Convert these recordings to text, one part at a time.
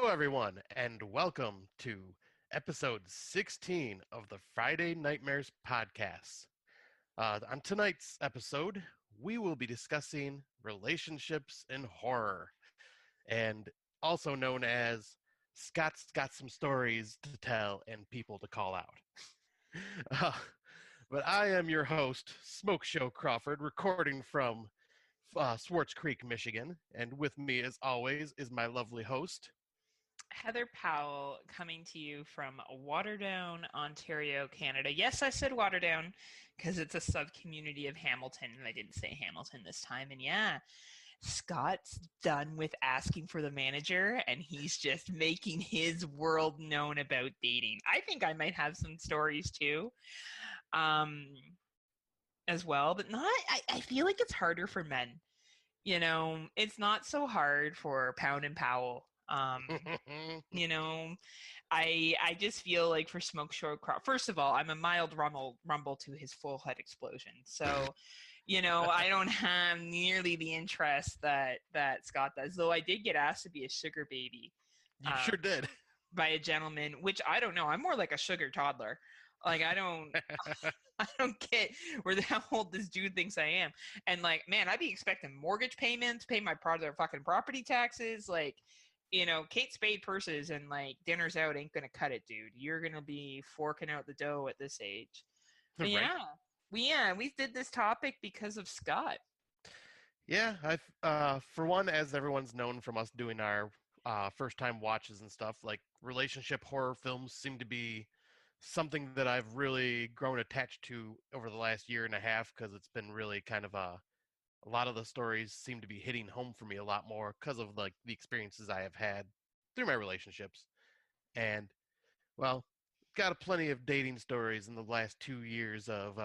everyone, and welcome to episode 16 of the Friday Nightmares podcast. On tonight's episode, we will be discussing relationships in horror, and also known as Scott's got some stories to tell and people to call out. Uh, but I am your host, Smoke Show Crawford, recording from Swartz Creek, Michigan, and with me, as always, is my lovely host, Heather Powell, coming to you from Waterdown, Ontario, Canada. Yes, I said Waterdown because it's a sub-community of Hamilton, and I didn't say Hamilton this time. And yeah, Scott's done with asking for the manager, and he's just making his world known about dating. I think I might have some stories too, as well, but not. I feel like it's harder for men. It's not so hard for Pound and Powell. You know, I just feel like for Smoke Show Crop, first of all, I'm a mild rumble to his full head explosion. So, I don't have nearly the interest that Scott does, though I did get asked to be a sugar baby. You sure did. By a gentleman, which I don't know. I'm more like a sugar toddler. Like, I don't get how old this dude thinks I am. And like, man, I'd be expecting mortgage payments, pay my part of their fucking property taxes, like, Kate Spade purses and like dinners out ain't gonna cut it, dude. You're gonna be forking out the dough at this age. But right. we did this topic because of Scott. Yeah, for one, as everyone's known from us doing our first time watches and stuff, like relationship horror films seem to be something that I've really grown attached to over the last year and a half because it's been really kind of a lot of the stories seem to be hitting home for me a lot more because of like the experiences I have had through my relationships. And well, got plenty of dating stories in the last 2 years of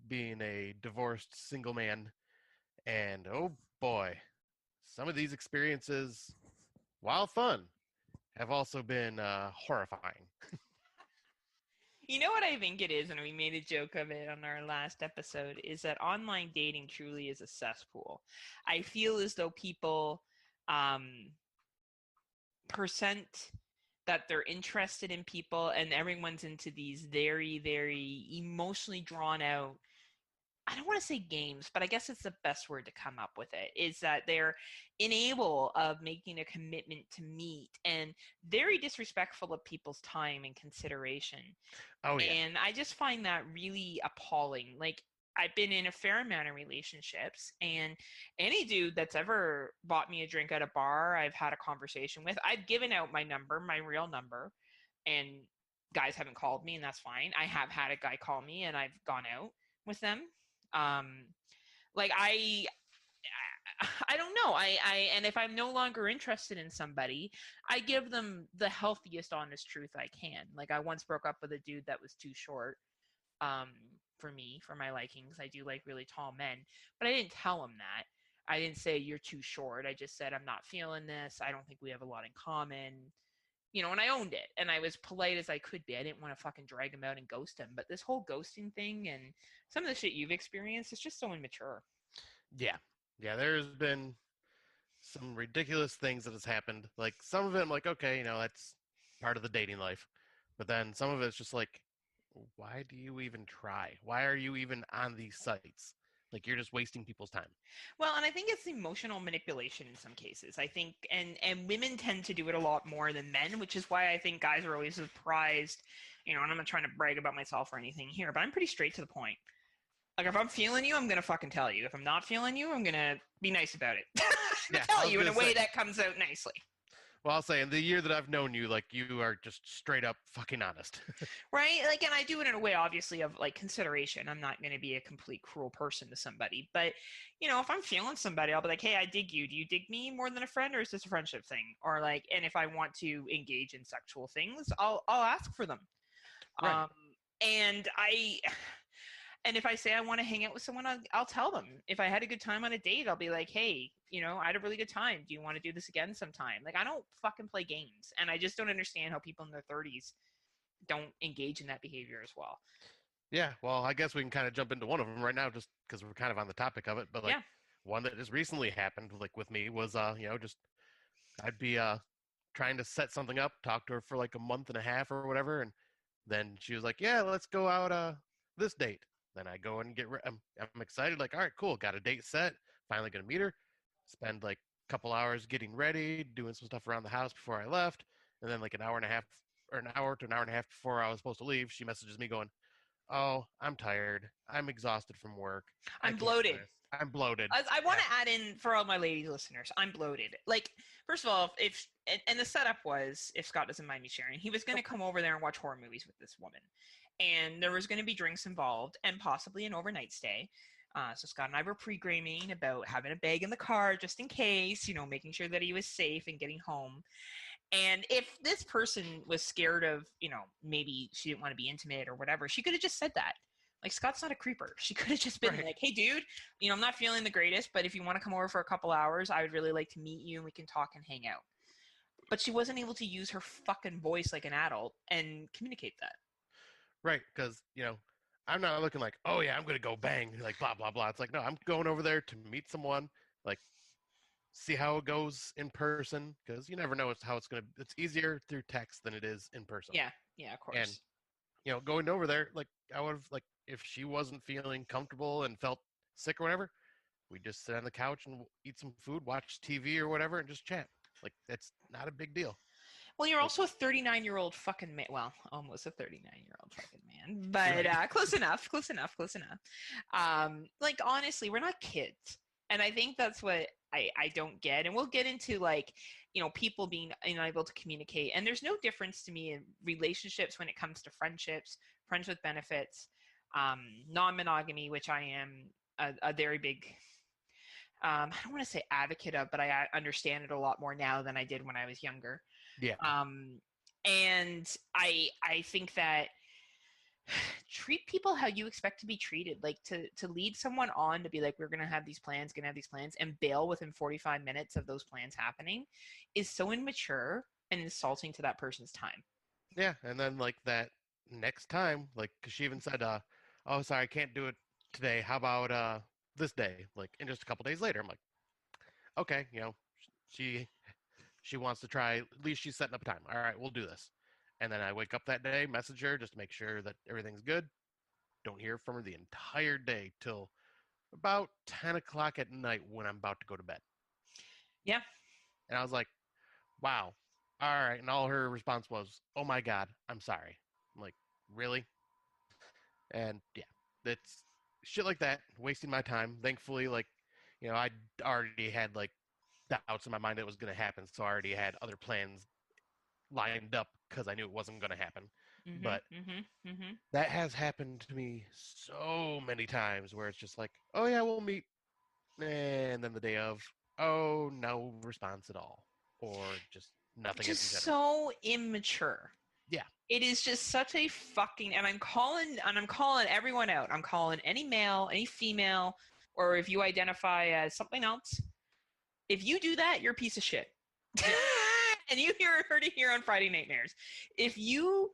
being a divorced single man. And oh boy, some of these experiences, while fun, have also been horrifying. You know what I think it is, and we made a joke of it on our last episode, is that online dating truly is a cesspool. I feel as though people present that they're interested in people, and everyone's into these very, very emotionally drawn out, I don't want to say games, but I guess it's the best word to come up with it, is that they're unable of making a commitment to meet and very disrespectful of people's time and consideration. Oh, yeah. And I just find that really appalling. Like, I've been in a fair amount of relationships, and any dude that's ever bought me a drink at a bar, I've had a conversation with, I've given out my number, my real number, and guys haven't called me, and that's fine. I have had a guy call me, and I've gone out with them. Like I don't know. And if I'm no longer interested in somebody, I give them the healthiest, honest truth I can. Like, I once broke up with a dude that was too short, for me, for my likings. I do like really tall men, but I didn't tell him that. I didn't say you're too short. I just said, I'm not feeling this. I don't think we have a lot in common. And I owned it, and I was polite as I could be. I didn't want to fucking drag him out and ghost him. But this whole ghosting thing and some of the shit you've experienced is just so immature. Yeah. There's been some ridiculous things that has happened. Like, some of it, I'm like, okay, that's part of the dating life. But then some of it's just like, why do you even try? Why are you even on these sites? Like, you're just wasting people's time. Well, and I think it's emotional manipulation in some cases. I think, and women tend to do it a lot more than men, which is why I think guys are always surprised, and I'm not trying to brag about myself or anything here, but I'm pretty straight to the point. Like, if I'm feeling you, I'm going to fucking tell you. If I'm not feeling you, I'm going to be nice about it. Tell you in a way that comes out nicely. Well, I'll say, in the year that I've known you, like, you are just straight up fucking honest. Right? Like, and I do it in a way, obviously, of, like, consideration. I'm not going to be a complete cruel person to somebody. But, if I'm feeling somebody, I'll be like, hey, I dig you. Do you dig me more than a friend, or is this a friendship thing? Or, like, and if I want to engage in sexual things, I'll ask for them. Right. And if I say I want to hang out with someone, I'll tell them. If I had a good time on a date, I'll be like, hey, I had a really good time. Do you want to do this again sometime? Like, I don't fucking play games. And I just don't understand how people in their 30s don't engage in that behavior as well. Yeah, well, I guess we can kind of jump into one of them right now just because we're kind of on the topic of it. But, like, one that has recently happened, like, with me was, just I'd be trying to set something up, talked to her for like a month and a half or whatever, and then she was like, "Yeah, let's go out this date." Then I go and I'm excited, like, all right, cool, got a date set. Finally gonna meet her. Spend like a couple hours getting ready, doing some stuff around the house before I left, and then like an hour and a half or an hour to an hour and a half before I was supposed to leave, she messages me going, "Oh, I'm tired. I'm exhausted from work. I I'm can't do bloated. this. I'm bloated." I want Yeah, to add in for all my lady listeners, I'm bloated. Like, first of all, if and the setup was, if Scott doesn't mind me sharing, he was going to come over there and watch horror movies with this woman, and there was going to be drinks involved and possibly an overnight stay. So Scott and I were pre-gaming about having a bag in the car just in case, making sure that he was safe and getting home. And if this person was scared of, maybe she didn't want to be intimate or whatever, she could have just said that. Like, Scott's not a creeper. She could have just been right, like, "Hey, dude, I'm not feeling the greatest, but if you want to come over for a couple hours, I would really like to meet you and we can talk and hang out." But she wasn't able to use her fucking voice like an adult and communicate that. right, because I'm not looking like, "Oh yeah, I'm gonna go bang," like blah blah blah. It's like, no, I'm going over there to meet someone, like see how it goes in person, because you never know how it's gonna. It's easier through text than it is in person. Yeah, yeah, of And course. going over there, like I would have, like, if she wasn't feeling comfortable and felt sick or whatever, we just sit on the couch and eat some food, watch TV or whatever, and just chat. Like, it's not a big deal. Well, you're Like, also a 39-year-old fucking man. Well, almost a 39-year-old fucking man, but right, close enough, close enough, close enough. Like, honestly, we're not kids, and I think that's what I don't get. And we'll get into, like, people being unable to communicate. And there's no difference to me in relationships when it comes to friendships, friends with benefits, non-monogamy, which I am a very big I don't want to say advocate of, but I understand it a lot more now than I did when I was younger. yeah, Um, and I think that treat people how you expect to be treated. Like, to lead someone on to be like, "We're gonna have these plans, and bail within 45 minutes of those plans happening is so immature and insulting to that person's time. yeah. And then like that next time, like, cause she even said, "Oh, sorry, I can't do it today. How about this day?" Like, and just a couple days later, I'm like, okay, she she wants to try. At least she's setting up a time. All right, we'll do this. And then I wake up that day, message her just to make sure that everything's good. Don't hear from her the entire day till about 10 o'clock at night when I'm about to go to bed. Yeah. And I was like, wow. All right. And all her response was, "Oh my God, I'm sorry." I'm like, really? And yeah, it's shit like that, wasting my time. Thankfully, like, I already had like doubts in my mind that it was going to happen. So I already had other plans lined up because I knew it wasn't going to happen. Mhm. But Mhm. Mhm. that has happened to me so many times where it's just like, "Oh yeah, we'll meet," and then the day of, "Oh, no response at all," or just nothing in Just general. so immature. Yeah, It is just such a fucking, and I'm calling everyone out. I'm calling any male, any female, or if you identify as something else. If you do that, you're a piece of shit. yeah, And you heard it here on Friday Nightmares. If you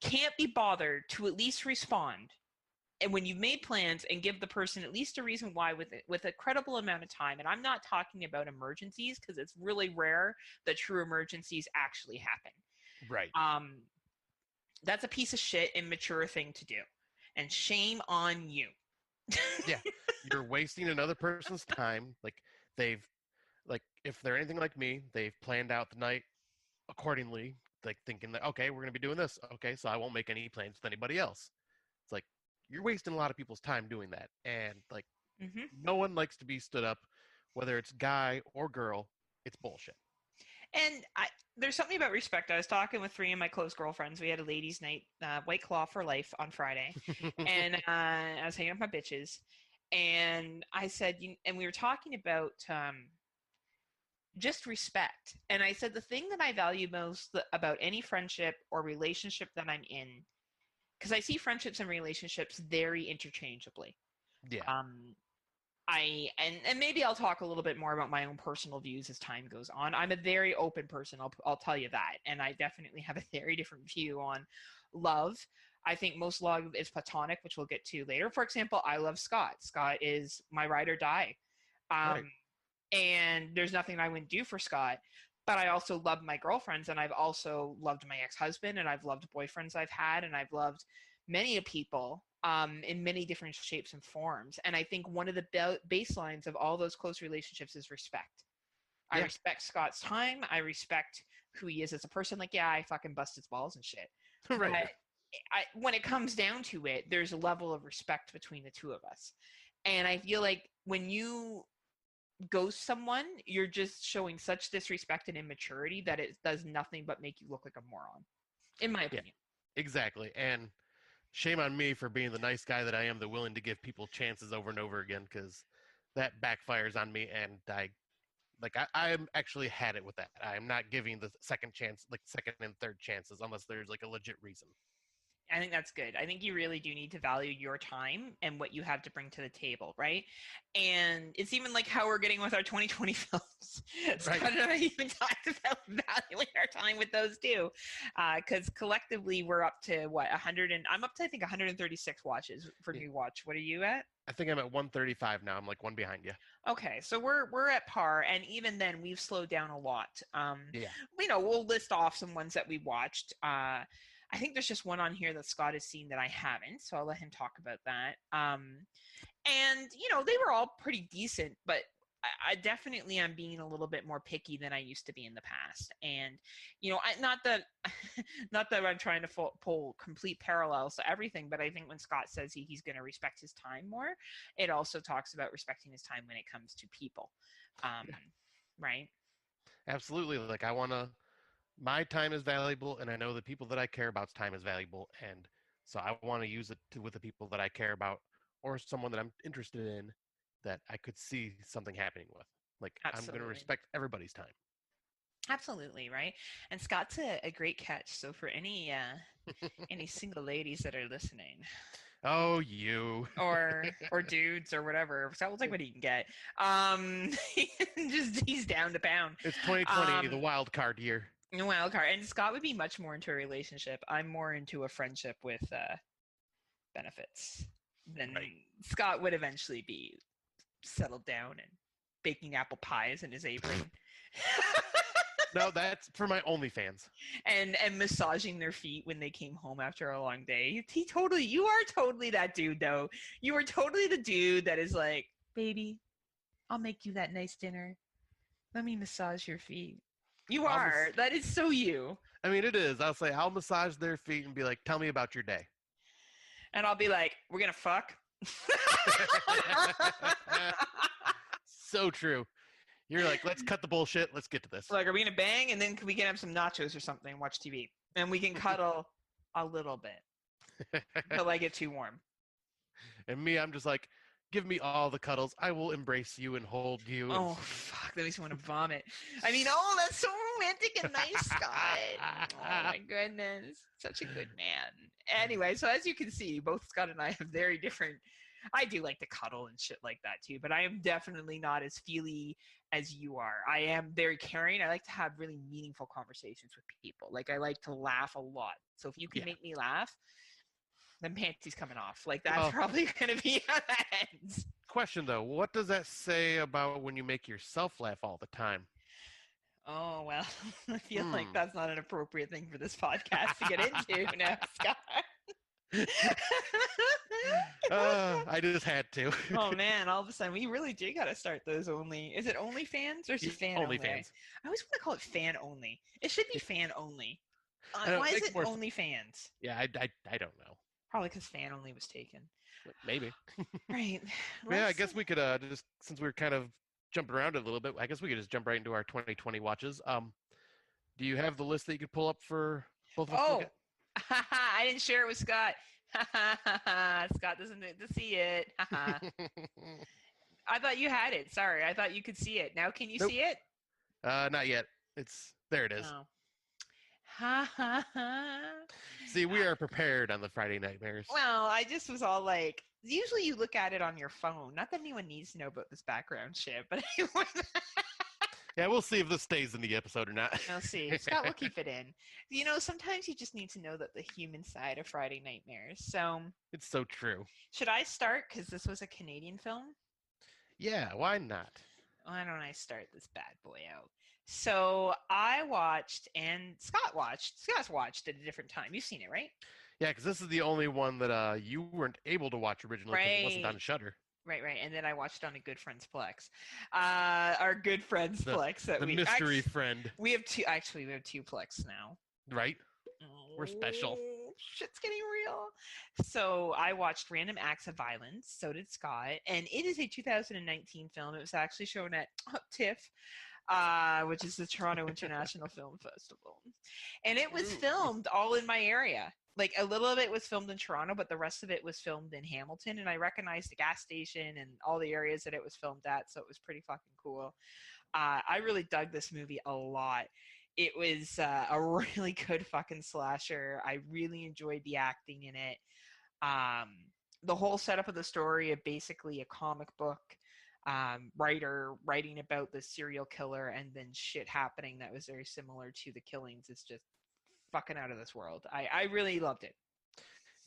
can't be bothered to at least respond, and when you've made plans, and give the person at least a reason why with a credible amount of time, and I'm not talking about emergencies because it's really rare that true emergencies actually happen. right. Um, that's a piece of shit, immature thing to do, and shame on you. Yeah, you're wasting another person's time. Like, they've, like, if they're anything like me, they've planned out the night accordingly, like thinking that, okay, we're gonna be doing this. Okay, so I won't make any plans with anybody else. It's like you're wasting a lot of people's time doing that, and like Hmm. no one likes to be stood up, whether it's guy or girl. It's bullshit. And there's something about respect. I was talking with three of my close girlfriends. We had a ladies' night, White Claw for life on Friday, and I was hanging with my bitches, and I said, and we were talking about just respect. And I said the thing that I value most about any friendship or relationship that I'm in, because I see friendships and relationships very interchangeably. Yeah, Um, and maybe I'll talk a little bit more about my own personal views as time goes on. I'm a very open person, I'll tell you that, and I definitely have a very different view on love. I think most love is platonic, which we'll get to later. For example, I love Scott. Scott is my ride or die, right. um, and there's nothing I wouldn't do for Scott. but I also love my girlfriends, and I've also loved my ex-husband, and I've loved boyfriends I've had, and I've loved many people in many different shapes and forms. And I think one of the baselines of all those close relationships is respect. I Yeah. respect Scott's time. I respect who he is as a person. Like, yeah, I fucking bust his balls and shit. Right. But when it comes down to it, there's a level of respect between the two of us. And I feel like when you ghost someone, you're just showing such disrespect and immaturity that it does nothing but make you look like a moron, in my Yeah. opinion. Exactly. And shame on me for being the nice guy that I am, that willing to give people chances over and over again, because that backfires on me, and I'm actually had it with that. I'm not giving the second chance, like second and third chances, unless there's like a legit reason. I think that's good. I think you really do need to value your time and what you have to bring to the table, right? And it's even like how we're getting with our 2020 films. Right. Scott and I even talked about valuing our time with those too, because collectively we're up to what 100 and I'm up to I think 136 watches for Yeah. new watch. What are you at? I think I'm at 135 now. I'm like one behind you. Okay, so we're at par, and even then we've slowed down a lot. Yeah. We'll list off some ones that we watched. I think there's just one on here that Scott has seen that I haven't, so I'll let him talk about that. And they were all pretty decent, but I definitely am being a little bit more picky than I used to be in the past. And not that not that I'm trying to pull complete parallels to everything, but I think when Scott says he's going to respect his time more, it also talks about respecting his time when it comes to people, Yeah. right? Absolutely. Like my time is valuable, and I know the people that I care about's time is valuable, and so I want to use it with the people that I care about, or someone that I'm interested in, that I could see something happening with. Like, I'm going to Absolutely. respect everybody's time. Absolutely, right? And Scott's a great catch. So for any single ladies that are listening, Oh, you. or dudes or whatever, Scott will take what he can get. He's down to pound. It's 2020, the wild card year. Wild card. And Scott would be much more into a relationship. I'm more into a friendship with benefits. Then Right. Scott would eventually be settled down and baking apple pies in his apron. No, that's for my OnlyFans. and massaging their feet when they came home after a long day. You are totally that dude though. You are totally the dude that is like, baby, I'll make you that nice dinner. Let me massage your feet. You are. That is so you. I mean, it is. I'll say I'll massage their feet and be like, "Tell me about your day." And I'll be like, we're gonna fuck. So true. You're like, let's cut the bullshit. Let's get to this. Like, are we gonna bang? And then we can have some nachos or something and watch TV. And we can cuddle a little bit until I get too warm. And me, I'm just like, give me all the cuddles. I will embrace you and hold you. Oh, fuck. That makes me want to vomit. I mean, that's so romantic and nice, Scott. Oh, my goodness. Such a good man. Anyway, so as you can see, both Scott and I have very different. I do like to cuddle and shit like that, too. But I am definitely not as feely as you are. I am very caring. I like to have really meaningful conversations with people. Like, I like to laugh a lot. So if you can make me laugh, then panties coming off. Like, that's probably going to be how that ends. Question, though. What does that say about when you make yourself laugh all the time? Oh, well, I feel like that's not an appropriate thing for this podcast to get into now, Scott. I just had to. Oh, man, all of a sudden, we really do got to start those only. Is it OnlyFans or is it fan only? OnlyFans. I always want to call it fan only. It should be fan only. Why is it OnlyFans? Yeah, I don't know. Probably because fan only was taken. Maybe. Right. Yeah, I guess we could just, since we're kind of jumping around a little bit, I guess we could just jump right into our 2020 watches. Do you have the list that you could pull up for both of us? Oh, I didn't share it with Scott. Scott doesn't need to see it. I thought you had it. Sorry, I thought you could see it. Now can you see it? Not yet. There it is. Oh. See, we are prepared on the Friday Nightmares. Well, I just was all like, usually you look at it on your phone. Not that anyone needs to know about this background shit, but anyway. Yeah, we'll see if this stays in the episode or not. We'll see. Scott will keep it in. Sometimes you just need to know that the human side of Friday Nightmares. So it's so true. Should I start? Because this was a Canadian film. Yeah, why not? Why don't I start this bad boy out? So I watched and Scott watched. Scott's watched at a different time. You've seen it, right? Yeah, because this is the only one that you weren't able to watch originally because it wasn't Right. on Shudder. Right. And then I watched on a good friend's Plex. Our good friend's The Plex that the we mystery friend, we have two. Actually, we have two Plex now. right? We're special. Oh, shit's getting real. So I watched Random Acts of Violence. So did Scott, and it is a 2019 film. It was actually shown at TIFF, which is the Toronto International Film Festival, and it was filmed all in my area. Like a little of it was filmed in Toronto, but the rest of it was filmed in Hamilton, and I recognized the gas station and all the areas that it was filmed at, so it was pretty fucking cool. I really dug this movie a lot. It was a really good fucking slasher. I really enjoyed the acting in it. Um, the whole setup of the story of basically a comic book writer writing about the serial killer and then shit happening that was very similar to the killings is just fucking out of this world. I really loved it.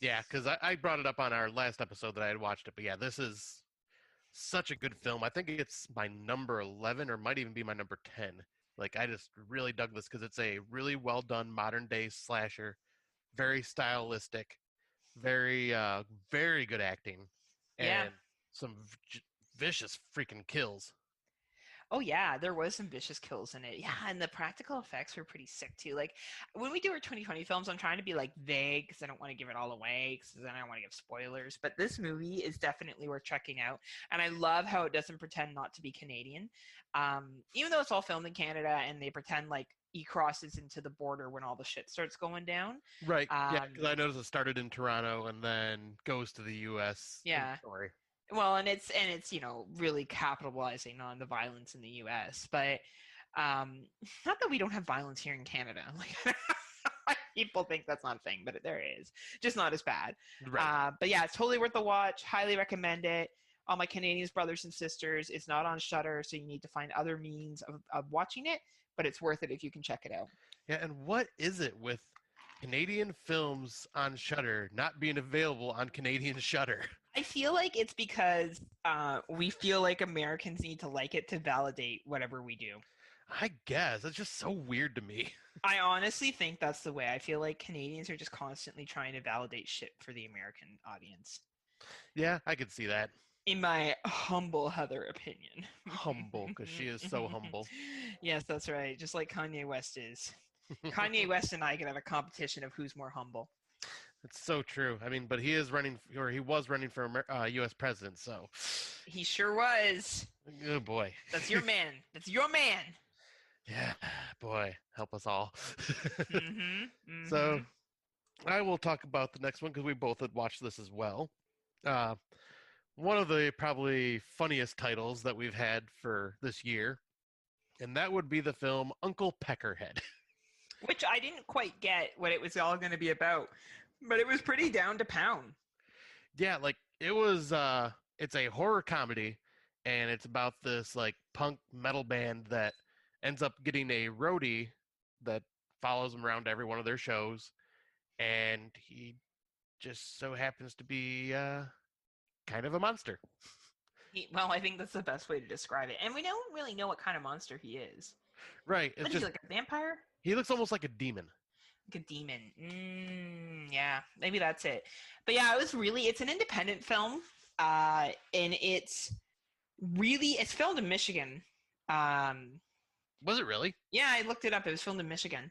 Yeah, because I brought it up on our last episode that I had watched it, but yeah, this is such a good film. I think it's my number 11 or might even be my number 10. Like, I just really dug this because it's a really well done modern day slasher, very stylistic, very good acting, Yeah. and some vicious freaking kills. Oh yeah, there was some vicious kills in it. Yeah, and the practical effects were pretty sick too. Like when we do our 2020 films, I'm trying to be like vague because I don't want to give it all away because then I don't want to give spoilers. But this movie is definitely worth checking out, and I love how it doesn't pretend not to be Canadian, even though it's all filmed in Canada and they pretend like he crosses into the border when all the shit starts going down. Right. Yeah, because I noticed it started in Toronto and then goes to the U.S. in the Yeah. story. Well, and it's really capitalizing on the violence in the U.S. But not that we don't have violence here in Canada. Like people think that's not a thing, but there is, just not as bad. Right. But yeah, it's totally worth the watch. Highly recommend it. All my Canadian brothers and sisters, it's not on Shudder, so you need to find other means of watching it. But it's worth it if you can check it out. Yeah, and what is it with Canadian films on Shudder not being available on Canadian Shudder? I feel like it's because we feel like Americans need to like it to validate whatever we do. I guess it's just so weird to me. I honestly think that's the way. I feel like Canadians are just constantly trying to validate shit for the American audience. Yeah, I could see that. In my humble Heather opinion. Humble, because she is so humble. Yes, that's right. Just like Kanye West is. Kanye West and I could have a competition of who's more humble. It's so true. I mean, but he is running, or he was running for U.S. president, so. He sure was. Oh, boy. That's your man. That's your man. Yeah, boy, help us all. Mm-hmm. So, I will talk about the next one because we both had watched this as well. One of the probably funniest titles that we've had for this year, and that would be the film Uncle Peckerhead. Which I didn't quite get what it was all going to be about, but it was pretty down to pound. Yeah, like it was. It's a horror comedy, and it's about this like punk metal band that ends up getting a roadie that follows them around to every one of their shows, and he just so happens to be kind of a monster. Well, I think that's the best way to describe it. And we don't really know what kind of monster he is. Right. It's What is just he, like a vampire? he looks almost like a demon. Like a demon. Yeah, maybe that's it. But yeah, it's an independent film. And it's filmed in Michigan. Was it really? Yeah, I looked it up. It was filmed in Michigan.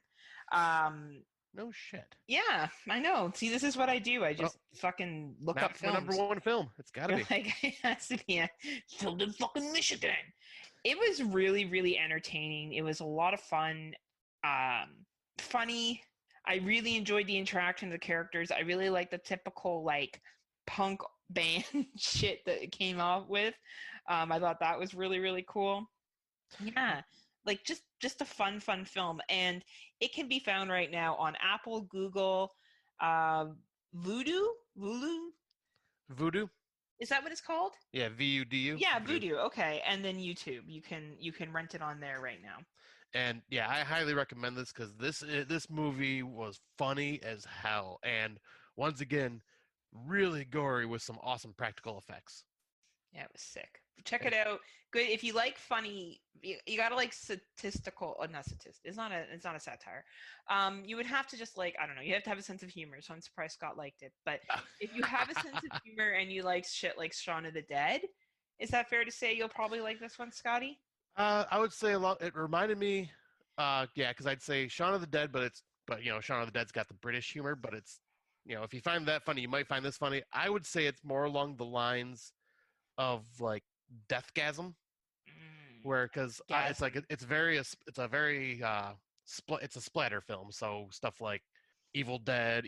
No shit. Yeah, I know. See, this is what I do. I just fucking look up films. Number one film. It's got to be. Like, it has to be filmed in fucking Michigan. It was really, really entertaining. It was a lot of fun. Funny. I really enjoyed the interaction of the characters. I really like the typical like punk band shit that it came out with. I thought that was really, really cool. Yeah, like just a fun film, and it can be found right now on Apple, Google, Voodoo. Voodoo. Is that what it's called? Yeah, VUDU. Yeah, Voodoo. Okay, and then YouTube. You can rent it on there right now. And yeah, I highly recommend this because this movie was funny as hell, and once again, really gory with some awesome practical effects. Yeah, it was sick. Check it out. Good if you like funny you gotta like statistical, not statistic. It's not a satire. You would have to just like, I don't know. You have to have a sense of humor. So I'm surprised Scott liked it. But if you have a sense of humor and you like shit like Shaun of the Dead, is that fair to say you'll probably like this one, Scotty? I would say a lot. It reminded me, yeah, because I'd say Shaun of the Dead, but Shaun of the Dead's got the British humor, but it's, if you find that funny, you might find this funny. I would say it's more along the lines of like Deathgasm, where because it's like Gasm. it's a very it's a splatter film, so stuff like Evil Dead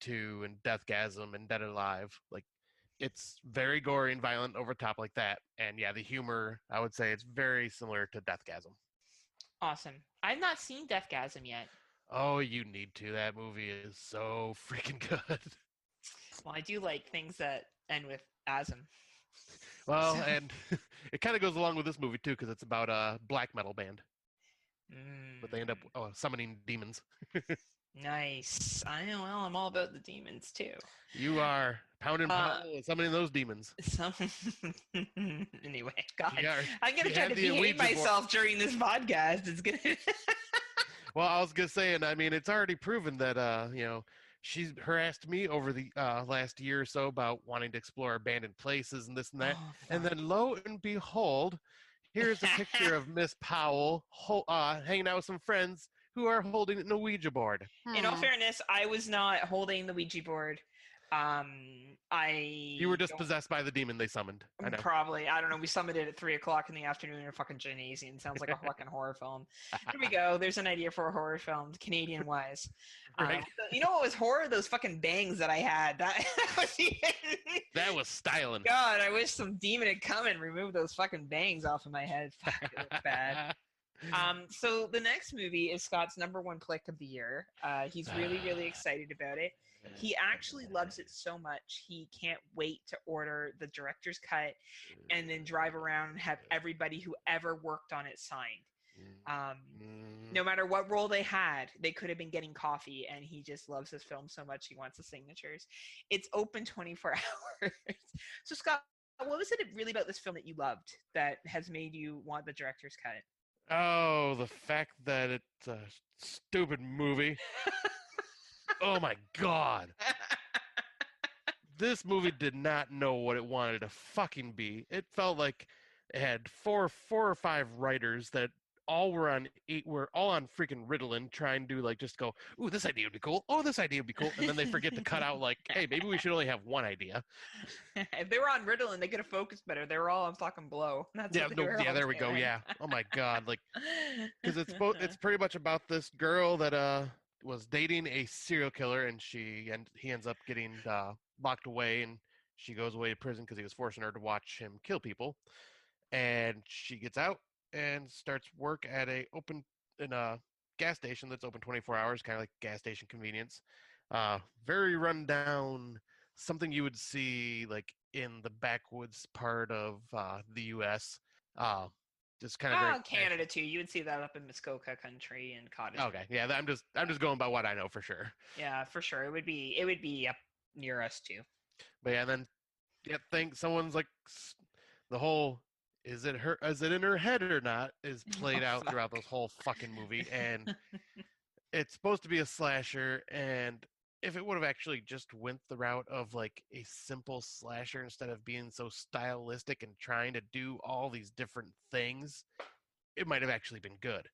2, and Deathgasm and Dead Alive, like it's very gory and violent over top like that. And yeah, the humor, I would say it's very similar to Deathgasm. Awesome. I've not seen Deathgasm yet. Oh, you need to. That movie is so freaking good. Well, I do like things that end with asm. Well, So, and it kind of goes along with this movie too, because it's about a black metal band, but they end up summoning demons. nice. I know. Well, I'm all about the demons too. You are pounding summoning those demons. So, anyway, God, She are, I'm gonna she try had to the behave Ouija board. myself during this podcast. It's gonna. Well, I was gonna say, and I mean, it's already proven that she's harassed me over the last year or so about wanting to explore abandoned places and this and that. Oh, And fuck. then lo and behold, here's a picture of Miss Powell hanging out with some friends who are holding an Ouija board. In all fairness, I was not holding the Ouija board. You were just possessed by the demon they summoned. I know. Probably. I don't know. We summoned it at 3:00 in the afternoon in a fucking gymnasium. Sounds like a fucking horror film. Here we go. There's an idea for a horror film, Canadian wise. Right. You know what was horror? Those fucking bangs that I had. That was even... That was styling. God, I wish some demon had come and removed those fucking bangs off of my head. Fuck, it looks bad. So the next movie is Scott's #1 pick of the year. He's really, really excited about it. He actually loves it so much he can't wait to order the director's cut and then drive around and have everybody who ever worked on it signed. No matter what role they had, they could have been getting coffee, and he just loves this film so much he wants the signatures. It's open 24 hours. So Scott, what was it really about this film that you loved that has made you want the director's cut? Oh, the fact that it's a stupid movie. Oh my God. This movie did not know what it wanted to fucking be. It felt like it had four or five writers that all were on freaking Ritalin, trying to like just go, ooh, this idea would be cool. Oh, this idea would be cool. And then they forget to cut out like, hey, maybe we should only have one idea. If they were on Ritalin, they could have focused better. They were all on fucking blow. That's there we go. Yeah. Oh my God. Like, because it's pretty much about this girl that was dating a serial killer, and he ends up getting locked away, and she goes away to prison because he was forcing her to watch him kill people. And she gets out and starts work at a gas station that's open 24 hours, kind of like gas station convenience. Very rundown, something you would see like in the backwoods part of the U.S. Just kind of very Canada too. You would see that up in Muskoka country and Cottage. Okay, yeah, I'm just going by what I know for sure. Yeah, for sure. It would be up near us too. But yeah, then someone's like the whole is it in her head or not is played out throughout this whole fucking movie, and it's supposed to be a slasher, and if it would have actually just went the route of like a simple slasher instead of being so stylistic and trying to do all these different things, it might have actually been good.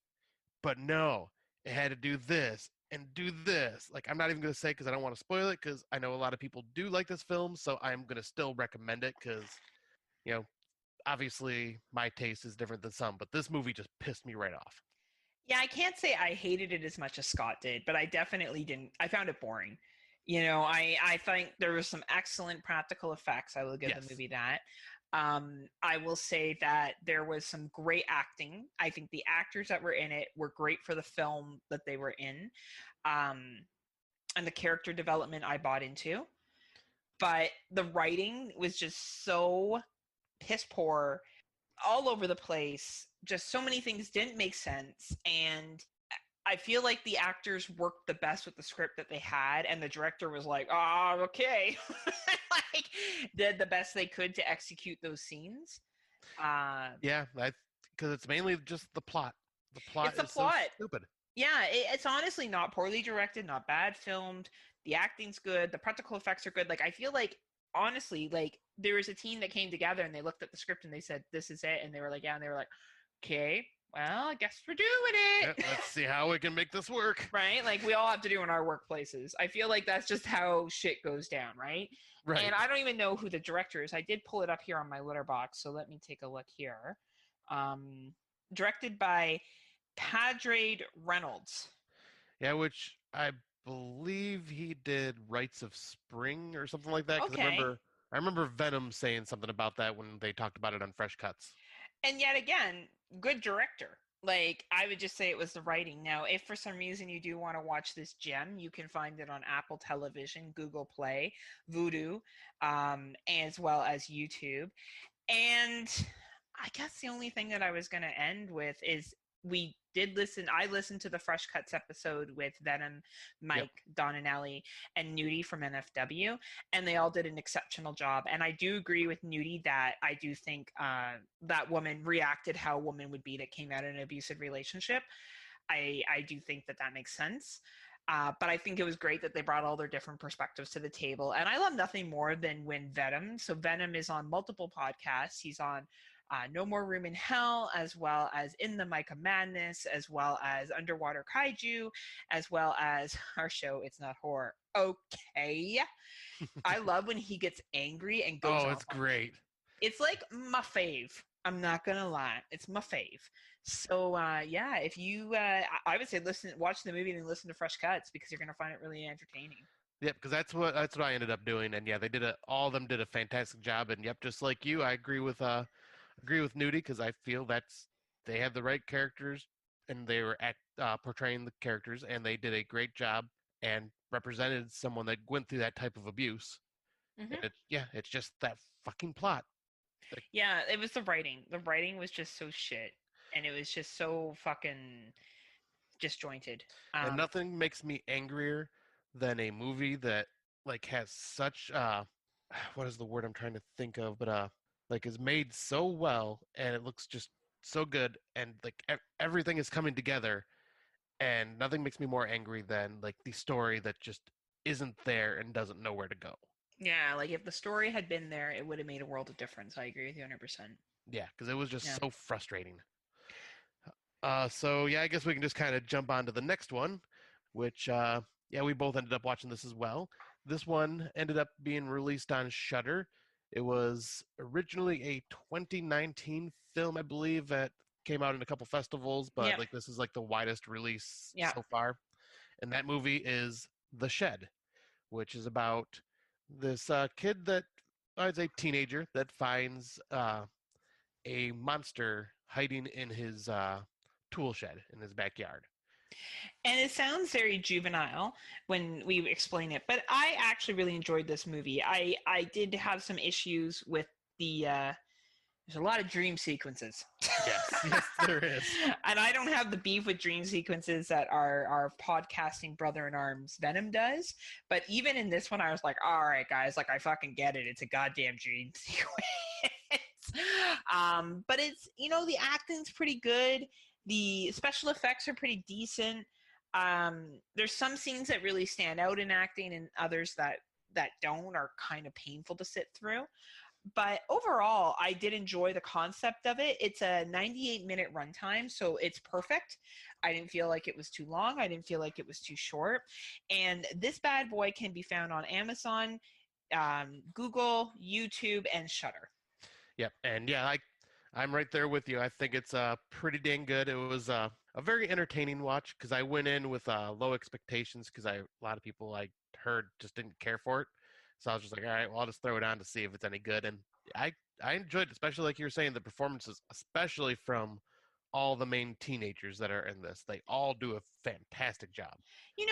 But no, it had to do this and do this. Like, I'm not even going to say because I don't want to spoil it, because I know a lot of people do like this film, so I'm going to still recommend it because, obviously my taste is different than some, but this movie just pissed me right off. Yeah, I can't say I hated it as much as Scott did, but I definitely didn't. I found it boring. I think there was some excellent practical effects. I will give the movie that. I will say that there was some great acting. I think the actors that were in it were great for the film that they were in. And the character development I bought into. But the writing was just so piss poor, all over the place. Just so many things didn't make sense, and I feel like the actors worked the best with the script that they had, and the director was like, okay. Like, did the best they could to execute those scenes. Yeah, because it's mainly just the plot. The plot It's the is so plot. stupid. Yeah, it's honestly not poorly directed, not bad filmed. The acting's good. The practical effects are good. Like, I feel like, honestly, like, there was a team that came together and they looked at the script and they said, "This is it," and they were like, "Yeah," and they were like, "Okay, well, I guess we're doing Yeah, it." let's see how we can make this work. Right? Like, we all have to do in our workplaces. I feel like that's just how shit goes down, right? Right. And I don't even know who the director is. I did pull it up here on my letterbox, so let me take a look here. Um, Directed by Padre Reynolds. Yeah, which I believe he did Rites of Spring or something like that. Because Okay. I remember Venom saying something about that when they talked about it on Fresh Cuts. And yet again, good director. Like, I would just say it was the writing. Now, if for some reason you do want to watch this gem, you can find it on Apple Television, Google Play, Vudu, as well as YouTube. And I guess the only thing that I was going to end with is I listened to the Fresh Cuts episode with Venom, Yep. Mike, Don and Ellie, and Nudie from NFW, and they all did an exceptional job. And I do agree with Nudie that I do think that woman reacted how a woman would be that came out of an abusive relationship. I do think that makes sense. But I think it was great that they brought all their different perspectives to the table. And I love nothing more than when Venom is on multiple podcasts. He's on No More Room in Hell, as well as In the Mic of Madness, as well as Underwater Kaiju, as well as our show, It's Not Horror. Okay. I love when he gets angry and goes Oh, off it's on great. it's like my fave. I'm not gonna lie, it's my fave. So yeah, if you, I would say watch the movie and then listen to Fresh Cuts because you're gonna find it really entertaining. Yep, because that's what I ended up doing, and yeah, all of them did a fantastic job, and yep, just like you, I agree with Nudie because I feel they had the right characters, and they were portraying the characters, and they did a great job and represented someone that went through that type of abuse. Hmm. And it's just that fucking plot. Like, Yeah, it was the writing. The writing was just so shit, and it was just so fucking disjointed. and Um, nothing makes me angrier than a movie that like has such what is the word I'm trying to think of, but like is made so well and it looks just so good and like everything is coming together, and nothing makes me more angry than like the story that just isn't there and doesn't know where to go. yeah, like if the story had been there, it would have made a world of difference. I agree with you 100%. Yeah, because it was just Yeah. so frustrating. So yeah, I guess we can just kind of jump on to the next one, which yeah, we both ended up watching this as well. This one ended up being released on Shudder. It was originally a 2019 film, I believe, that came out in a couple festivals, but Yeah. like this is like the widest release Yeah. so far. And that movie is The Shed, which is about this kid that is a teenager that finds a monster hiding in his tool shed in his backyard. And it sounds very juvenile when we explain it, but I actually really enjoyed this movie. I did have some issues with the there's a lot of dream sequences. Yes, yes, there is. And I don't have the beef with dream sequences that our podcasting brother in arms Venom does, but even in this one I was like, all right guys, like I fucking get it. It's a goddamn dream sequence. But it's, the acting's pretty good. The special effects are pretty decent. There's some scenes that really stand out in acting and others that don't, are kind of painful to sit through. But overall, I did enjoy the concept of it. It's a 98-minute runtime, so it's perfect. I didn't feel like it was too long. I didn't feel like it was too short. And this bad boy can be found on Amazon, Google, YouTube, and Shudder. Yep, and yeah, I'm right there with you. I think it's pretty dang good. It was a very entertaining watch because I went in with low expectations because a lot of people I heard just didn't care for it. So I was just like, all right, well, I'll just throw it on to see if it's any good. And I I enjoyed it, especially like you were saying, the performances, especially from all the main teenagers that are in this. They all do a fantastic job. And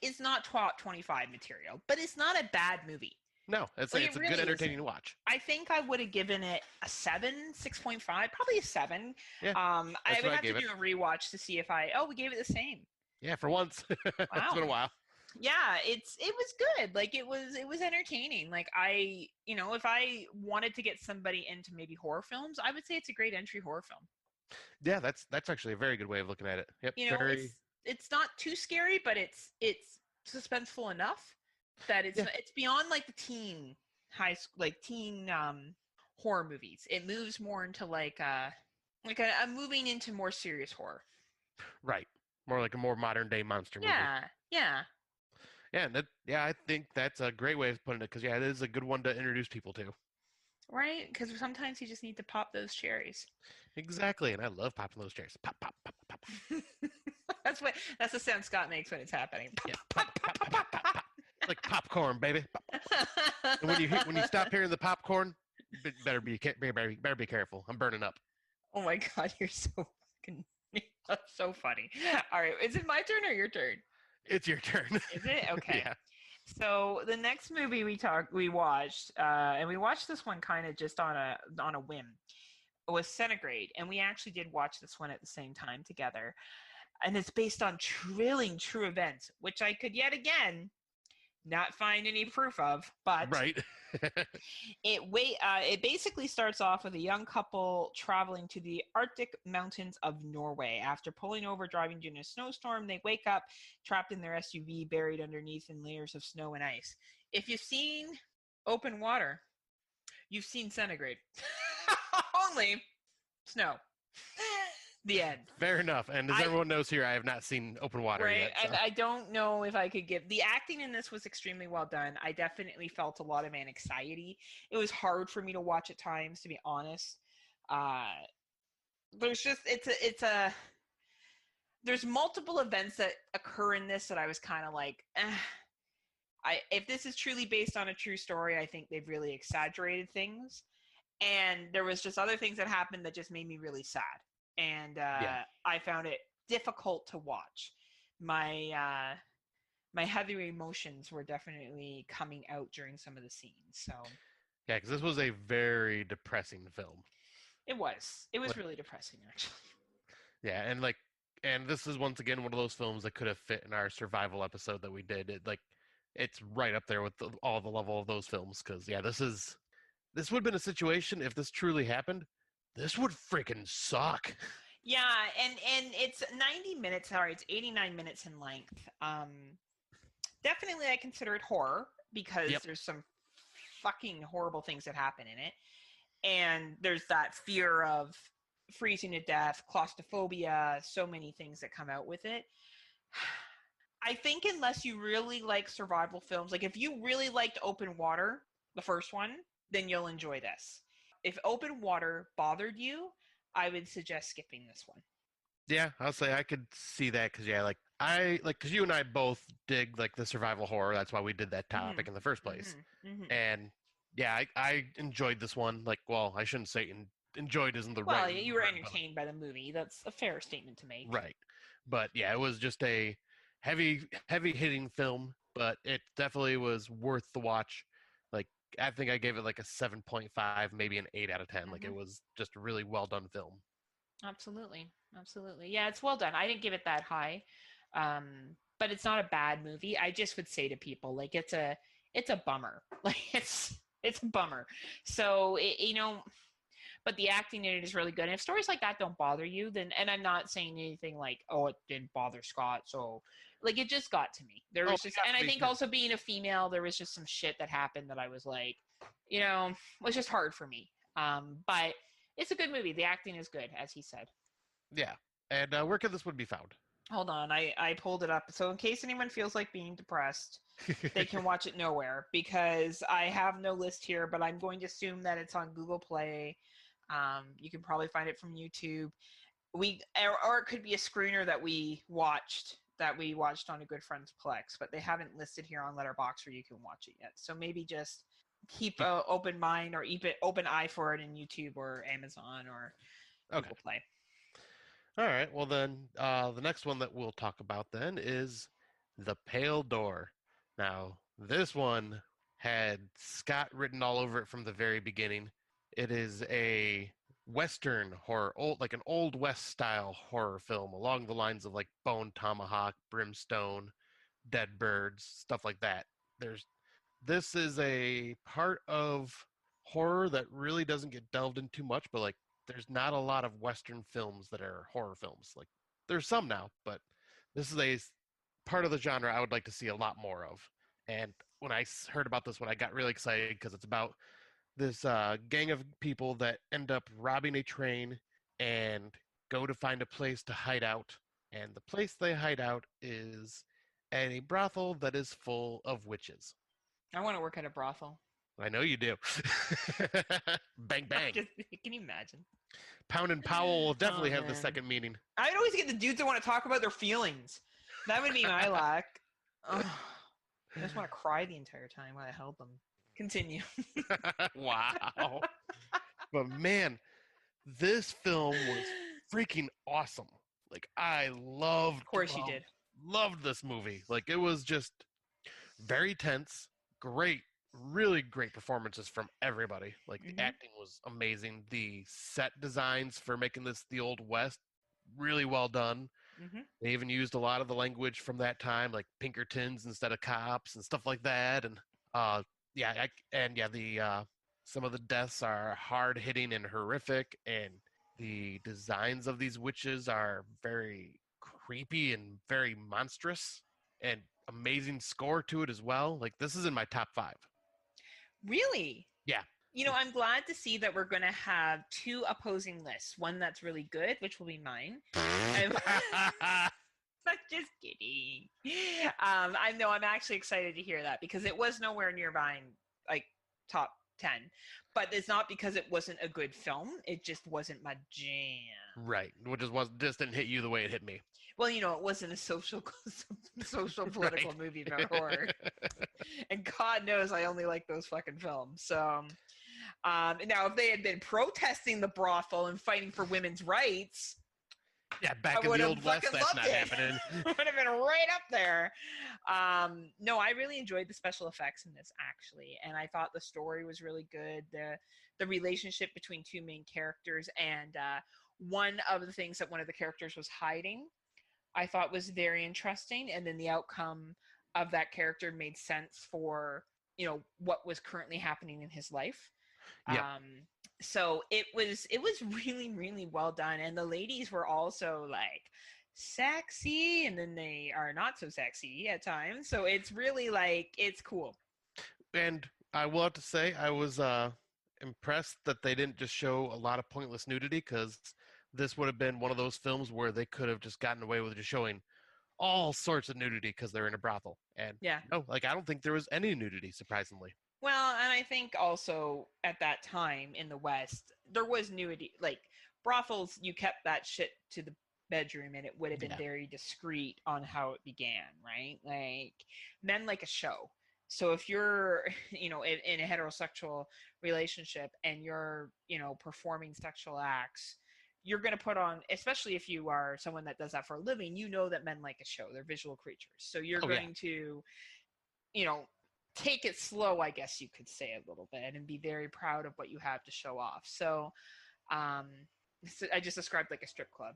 it's not 25 material, but it's not a bad movie. No, it's Like, like it it's a good really entertaining isn't. watch. I think I would have given it a 7, 6.5, probably a 7. Yeah, I that's would what I have to gave it. do a rewatch to see if we gave it the same. Yeah, for once. It's been a Wow. while. Yeah, it was good. Like it was entertaining. Like if I wanted to get somebody into maybe horror films, I would say it's a great entry horror film. Yeah, that's actually a very good way of looking at it. Yep, You know, very. it's not too scary, but it's suspenseful enough that Yeah, it's beyond like the teen high school like teen horror movies. It moves more into like a moving into more serious horror. right. More like a more modern day monster movie. Yeah, yeah. Yeah, I think that's a great way of putting it because yeah, it is a good one to introduce people to. Right? Because sometimes you just need to pop those cherries. Exactly, and I love popping those cherries. Pop, pop, pop, pop, pop. That's the sound Scott makes when it's happening. Yeah, pop, pop, pop, pop, pop, pop. Like popcorn, baby. Pop, pop, pop. And when you stop hearing the popcorn, better be careful. I'm burning up. Oh my god, you're so fucking that's so funny. All right, is it my turn or your turn? It's your turn. Is it? Okay. Yeah. So the next movie we watched, and we watched this one kind of just on a whim, was Centigrade, and we actually did watch this one at the same time together. And it's based on thrilling true events, which I could yet again not find any proof of, but Right. it basically starts off with a young couple traveling to the Arctic mountains of Norway. After pulling over driving during a snowstorm, they wake up trapped in their SUV, buried underneath in layers of snow and ice. If you've seen Open Water, you've seen Centigrade. Only snow. The end. Fair enough. And as everyone knows here, I have not seen Open Water right, yet. So. and I don't know if I could give the acting in this was extremely well done. I definitely felt a lot of anxiety. It was hard for me to watch at times, to be honest. There's just there's multiple events that occur in this that I was kind of like, if this is truly based on a true story, I think they've really exaggerated things. And there was just other things that happened that just made me really sad. And I found it difficult to watch. My heavy emotions were definitely coming out during some of the scenes. So yeah, because this was a very depressing film. it was really depressing, actually. Yeah, and this is once again one of those films that could have fit in our survival episode that we did. It's right up there with all the level of those films because yeah, this would have been a situation if this truly happened. This would freaking suck. Yeah, and it's 90 minutes. Sorry, it's 89 minutes in length. Definitely, I consider it horror because there's some fucking horrible things that happen in it, and there's that fear of freezing to death, claustrophobia, so many things that come out with it. I think unless you really like survival films, like if you really liked Open Water, the first one, then you'll enjoy this. If Open Water bothered you, I would suggest skipping this one. Yeah, I'll say I could see that because yeah, because you and I both dig like the survival horror. That's why we did that topic in the first place. And yeah, I enjoyed this one. Like, well, I shouldn't say enjoyed isn't the right. Well, you were entertained by the movie. That's a fair statement to make. Right, but yeah, it was just a heavy hitting film, but it definitely was worth the watch. Like, I think I gave it like a 7.5, maybe an 8 out of 10. Like, it was just a really well done film. Absolutely. Yeah, it's well done. I didn't give it that high, but it's not a bad movie. I just would say to people, like, it's a bummer. Like, it's a bummer. So but the acting in it is really good. And if stories like that don't bother you, then, and I'm not saying anything like, oh, it didn't bother Scott. So like, it just got to me. There was just, and I think also being a female, there was just some shit that happened that I was like, was just hard for me. But it's a good movie. The acting is good, as he said. Yeah. And where could this one be found? Hold on. I pulled it up. So in case anyone feels like being depressed, they can watch it nowhere because I have no list here, but I'm going to assume that it's on Google Play. You can probably find it from YouTube. Or it could be a screener that we watched on a good friend's Plex, but they haven't listed here on Letterboxd where you can watch it yet. So maybe just keep an open mind or open eye for it in YouTube or Amazon or Google Play. All right. Well, then the next one that we'll talk about then is The Pale Door. Now, this one had Scott written all over it from the very beginning. It is a Western horror, like an Old West style horror film along the lines of like Bone Tomahawk, Brimstone, dead birds, stuff like that. This is a part of horror that really doesn't get delved in too much, but like there's not a lot of Western films that are horror films. Like there's some now, but this is a part of the genre I would like to see a lot more of. And when I heard about this one, I got really excited because it's about this gang of people that end up robbing a train and go to find a place to hide out. And the place they hide out is at a brothel that is full of witches. I want to work at a brothel. I know you do. Bang, bang. Can you imagine? Pound and Powell will definitely have the man. second meaning. I'd always get the dudes that want to talk about their feelings. That would be my lack. I just want to cry the entire time while I held them. Continue. Wow. But man, this film was freaking awesome. Like I loved. Of course you did. Loved this movie. Like it was just very tense. Great, really great performances from everybody. Like the acting was amazing. The set designs for making this the Old West, really well done. They even used a lot of the language from that time, like Pinkertons instead of cops and stuff like that. And some of the deaths are hard hitting and horrific, and the designs of these witches are very creepy and very monstrous, and amazing score to it as well. Like this is in my top 5. Really? Yeah. You know, I'm glad to see that we're going to have 2 opposing lists. One that's really good, which will be mine. I'm just kidding. I know I'm actually excited to hear that because it was nowhere near mine, like top 10. But it's not because it wasn't a good film. It just wasn't my jam. Right. Which just didn't hit you the way it hit me. Well, you know, it wasn't a social political movie about horror. And God knows I only like those fucking films. So, now if they had been protesting the brothel and fighting for women's rights, yeah, back in the Old West, that's not happening. Would have been right up there. No, I really enjoyed the special effects in this actually, and I thought the story was really good. The relationship between 2 main characters, and one of the things that one of the characters was hiding, I thought was very interesting, and then the outcome of that character made sense for, you know, what was currently happening in his life. Yeah. So it was really, really well done. And the ladies were also like sexy, and then they are not so sexy at times. So it's really like, it's cool. And I will have to say, I was impressed that they didn't just show a lot of pointless nudity, because this would have been one of those films where they could have just gotten away with just showing all sorts of nudity because they're in a brothel. And no, like I don't think there was any nudity, surprisingly. Well, and I think also at that time in the West, there was nudity. Like brothels, you kept that shit to the bedroom, and it would have been very discreet on how it began, right? Like men like a show. So if you're, you know, in a heterosexual relationship and you're, you know, performing sexual acts, you're going to put on, especially if you are someone that does that for a living, you know that men like a show. They're visual creatures. So you're going to, you know, take it slow, I guess you could say, a little bit, and be very proud of what you have to show off. So I just described like a strip club.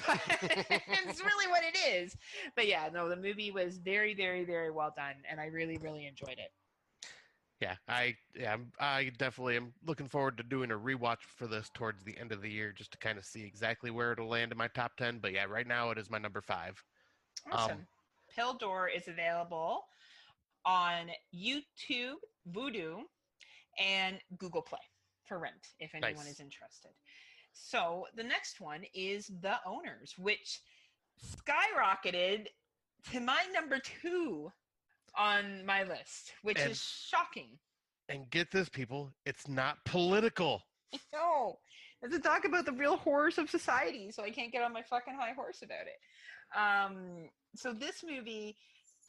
It's really what it is. But yeah, no, the movie was very, very, very well done, and I really, really enjoyed it. Yeah, I definitely am looking forward to doing a rewatch for this towards the end of the year, just to kind of see exactly where it'll land in my top 10. But yeah, right now it is my number 5. Awesome. Pill Door is available on YouTube, Vudu, and Google Play for rent, if anyone is interested. So the next one is The Owners, which skyrocketed to my number 2 on my list, which is shocking. And get this, people, it's not political. No, it's a talk about the real horrors of society, so I can't get on my fucking high horse about it. So this movie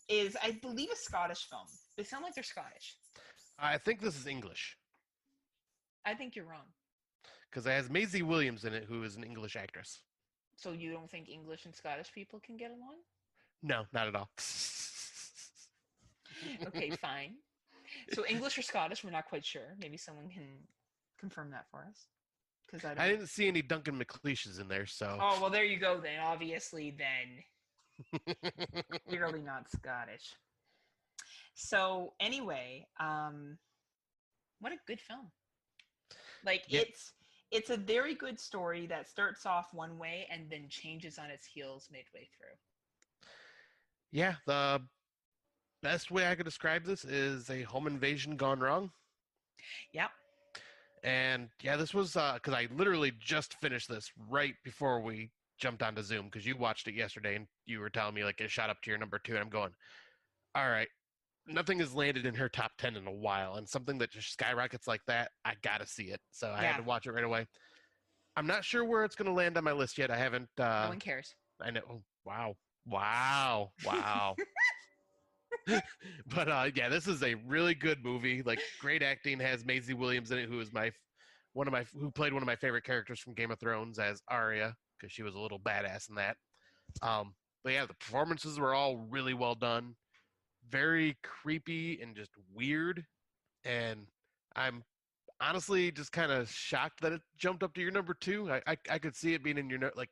is, I believe, a Scottish film. They sound like they're Scottish. I think this is English. I think you're wrong. Because it has Maisie Williams in it, who is an English actress. So you don't think English and Scottish people can get along? No, not at all. Okay, fine. So English or Scottish, we're not quite sure. Maybe someone can confirm that for us. I didn't see any Duncan McLeishes in there, so. Oh, well, there you go then. Obviously, then Clearly not Scottish. So anyway, what a good film. Like Yeah, it's a very good story that starts off one way and then changes on its heels midway through. yeah. The best way I could describe this is a home invasion gone wrong. Yep. And yeah, this was because I literally just finished this right before we jumped onto Zoom because you watched it yesterday and you were telling me like it shot up to your number two, and I'm going, all right, nothing has landed in her top 10 in a while, and something that just skyrockets like that, I gotta see it. So I had Yeah. to watch it right away. I'm not sure where it's going to land on my list yet. I haven't. No one cares. I know. Oh, wow, wow. But yeah, this is a really good movie. Like great acting. Has Maisie Williams in it, who is who played one of my favorite characters from Game of Thrones as Arya, because she was a little badass in that. But yeah, the performances were all really well done. Very creepy and just weird. And I'm honestly just kind of shocked that it jumped up to your number two. I could see it being in your like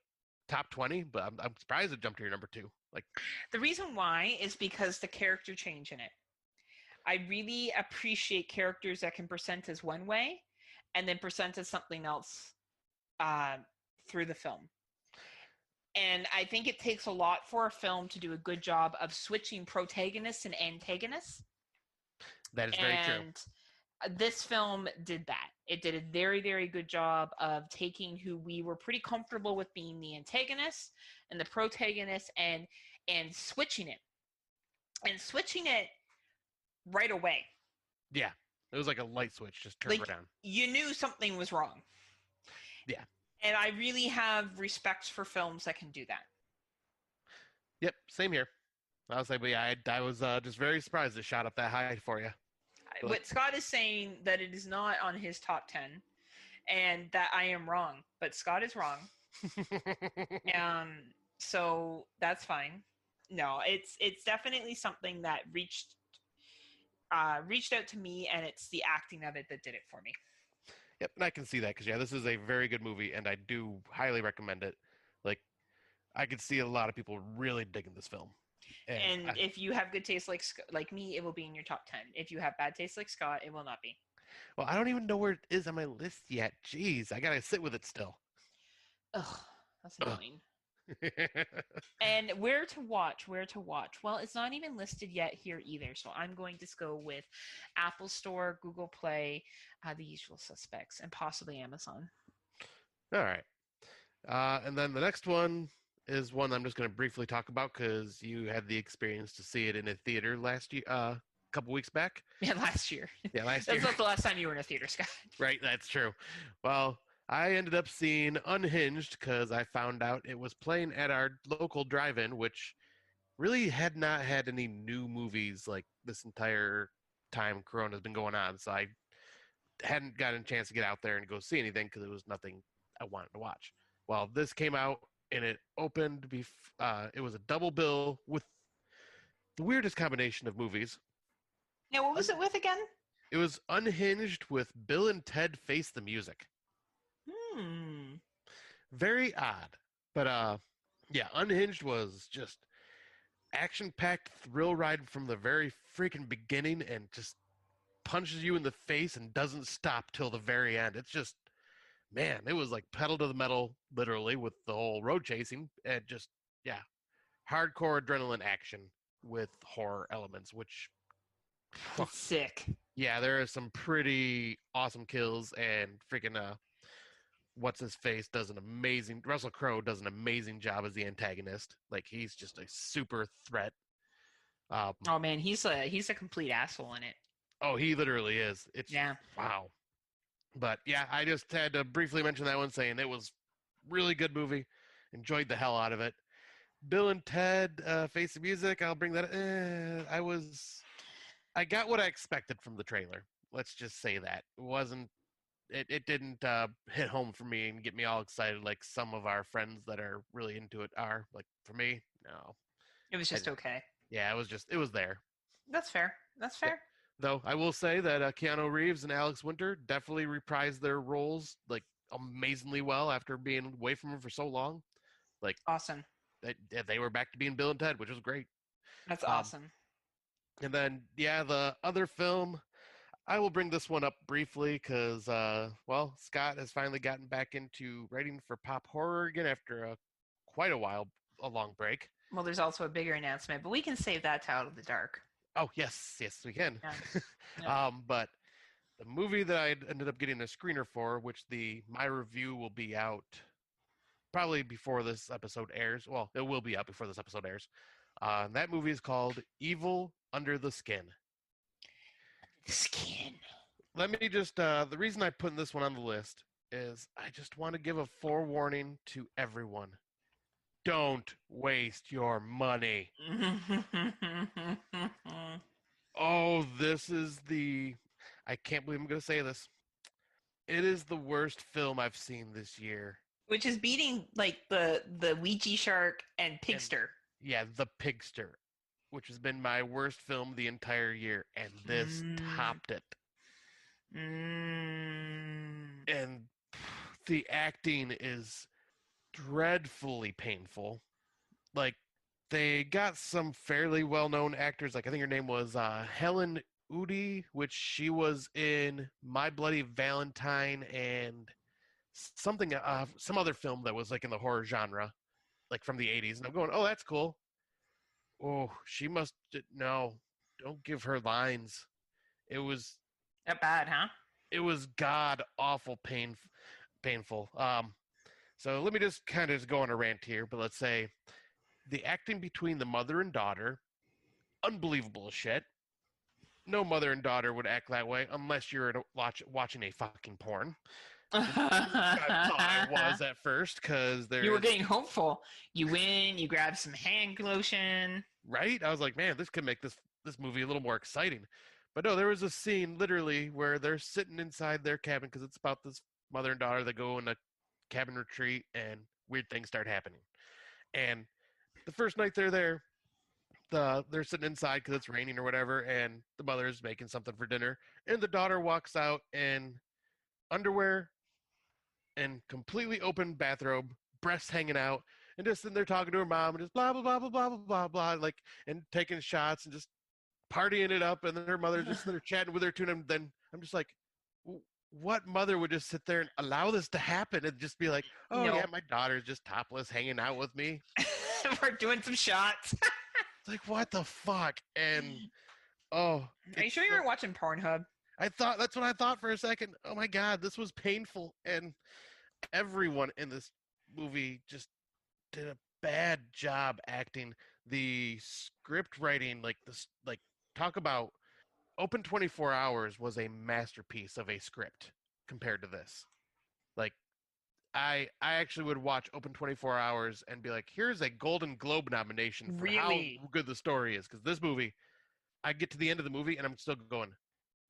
top 20, but I'm surprised it jumped to your number two. Like The reason why is because the character change in it. I really appreciate characters that can present as one way and then present as something else uh, through the film. And I think it takes a lot for a film to do a good job of switching protagonists and antagonists. that is very true. And this film did that. It did a very, very good job of taking who we were pretty comfortable with being the antagonist and the protagonist and switching it. And switching it right away. Yeah, it was like a light switch, just turned Like right on. you knew something was wrong. Yeah. And I really have respect for films that can do that. Yep, same here. I was like, but yeah, I was just very surprised it shot up that high for you. What Scott is saying that it is not on his top 10 and that I am wrong, but Scott is wrong. So that's fine. No, it's definitely something that reached out to me, and it's the acting of it that did it for me. Yep, and I can see that because yeah, this is a very good movie, and I do highly recommend it. Like, I could see a lot of people really digging this film. And if you have good taste like me, it will be in your top 10. If you have bad taste like Scott, it will not be. well, I don't even know where it is on my list yet. Jeez, I gotta sit with it still. Ugh, that's annoying. And where to watch? Well, it's not even listed yet here either. So I'm going to go with Apple Store, Google Play, the usual suspects, and possibly Amazon. All right. And then the next one is one I'm just going to briefly talk about because you had the experience to see it in a theater last year, a couple weeks back. Yeah, last year. Yeah, last year. That's not the last time you were in a theater, Scott. Right, that's true. Well, I ended up seeing Unhinged because I found out it was playing at our local drive-in, which really had not had any new movies like this entire time Corona's been going on. So I hadn't gotten a chance to get out there and go see anything because it was nothing I wanted to watch. Well, this came out and it opened. It was a double bill with the weirdest combination of movies. Now, what was it with again? It was Unhinged with Bill and Ted Face the Music. Very odd. But yeah, Unhinged was just action-packed thrill ride from the very freaking beginning and just punches you in the face and doesn't stop till the very end. It's just, man, it was like pedal to the metal, literally, with the whole road chasing and just, yeah, hardcore adrenaline action with horror elements, which It's sick. Yeah, there are some pretty awesome kills, and freaking what's his face Russell Crowe does an amazing job as the antagonist. Like he's just a super threat. Oh man, he's a complete asshole in it. Oh, he literally is. It's Yeah. wow. But yeah, I just had to briefly mention that one, saying it was really good movie. Enjoyed the hell out of it. Bill and Ted Face the Music. I'll bring that. I got what I expected from the trailer. Let's just say that it wasn't. It didn't hit home for me and get me all excited like some of our friends that are really into it are. Like for me, no. It was just okay. Yeah, it was there. That's fair. That's fair. Yeah. Though I will say that Keanu Reeves and Alex Winter definitely reprised their roles like amazingly well after being away from him for so long. Like Awesome. they were back to being Bill and Ted, which was great. That's Um, awesome. and then yeah, the other film, I will bring this one up briefly because well, Scott has finally gotten back into writing for pop horror again after quite a while, a long break. Well, there's also a bigger announcement, but we can save that to Out of the Dark. Oh yes, yes we can. Yeah. Yeah. But the movie that I ended up getting a screener for, which my review will be out probably before this episode airs. Well, it will be out before this episode airs. That movie is called Evil Under the Skin. The skin. Let me just, the reason I put this one on the list is I just want to give a forewarning to everyone. Don't waste your money. Oh, I can't believe I'm going to say this. It is the worst film I've seen this year. Which is beating like the Ouija Shark and Pigster. Yeah, The Pigster, which has been my worst film the entire year, and this topped it. And the acting is dreadfully painful. Like, they got some fairly well-known actors. Like, I think her name was Helen Udy, which she was in My Bloody Valentine and something, some other film that was like in the horror genre, like from the 80s. And I'm going, oh, that's cool. Oh, she must, no, don't give her lines. It was that bad, huh? It was god awful painful. So let me just kind of go on a rant here, but let's say the acting between the mother and daughter, unbelievable as shit. No mother and daughter would act that way unless you're watching a fucking porn. I thought I was at first because you were getting hopeful. You win, you grab some hand lotion. Right? I was like, man, this could make this movie a little more exciting. But no, there was a scene literally where they're sitting inside their cabin because it's about this mother and daughter that go on a cabin retreat and weird things start happening. And the first night they're there, they're sitting inside because it's raining or whatever, and the mother is making something for dinner, and the daughter walks out in underwear and completely open bathrobe, breasts hanging out, and just sitting there talking to her mom and just blah blah blah blah blah blah blah, like, and taking shots and just partying it up, and then her mother just there chatting with her too. And then I'm just like, what mother would just sit there and allow this to happen and just be like, oh yeah, my daughter's just topless hanging out with me. We're doing some shots. It's like, what the fuck? And oh, are you sure you weren't watching Pornhub? That's what I thought for a second. Oh my god, this was painful, and everyone in this movie just did a bad job acting. The script writing, like this, like, talk about Open 24 Hours was a masterpiece of a script compared to this. Like, I actually would watch Open 24 Hours and be like, here's a Golden Globe nomination for how good the story is. Because this movie, I get to the end of the movie and I'm still going,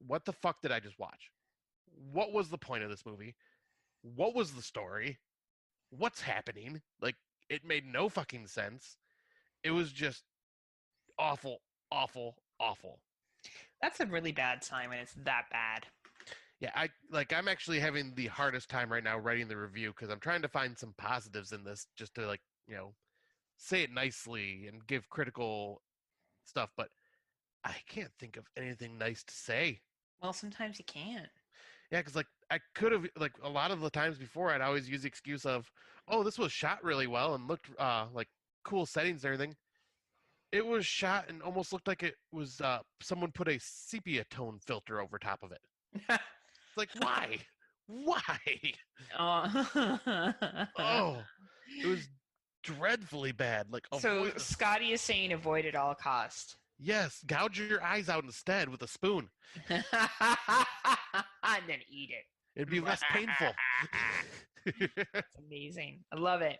what the fuck did I just watch? What was the point of this movie? What was the story? What's happening? Like, it made no fucking sense. It was just awful, awful, awful. That's a really bad sign when it's that bad. Yeah, I'm actually having the hardest time right now writing the review because I'm trying to find some positives in this just to, like, say it nicely and give critical stuff, but I can't think of anything nice to say. Well, sometimes you can't. Yeah, because, like, I could have, like, a lot of the times before, I'd always use the excuse of, oh, this was shot really well and looked like cool settings and everything. It was shot and almost looked like it was someone put a sepia tone filter over top of it. It's like, why? Why? Oh, it was dreadfully bad. Like, so Scotty is saying avoid at all cost. Yes, gouge your eyes out instead with a spoon. And then eat it. It'd be less painful. It's amazing. I love it.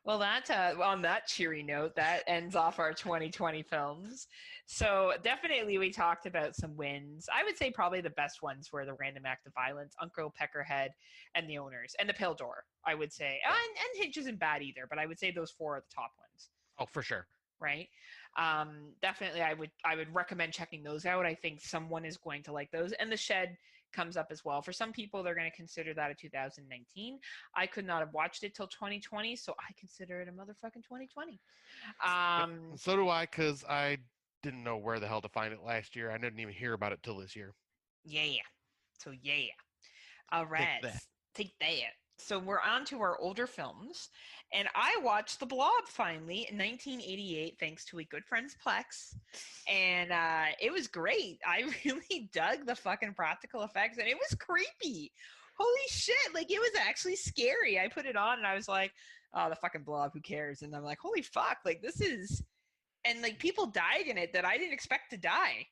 Well, that on that cheery note, that ends off our 2020 films. So definitely we talked about some wins. I would say probably the best ones were The Random Act of Violence, Uncle Peckerhead, and The Owners, and The Pale Door, I would say. And Hitch isn't bad either, but I would say those four are the top ones. Oh, for sure. Right? Definitely I would recommend checking those out. I think someone is going to like those. And The Shed comes up as well. For some people, they're going to consider that a 2019. I could not have watched it till 2020, so I consider it a motherfucking 2020. Yep. Um, And so do I, because I didn't know where the hell to find it last year. I didn't even hear about it till this year. yeah. So yeah. All Take right. that. Take that. So we're on to our older films, and I watched The Blob finally in 1988, thanks to a good friend's Plex, and it was great. I really dug the fucking practical effects, and it was creepy. Holy shit! Like, it was actually scary. I put it on, and I was like, "Oh, the fucking Blob. Who cares?" And I'm like, "Holy fuck! Like, this is." And like, people died in it that I didn't expect to die.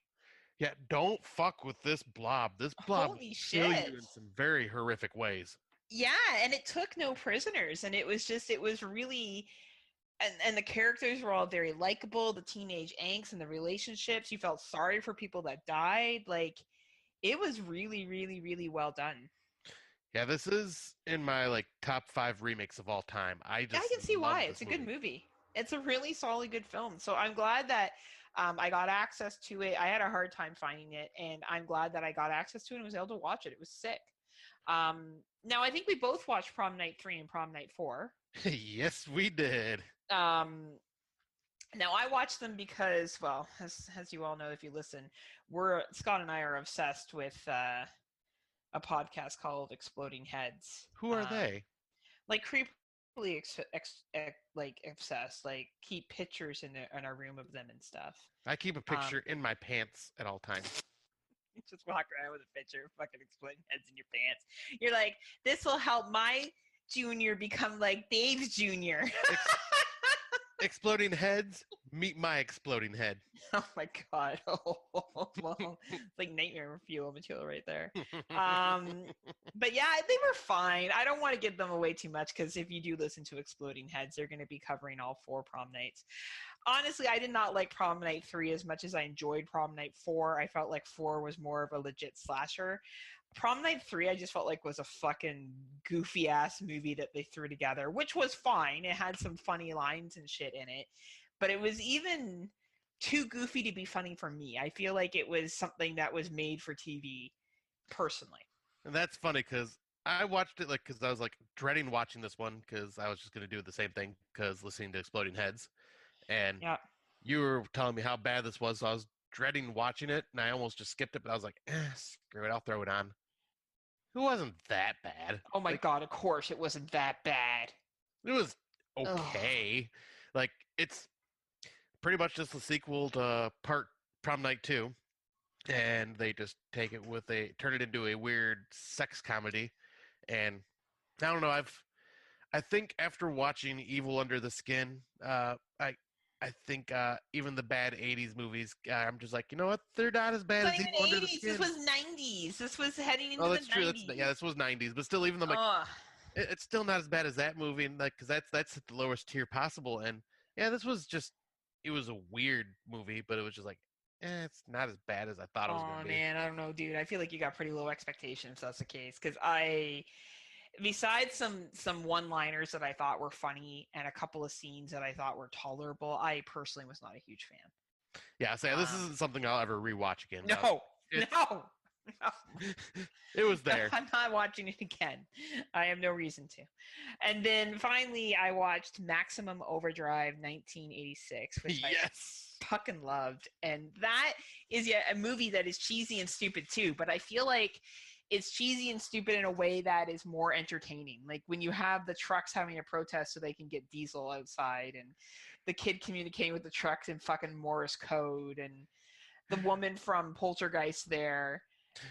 Yeah, don't fuck with this blob. This blob will Holy kill shit! you in some very horrific ways. Yeah, and it took no prisoners, and it was really, and the characters were all very likable. The teenage angst and the relationships, you felt sorry for people that died. Like, it was really, really, really well done. Yeah, this is in my like top 5 remakes of all time. I I just can see love why. this It's a good movie. movie. It's a really solid, good film. So I'm glad that I got access to it. I had a hard time finding it, and I'm glad that I got access to it and was able to watch it. It was sick. Now I think we both watched Prom Night 3 and Prom Night 4. Yes, we did. Um, Now I watch them because, well, as you all know, if you listen, we're Scott and I are obsessed with a podcast called Exploding Heads. Who are they? Like creepily like obsessed. Like, keep pictures in our room of them and stuff. I keep a Um, picture in my pants at all times. just walk around with a picture of fucking Exploding Heads in your pants. You're like, this will help my junior become like Dave's junior. Exploding heads, meet my exploding head. Oh my god! Well, it's like nightmare fuel material right there. But yeah, they were fine. I don't want to give them away too much because if you do listen to Exploding Heads, they're going to be covering all 4 prom nights. Honestly, I did not like Prom Night 3 as much as I enjoyed Prom Night 4. I felt like 4 was more of a legit slasher. Prom Night 3, I just felt like was a fucking goofy ass movie that they threw together, which was fine. It had some funny lines and shit in it, but it was even too goofy to be funny for me. I feel like it was something that was made for TV, personally. And that's funny because I watched it like because I was like dreading watching this one because I was just gonna do the same thing because listening to Exploding Heads, and Yeah. you were telling me how bad this was, so I was dreading watching it, and I almost just skipped it. But I was like, screw it, I'll throw it on. It wasn't that bad. Oh my Like god, of course it wasn't that bad. it was Ugh. okay. Like it's pretty much just the sequel to Part Prom Night 2, and they just take it with turn it into a weird sex comedy. And I don't know. I think after watching Evil Under the Skin, I think even the bad '80s movies, I'm just like, you know what? They're not as bad It's not as even Evil Under the 80s. This Skin. was 90s. This was heading into Oh, the that's true. 90s. This was '90s, but still, even though I'm like, Ugh. it's still not as bad as that movie, and like, because that's at the lowest tier possible. And yeah, this was just, it was a weird movie, but it was just like, it's not as bad as I thought it was going Oh to be. man, I don't know, dude. I feel like you got pretty low expectations if that's the case. Because besides some one-liners that I thought were funny and a couple of scenes that I thought were tolerable, I personally was not a huge fan. Yeah, so this isn't something I'll ever rewatch again. No, It's, no, no. it was there. I'm not watching it again. I have no reason to. And then finally, I watched Maximum Overdrive 1986, which I Yes. fucking loved. And that is yet a movie that is cheesy and stupid too, but I feel like it's cheesy and stupid in a way that is more entertaining. Like when you have the trucks having a protest so they can get diesel outside, and the kid communicating with the trucks in fucking Morse code, and the woman from Poltergeist there.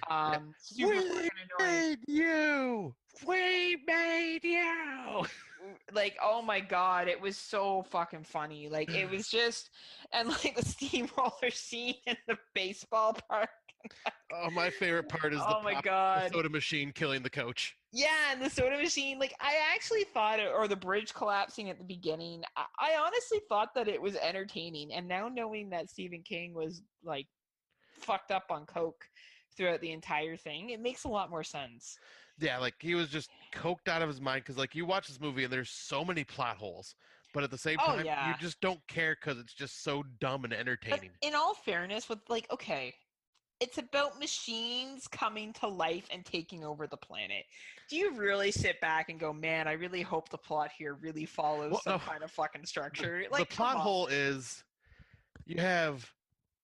Yeah. Super We fucking annoying. made you. We made you. Like, oh my god, it was so fucking funny. Like, it was just, and like the steamroller scene in the baseball park. Oh, my favorite part is Oh my the god. soda machine killing the coach. Yeah, and the soda machine. Like, I actually thought or the bridge collapsing at the beginning. I honestly thought that it was entertaining. And now knowing that Stephen King was like fucked up on coke throughout the entire thing, it makes a lot more sense. Yeah, like he was just coked out of his mind because, like, you watch this movie and there's so many plot holes, but at the same Oh time, you yeah. just don't care because it's just so dumb and But entertaining. in all fairness, with like, okay, It's about machines coming to life and taking over the planet. Do you really sit back and go, man, I really hope the plot here really follows Well, some no, kind of fucking structure? the Like, come plot on. hole is you have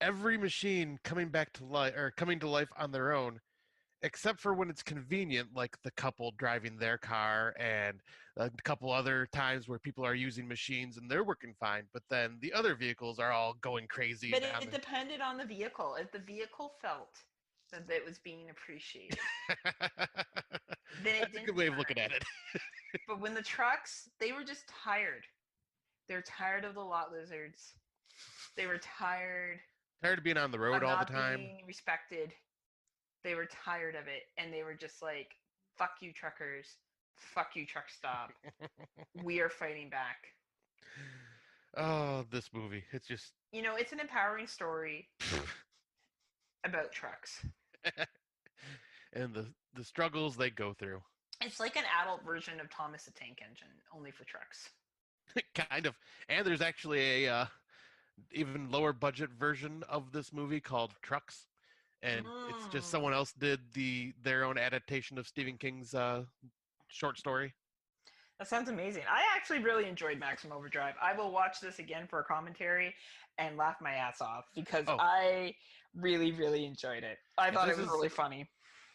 every machine coming back to life or coming to life on their own, except for when it's convenient, like the couple driving their car and a couple other times where people are using machines and they're working fine, but then the other vehicles are all going crazy But and on it depended on the vehicle. If the vehicle felt that it was being appreciated, the... then it That's a good didn't way of looking turn. at it. But when the trucks, they were just tired. They're tired of the lot lizards. They were tired Tired of being on the road of all the not time. being respected. They were tired of it, and they were just like, fuck you, truckers. Fuck you, truck stop. We are fighting back. Oh, this movie. It's just You know, it's an empowering story about trucks. and the struggles they go through. It's like an adult version of Thomas the Tank Engine, only for trucks. Kind of. And there's actually a even lower budget version of this movie called Trucks, and it's just Mm. someone else did their own adaptation of Stephen King's short story. That sounds amazing. I actually really enjoyed Maximum Overdrive. I will watch this again for a commentary and laugh my ass off because Oh, I really, really enjoyed it. I thought it this was is really funny.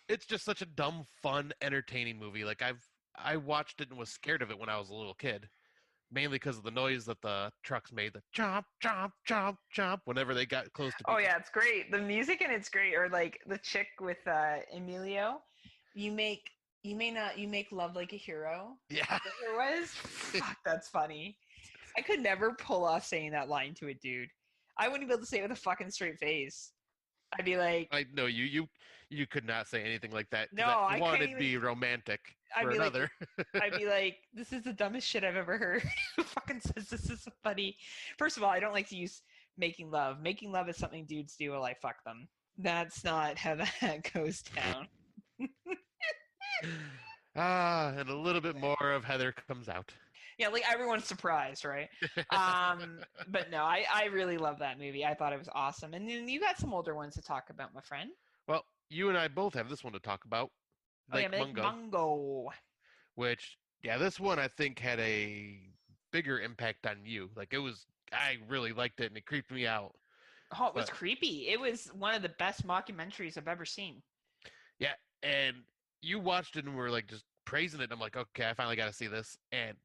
it's just such a dumb, fun, entertaining movie. Like I watched it and was scared of it when I was a little kid, mainly because of the noise that the trucks made, the chomp, chomp, chomp, chomp, whenever they got close to Oh people. yeah, it's great. The music and it's great. Or like the chick with Emilio, you make you make love like a hero. Yeah. There was fuck, that's funny. I could never pull off saying that line to a dude. I wouldn't be able to say it with a fucking straight face. I'd be like, I know you could not say anything like that because no, that for I one can't it'd even. be romantic. I'd For be like, another, this is the dumbest shit I've ever heard. Who fucking says this is funny? First of all, I don't like to use making love. Making love is something dudes do while I fuck them. That's not how that goes down. and a little bit more of Heather comes out. Yeah, like everyone's surprised, right? But no, I really love that movie. I thought it was awesome. And then you got some older ones to talk about, my friend. Well, you and I both have this one to talk about, Oh yeah, Lake like Mungo, Mungo. which yeah, this one I think had a bigger impact on you. Like it was, I really liked it and it creeped me out. Oh, it was But creepy. It was one of the best mockumentaries I've ever seen. yeah, and you watched it and were like just praising it. And I'm like, okay, I finally got to see this, and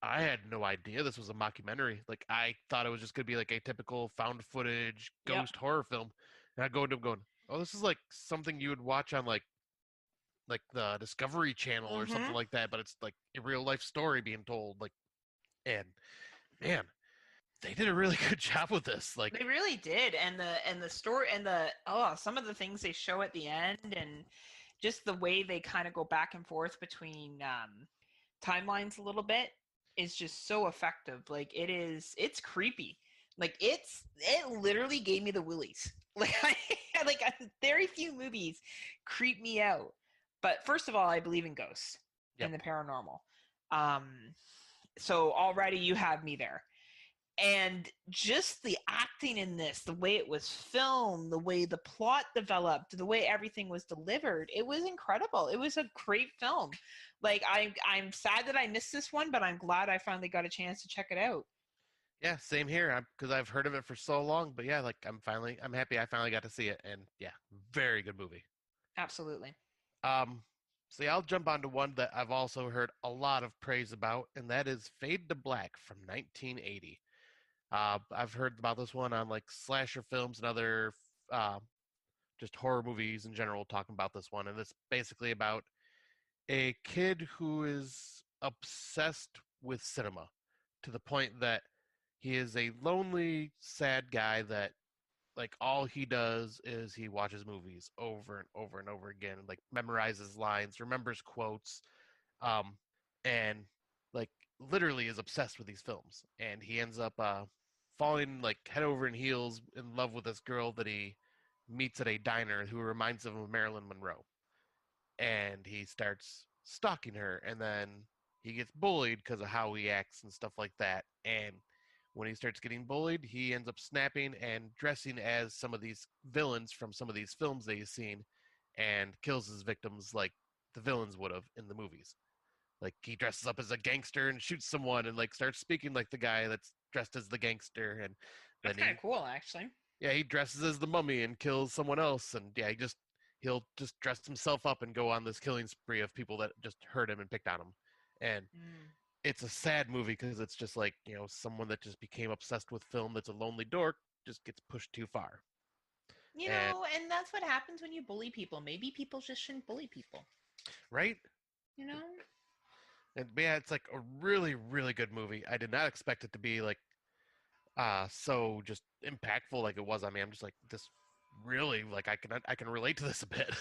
I had no idea this was a mockumentary. Like I thought it was just gonna be like a typical found footage Yep. ghost horror film. And I go into going, oh, this is like something you would watch on like the Discovery Channel or something Mm-hmm. like that, but it's like a real life story being told. Like, and man, they did a really good job with this. Like, They really did, and the story and the some of the things they show at the end, and just the way they kind of go back and forth between timelines a little bit is just so effective. Like it's creepy. Like it literally gave me the willies. Like like very few movies creep me out. But first of all, I believe in ghosts yep, and the paranormal. Um, so already you have me there, and just the acting in this, the way it was filmed, the way the plot developed, the way everything was delivered, it was incredible. It was a great film. Like I'm sad that I missed this one, but I'm glad I finally got a chance to check it out. yeah, same here. Because I've heard of it for so long, but yeah, like I'm happy I finally got to see it, and yeah, very good movie. Absolutely. Um, so yeah, I'll jump onto one that I've also heard a lot of praise about, and that is Fade to Black from 1980. I've heard about this one on like slasher films and other uh, just horror movies in general talking about this one, and it's basically about a kid who is obsessed with cinema to the point that he is a lonely, sad guy that like all he does is he watches movies over and over and over again, like memorizes lines, remembers quotes, um, and like literally is obsessed with these films. And he ends up falling like head over and heels in love with this girl that he meets at a diner who reminds him of Marilyn Monroe. And he starts stalking her, and then he gets bullied because of how he acts and stuff like that. And when he starts getting bullied, he ends up snapping and dressing as some of these villains from some of these films that he's seen, and kills his victims like the villains would have in the movies. Like he dresses up as a gangster and shoots someone, and like starts speaking like the guy that's dressed as the gangster, and That's then kind of cool, actually. he dresses as the mummy and kills someone else, and he'll just dress himself up and go on this killing spree of people that just hurt him and picked on him. And Mm. it's a sad movie because it's just like, someone that just became obsessed with film that's a lonely dork just gets pushed too far. And And that's what happens when you bully people. Maybe people just shouldn't bully people. right? You know? And yeah, it's like a really, really good movie. I did not expect it to be like so just impactful like it was on me. I'm just like, this really, like, I can relate to this a bit.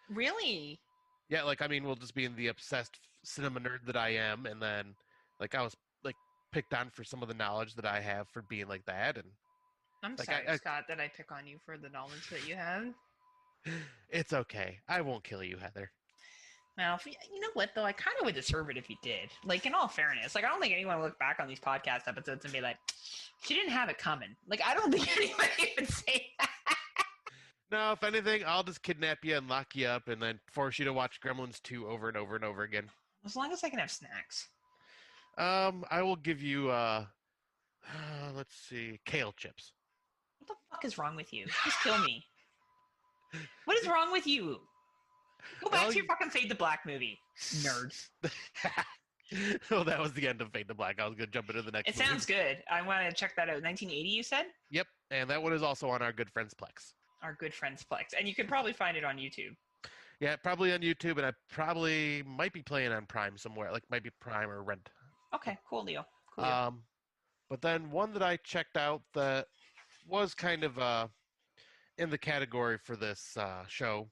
Really? Yeah, like, I mean, we'll just being the obsessed cinema nerd that I am, and then like I was like picked on for some of the knowledge that I have for being like that, and I'm like sorry, Scott, that I pick on you for the knowledge that you have. it's okay. I won't kill you, Heather. Well, you know what, though? I kind of would deserve it if you did. Like, in all fairness, like, I don't think anyone would look back on these podcast episodes and be like, she didn't have it coming. Like, I don't think anybody would say that. No, if anything, I'll just kidnap you and lock you up and then force you to watch Gremlins 2 over and over and over again. As long as I can have snacks. I will give you let's see, kale chips. What the fuck is wrong with you? Just kill me. What is wrong with you? Go back to your fucking Fade to Black movie, nerd. Well, that was the end of Fade to Black. I was going to jump into the next It movie. sounds good. I want to check that out. 1980, you said? Yep, and that one is also on our good friends Plex. Our good friends Plex. And you can probably find it on YouTube. Yeah, probably on YouTube, and I probably might be playing on Prime somewhere, like might be Prime or Rent. Okay, cool deal. Cool deal. But then one that I checked out that was kind of in the category for this show.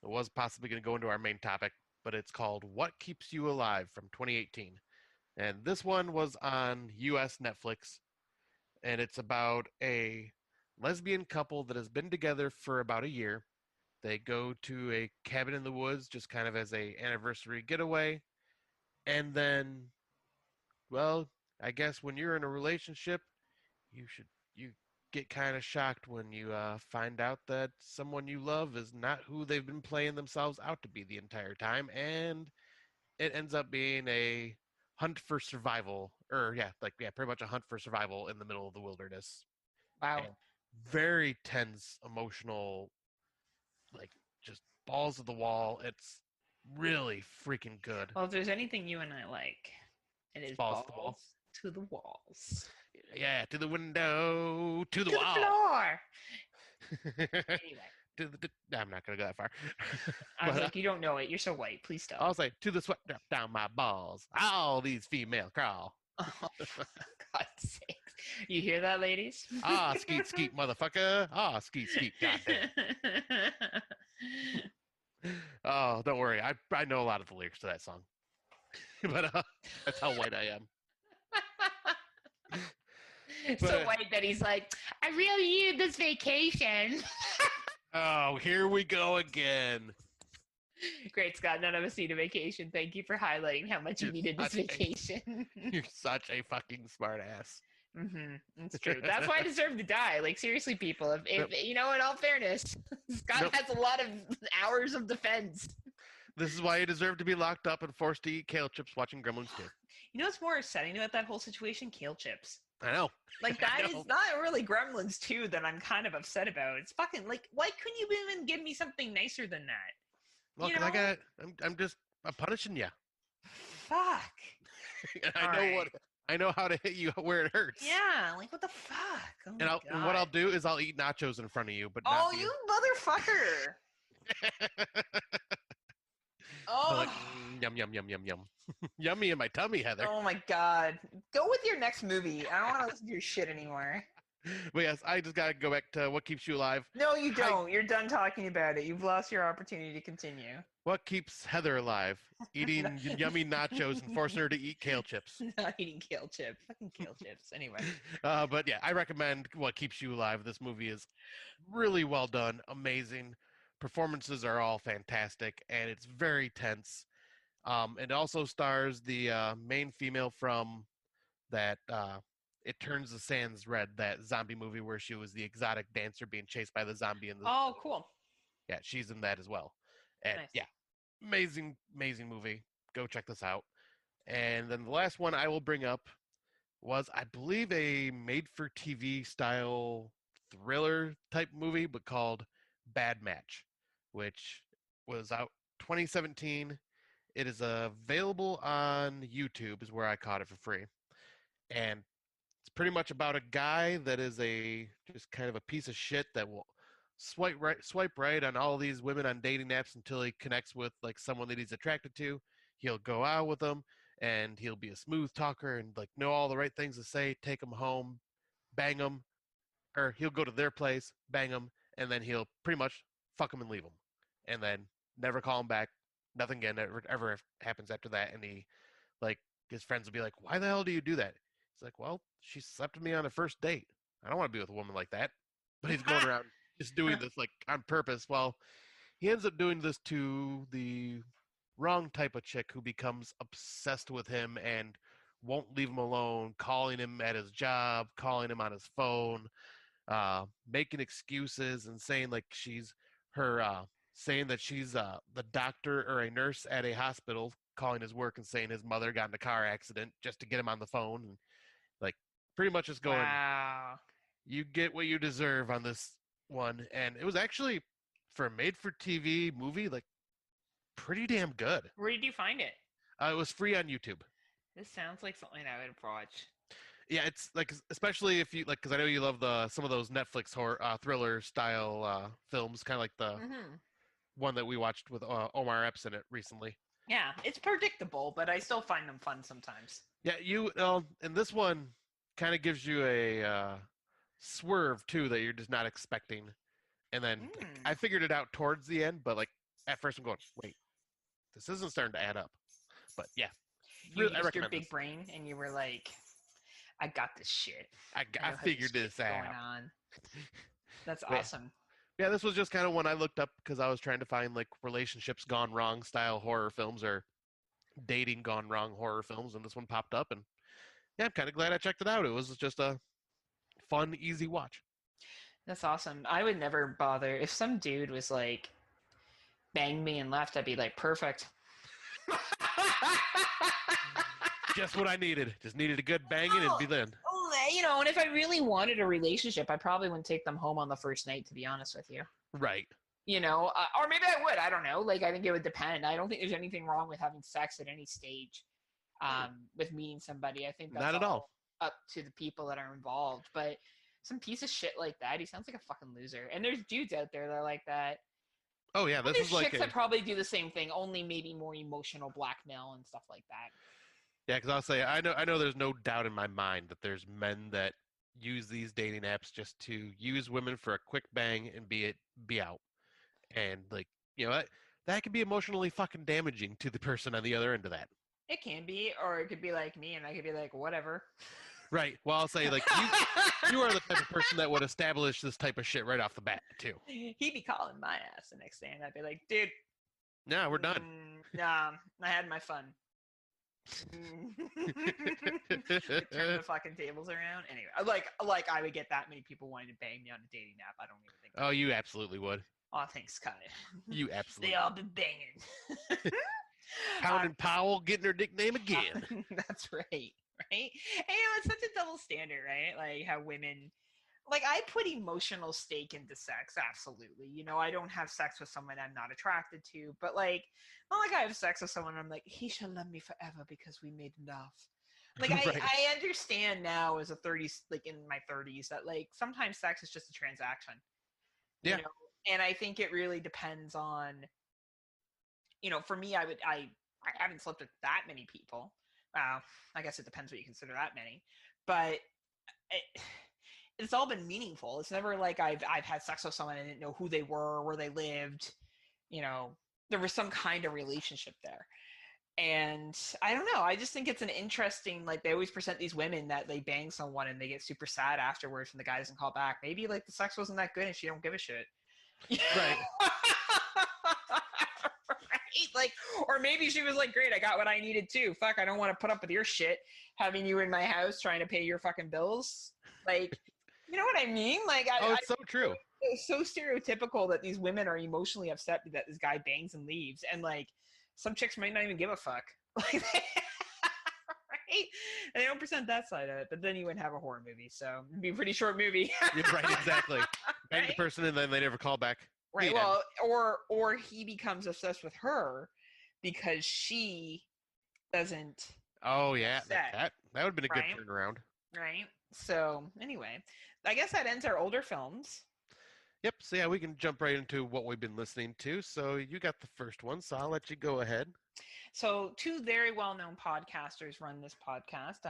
It was possibly going to go into our main topic, but it's called What Keeps You Alive from 2018. And this one was on US Netflix, and it's about a lesbian couple that has been together for about a year. They go to a cabin in the woods just kind of as a anniversary getaway. And then, well, I guess when you're in a relationship, you get kind of shocked when you find out that someone you love is not who they've been playing themselves out to be the entire time, and it ends up being a hunt for survival, or pretty much a hunt for survival in the middle of the wilderness. Wow. And very tense, emotional, like just balls to the wall. It's really freaking good. Well, if there's anything you and I like, it is Balls balls to the wall. to the walls. Yeah, to the window, to the To wall. the floor. Anyway. I'm not gonna go that far. I was like, you don't know it. You're so white. Please stop. I'll say, to the sweat drop down my balls. All these female crawl. Oh, for God's sakes. You hear that, ladies? Ah, skeet, skeet, motherfucker. Ah, skeet, skeet, goddamn. Oh, don't worry. I know a lot of the lyrics to that song. But that's how white I am. So white that he's like, I really needed this vacation. Oh, here we go again. Great, Scott. None of us need a vacation. Thank you for highlighting how much you needed this vacation. You're such a fucking smart ass. It's true. That's why I deserve to die. Like, seriously, people. If you know, in all fairness, Scott has a lot of hours of defense. This is why you deserve to be locked up and forced to eat kale chips watching Gremlins 2. You know what's more upsetting about that whole situation? Kale chips. I know. Like, that is not really Gremlins 2 that I'm kind of upset about. It's fucking, like, why couldn't you even give me something nicer than that? Well, you know? I'm punishing you. Fuck. I know how to hit you where it hurts. Yeah, like, what the fuck? Oh And what I'll do is I'll eat nachos in front of you, but not Oh, you motherfucker. Oh. Like, yum, yum, yum, yum, yum. Yummy in my tummy, Heather. Oh my God. Go with your next movie. I don't want to listen to your shit anymore. But yes, I just got to go back to What Keeps You Alive. No, you don't. You're done talking about it. You've lost your opportunity to continue. What keeps Heather alive? Eating yummy nachos and forcing her to eat kale chips. Not eating kale chips. Fucking kale chips. Anyway. But yeah, I recommend What Keeps You Alive. This movie is really well done, amazing. Performances are all fantastic, and it's very tense. It also stars the main female from that It Turns the Sands Red, that zombie movie where she was the exotic dancer being chased by the zombie in the Oh, cool. yeah, she's in that as well. And Nice. yeah, amazing movie. Go check this out. And then the last one I will bring up was, I believe, a made for TV style thriller type movie, but called Bad Match, which was out 2017. It is available on YouTube, is where I caught it for free. And it's pretty much about a guy that is a just kind of a piece of shit that will swipe right on all these women on dating apps until he connects with like someone that he's attracted to. He'll go out with them and he'll be a smooth talker and like know all the right things to say, take them home, bang them, or he'll go to their place, bang them, and then he'll pretty much fuck them and leave them, and then never call them back. Nothing again ever happens after that. And he like his friends will be like, "Why the hell do you do that?" He's like, "Well, she slept with me on a first date. I don't want to be with a woman like that." But he's going around just doing this like on purpose. Well, he ends up doing this to the wrong type of chick who becomes obsessed with him and won't leave him alone, calling him at his job, calling him on his phone, making excuses and saying like she's her, saying that she's the doctor or a nurse at a hospital, calling his work and saying his mother got in a car accident just to get him on the phone, and like pretty much just going, Wow. you get what you deserve on this one. And it was actually, for a made for TV movie, like pretty damn good. Where did you find it? It was free on YouTube. This sounds like something I would watch. Yeah, it's like, especially if you like, because I know you love some of those Netflix horror thriller style films, kind of like the Mm-hmm. one that we watched with Omar Epps in it recently. Yeah, it's predictable, but I still find them fun sometimes. Yeah, and this one kind of gives you a swerve too that you're just not expecting, and then like, I figured it out towards the end, but like at first I'm going, wait, this isn't starting to add up. But yeah, You really, I used your recommend big this. brain, and you were like, "I got this shit. I know how figured this shit's going out. on." That's Yeah. awesome. Yeah, this was just kind of one I looked up because I was trying to find like relationships gone wrong style horror films or dating gone wrong horror films, and this one popped up, and yeah, I'm kind of glad I checked it out. It was just a fun, easy watch. That's awesome. I would never bother if some dude was like banged me and left. I'd be like, perfect. Just what I needed. Just needed a good banging and be done. And if I really wanted a relationship, I probably wouldn't take them home on the first night, to be honest with you. Right. Or maybe I would. I don't know. Like, I think it would depend. I don't think there's anything wrong with having sex at any stage with meeting somebody. I think that's Not at all. up to the people that are involved. But some piece of shit like that, he sounds like a fucking loser. And there's dudes out there that are like that. Oh yeah, this is like chicks that probably do the same thing, only maybe more emotional blackmail and stuff like that. yeah, because I'll say I know there's no doubt in my mind that there's men that use these dating apps just to use women for a quick bang and be out, and like that can be emotionally fucking damaging to the person on the other end of that. It can be, or it could be like me, and I could be like, whatever. Right. Well, I'll say like you are the type of person that would establish this type of shit right off the bat too. He'd be calling my ass the next day, and I'd be like, dude. Nah, we're done. Nah, I had my fun. Turn the fucking tables around. Anyway, like I would get that many people wanting to bang me on a dating app. I don't even think. Oh, you absolutely would. Oh, thanks, Kyle. You absolutely. They all been banging. Pound and Powell getting her nickname again. That's right. Right? And it's such a double standard, right? Like how women, like I put emotional stake into sex, absolutely. I don't have sex with someone I'm not attracted to, but like, not like I have sex with someone I'm like, he shall love me forever because we made enough. Like Right. I understand now as a 30s, like in my 30s, that like sometimes sex is just a transaction. Yeah. And I think it really depends on, for me, I haven't slept with that many people. I guess it depends what you consider that many, but it's all been meaningful. It's never like I've had sex with someone and didn't know who they were, where they lived. There was some kind of relationship there. And I don't know. I just think it's an interesting, like they always present these women that they bang someone and they get super sad afterwards when the guy doesn't call back. Maybe like the sex wasn't that good and she don't give a shit. Right. Right? Like, Or maybe she was like, great, I got what I needed too. Fuck, I don't want to put up with your shit, having you in my house trying to pay your fucking bills. Like, you know what I mean? Like, Oh, it's so true. it's so stereotypical that these women are emotionally upset that this guy bangs and leaves. And like, some chicks might not even give a fuck. Like, right? And they don't present that side of it. But then you wouldn't have a horror movie. So it'd be a pretty short movie. You're right, exactly. Bang the Right? person and then they never call back. Right. The Well, or he becomes obsessed with her because she doesn't Oh yeah, upset, that would have been a good right? turnaround. Right. So anyway, I guess that ends our older films. Yep. So yeah, we can jump right into what we've been listening to. So you got the first one, so I'll let you go ahead. So two very well-known podcasters run this podcast.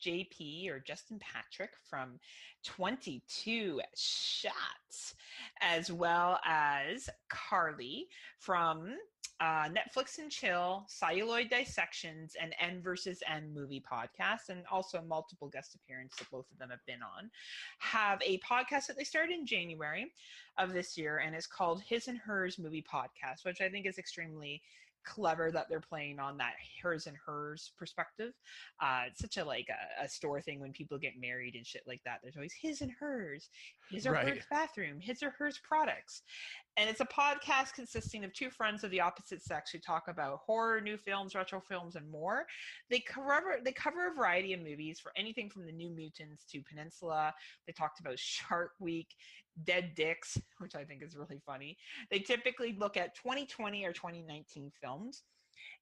JP or Justin Patrick from 22 Shots, as well as Carly from Netflix and Chill, Celluloid Dissections, and N versus N movie podcast, and also multiple guest appearances that both of them have been on, have a podcast that they started in January of this year, and it's called His and Hers Movie Podcast, which I think is extremely clever that they're playing on that hers and hers perspective. It's such a store thing when people get married and shit like that. There's always his and hers, his or Right. hers bathroom, his or hers products. And it's a podcast consisting of two friends of the opposite sex who talk about horror, new films, retro films, and more. They cover a variety of movies, for anything from The New Mutants to Peninsula. They talked about Shark Week, Dead Dicks, which I think is really funny. They typically look at 2020 or 2019 films.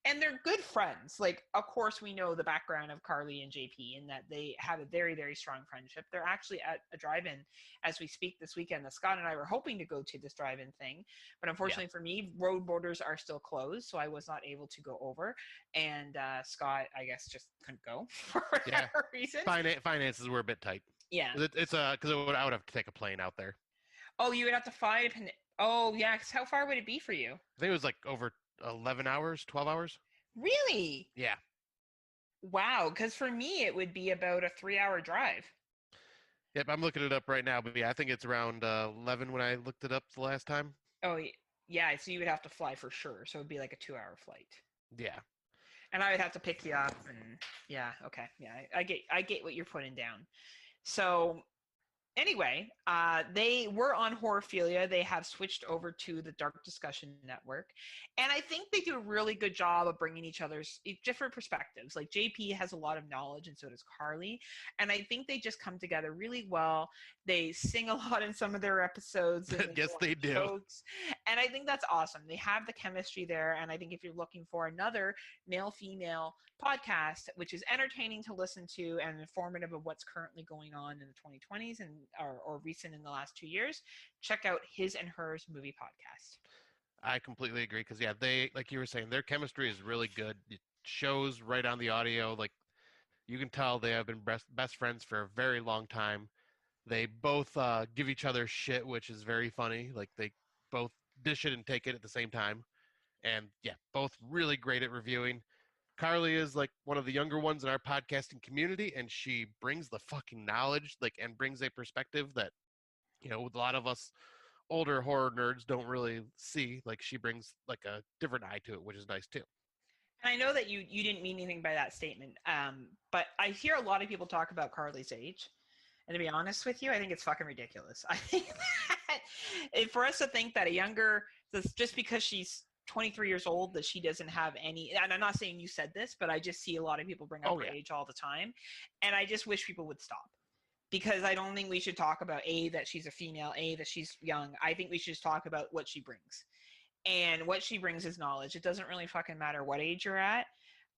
And they're good friends. Like, of course, we know the background of Carly and JP in that they have a very, very strong friendship. They're actually at a drive-in as we speak this weekend. That Scott and I were hoping to go to this drive-in thing, but unfortunately for me, road borders are still closed, so I was not able to go over. And Scott, I guess, just couldn't go for whatever reason. Finances were a bit tight. Yeah. It's because I would have to take a plane out there. Oh, you would have to fly to Oh, yeah. Because how far would it be for you? I think it was like over 11 hours, 12 hours. Really? Yeah. Wow. Because for me, it would be about a 3-hour drive. Yep, I'm looking it up right now, but yeah, I think it's around 11 when I looked it up the last time. Oh, yeah. So you would have to fly for sure. So it'd be like a 2-hour flight. Yeah. And I would have to pick you up. And yeah, okay. Yeah, I get what you're putting down. So anyway, they were on Horrorphilia. They have switched over to the Dark Discussion Network. And I think they do a really good job of bringing each other's different perspectives. Like, JP has a lot of knowledge, and so does Carly. And I think they just come together really well. They sing a lot in some of their episodes. And Yes, they do. jokes. And I think that's awesome. They have the chemistry there. And I think if you're looking for another male-female podcast, which is entertaining to listen to and informative of what's currently going on in the 2020s and or recent in the last 2 years, check out His and Hers Movie Podcast. I completely agree because yeah, they, like you were saying, their chemistry is really good. It shows right on the audio. Like, you can tell they have been best friends for a very long time. They both give each other shit, which is very funny. Like, they both dish it and take it at the same time. And yeah, both really great at reviewing. Carly is like one of the younger ones in our podcasting community, and she brings the fucking knowledge, like, and brings a perspective that, a lot of us older horror nerds don't really see. Like, she brings like a different eye to it, which is nice too. And I know that you didn't mean anything by that statement, but I hear a lot of people talk about Carly's age. And to be honest with you, I think it's fucking ridiculous. I think that for us to think that just because she's 23 years old, that she doesn't have any, and I'm not saying you said this, but I just see a lot of people bring up her age all the time. And I just wish people would stop. Because I don't think we should talk about that she's a female, that she's young. I think we should just talk about what she brings. And what she brings is knowledge. It doesn't really fucking matter what age you're at.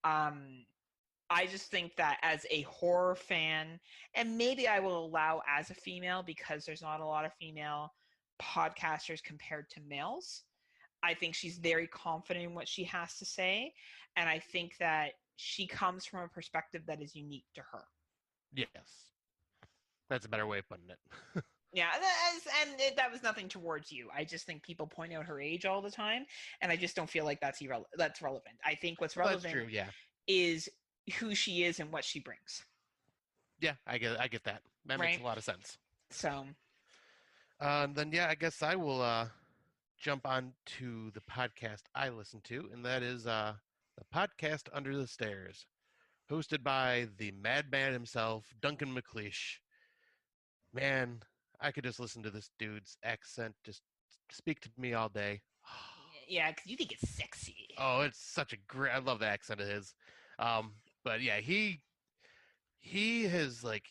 I just think that as a horror fan, and maybe I will allow as a female because there's not a lot of female podcasters compared to males. I think she's very confident in what she has to say. And I think that she comes from a perspective that is unique to her. Yes. That's a better way of putting it. Yeah, that was nothing towards you. I just think people point out her age all the time, and I just don't feel like that's relevant. I think what's relevant That's true, yeah. is who she is and what she brings. Yeah, I get that. That makes a lot of sense. So. Then yeah, I guess I will jump on to the podcast I listen to, and that is the podcast Under the Stairs, hosted by the madman himself, Duncan McLeish. Man, I could just listen to this dude's accent just speak to me all day. Yeah, because you think it's sexy. Oh, it's such a great. I love the accent of his. But yeah, he has like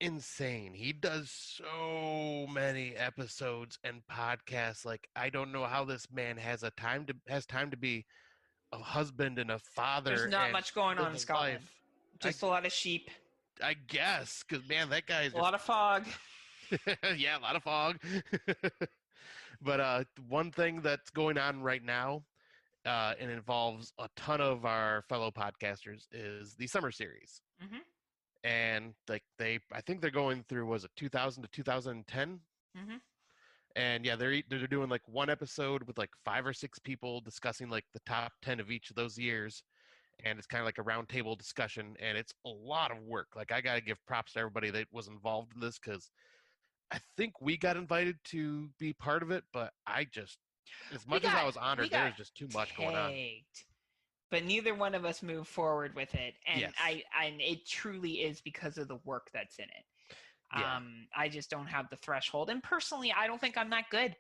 insane. He does so many episodes and podcasts. Like I don't know how this man has time to be a husband and a There's father not and much going live on in a Scotland. life. Just a lot of sheep. I guess because man, that guy is A lot of fog. yeah, a lot of fog. But one thing that's going on right now, and involves a ton of our fellow podcasters, is the summer series. Mm-hmm. And like I think they're going through, was it 2000 to 2010? Mm-hmm. And yeah, they're doing like one episode with like 5 or 6 people discussing like the top 10 of each of those years, and it's kind of like a roundtable discussion, and it's a lot of work. Like I gotta give props to everybody that was involved in this, because I think we got invited to be part of it, but I just, as much as I was honored, there was just too much going on. But neither one of us moved forward with it, and Yes. and it truly is because of the work that's in it. Yeah. I just don't have the threshold, and personally, I don't think I'm that good.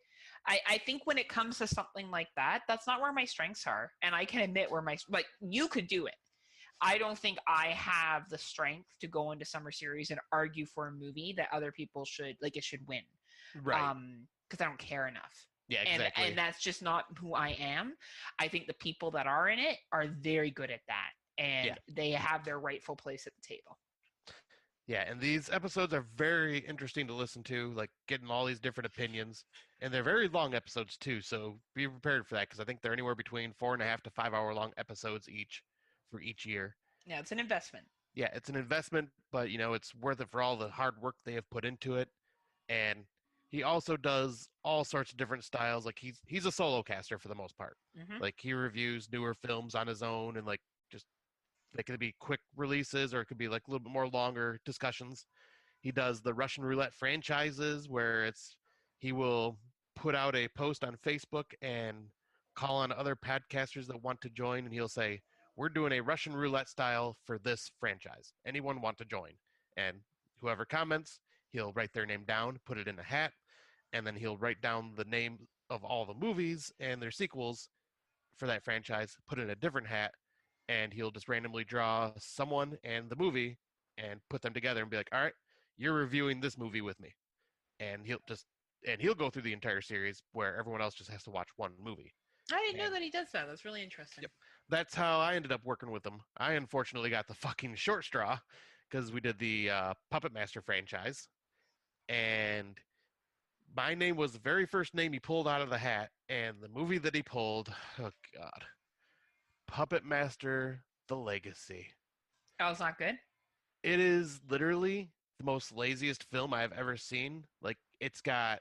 I think when it comes to something like that, that's not where my strengths are, and I can admit where like you could do it. I don't think I have the strength to go into summer series and argue for a movie that other people should like it should win. Right. Because I don't care enough. Yeah, exactly. And that's just not who I am. I think the people that are in it are very good at that, and they have their rightful place at the table. Yeah, and these episodes are very interesting to listen to, like getting all these different opinions, and they're very long episodes too. So be prepared for that, because I think they're anywhere between 4.5 to 5 hour long episodes each for each year. Yeah, it's an investment. Yeah, it's an investment, but it's worth it for all the hard work they have put into it. And he also does all sorts of different styles. Like he's a solo caster for the most part. Mm-hmm. Like he reviews newer films on his own, and like just they could be quick releases, or it could be like a little bit more longer discussions. He does the Russian roulette franchises, where he will put out a post on Facebook and call on other podcasters that want to join, and he'll say, we're doing a Russian roulette style for this franchise. Anyone want to join? And whoever comments, he'll write their name down, put it in a hat, and then he'll write down the name of all the movies and their sequels for that franchise, put it in a different hat, and he'll just randomly draw someone and the movie and put them together and be like, all right, you're reviewing this movie with me. And he'll go through the entire series, where everyone else just has to watch one movie. I didn't know that he does that. That's really interesting. Yep. That's how I ended up working with him. I unfortunately got the fucking short straw, because we did the Puppet Master franchise, and my name was the very first name he pulled out of the hat, and the movie that he pulled, oh god, Puppet Master: The Legacy. Oh, it's not good? It is literally the most laziest film I've ever seen. Like, it's got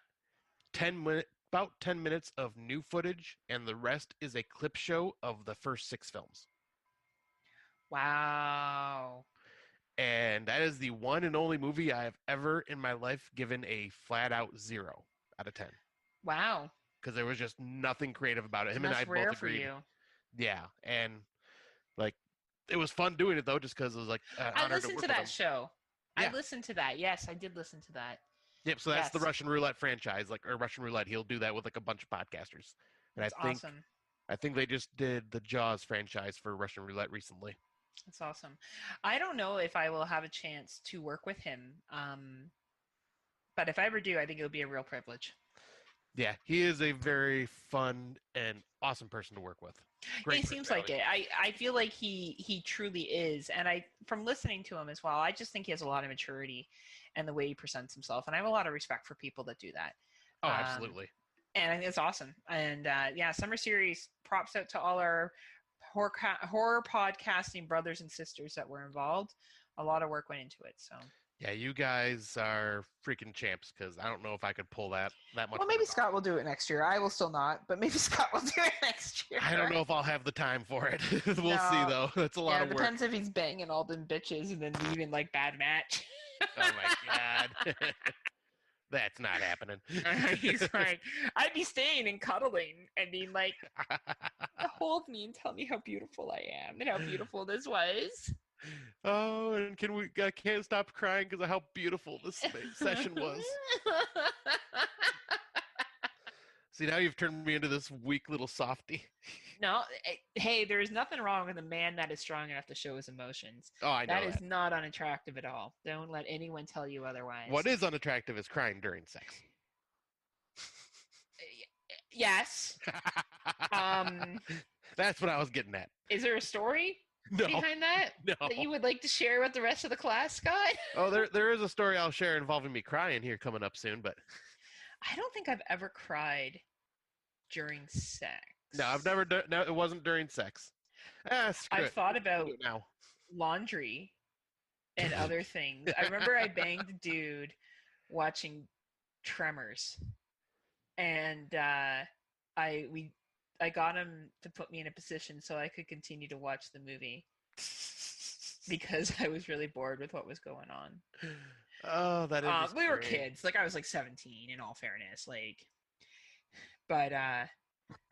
about 10 minutes of new footage, and the rest is a clip show of the first 6 films. Wow. And that is the one and only movie I have ever in my life given a flat out 0 out of 10. Wow. Because there was just nothing creative about it. Him That's and I rare both for agreed. you. Yeah, and like it was fun doing it though, just because it was like I listened to that show. Yeah. I listened to that. Yes, I did listen to that. Yep. So that's the Russian roulette franchise, or Russian roulette. He'll do that with like a bunch of podcasters. And That's awesome. I think they just did the Jaws franchise for Russian roulette recently. That's awesome. I don't know if I will have a chance to work with him, but if I ever do, I think it would be a real privilege. Yeah, he is a very fun and awesome person to work with. Great. He seems like it. I feel like he truly is, and from listening to him as well, I just think he has a lot of maturity and the way he presents himself, and I have a lot of respect for people that do that. Oh, absolutely. And I think it's awesome. And summer series, props out to all our horror podcasting brothers and sisters that were involved. A lot of work went into it. So yeah, you guys are freaking champs, because I don't know if I could pull that much. Well, maybe Scott will do it next year. I will still not, but maybe Scott will do it next year. I don't know if I'll have the time for it. We'll see, though. That's a lot of work. It depends if he's banging all them bitches and then leaving like bad match. Oh, my God. That's not happening. He's like, I'd be staying and cuddling and being like, hold me and tell me how beautiful I am and how beautiful this was. Oh, and I can't stop crying because of how beautiful this session was. See, now you've turned me into this weak little softy. No, hey, there is nothing wrong with a man that is strong enough to show his emotions. Oh, I know That is that. not unattractive at all. Don't let anyone tell you otherwise. What is unattractive is crying during sex. Yes. That's what I was getting at. Is there a story behind that that you would like to share with the rest of the class, Scott? Oh, there is a story I'll share involving me crying here coming up soon, but I don't think I've ever cried during sex. no, I've never done. No, it wasn't during sex. I've thought about laundry and other things. I remember I banged a dude watching Tremors, and I got him to put me in a position so I could continue to watch the movie because I was really bored with what was going on. Oh, that is. We were kids. Like I was like 17. In all fairness, but I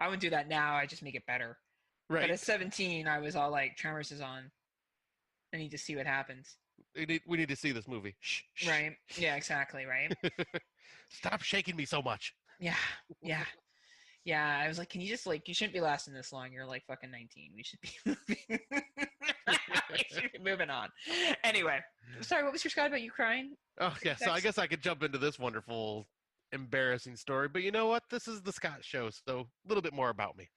wouldn't do that now. I just make it better. Right. But at 17, I was all like, Tremors is on. I need to see what happens. We need to see this movie. Shh. Right. Yeah, exactly. Right. Stop shaking me so much. Yeah. I was like, can you just you shouldn't be lasting this long. You're like fucking 19. We should be moving. We should be moving on. Anyway, sorry, what was your Scott about you crying? Oh, yeah. So I guess I could jump into this wonderful, embarrassing story. But you know what? This is the Scott show, so a little bit more about me.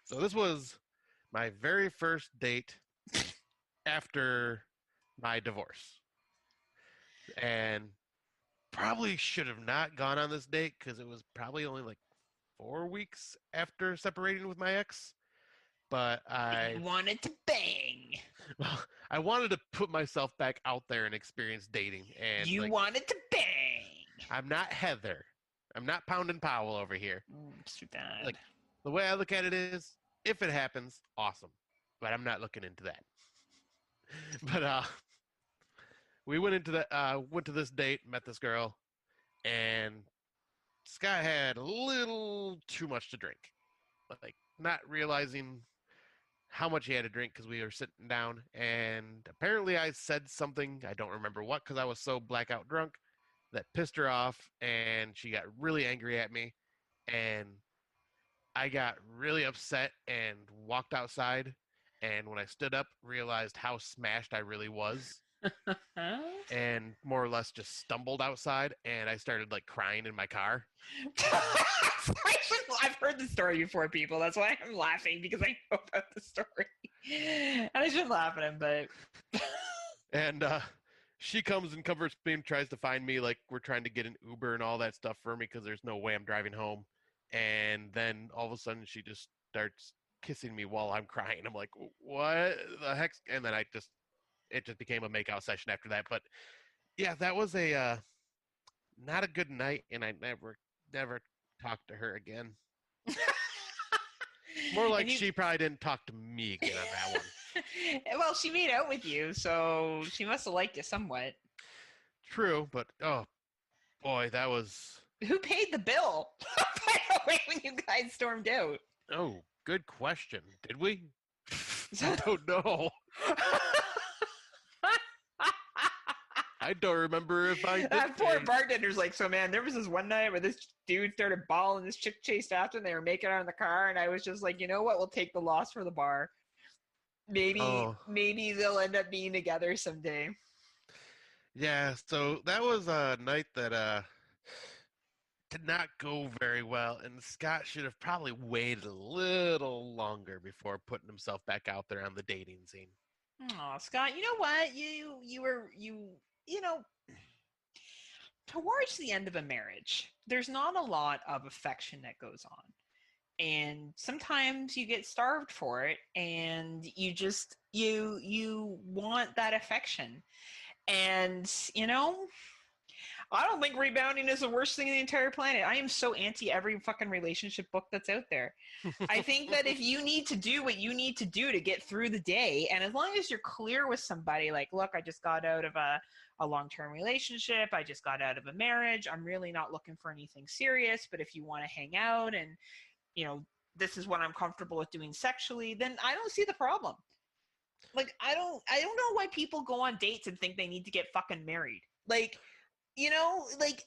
So this was my very first date after my divorce. And probably should have not gone on this date because it was probably only like 4 weeks after separating with my ex. But I wanted to bang. Well, I wanted to put myself back out there and experience dating. And you wanted to bang. I'm not Heather. I'm not Poundin' Powell over here. Too bad. Like the way I look at it is, if it happens, awesome. But I'm not looking into that. But we went to this date, met this girl, and Scott had a little too much to drink. Like not realizing how much he had to drink because we were sitting down, and apparently I said something, I don't remember what, because I was so blackout drunk, that pissed her off, and she got really angry at me, and I got really upset and walked outside, and when I stood up, realized how smashed I really was, and more or less just stumbled outside, and I started crying in my car. I've heard the story before, people. That's why I'm laughing, because I know about the story. And I shouldn't laugh at him, but... And she comes and comforts me and tries to find me, we're trying to get an Uber and all that stuff for me because there's no way I'm driving home. And then all of a sudden she just starts kissing me while I'm crying. I'm like, what the heck? And then it just became a makeout session after that. But yeah, that was not a good night, and I never talked to her again. More like she probably didn't talk to me again on that one. Well, she made out with you, so she must have liked you somewhat. True, but oh boy, that was... Who paid the bill, by the way, when you guys stormed out? Oh, good question. Did we? I don't know. I don't remember if I did. That poor bartender's like, so man, there was this one night where this dude started bawling, this chick chased after him, they were making out in the car, and I was just like, you know what, we'll take the loss for the bar. Maybe they'll end up being together someday. Yeah, so that was a night that did not go very well, and Scott should have probably waited a little longer before putting himself back out there on the dating scene. Oh, Scott, you know what? You know, towards the end of a marriage, there's not a lot of affection that goes on. And sometimes you get starved for it, and you just, you want that affection. And, I don't think rebounding is the worst thing in the entire planet. I am so anti every fucking relationship book that's out there. I think that if you need to do what you need to do to get through the day, and as long as you're clear with somebody, like, look, I just got out of a long-term relationship, I just got out of a marriage, I'm really not looking for anything serious, but if you want to hang out and, you know, this is what I'm comfortable with doing sexually, then I don't see the problem. Like, I don't know why people go on dates and think they need to get fucking married. Like, you know, like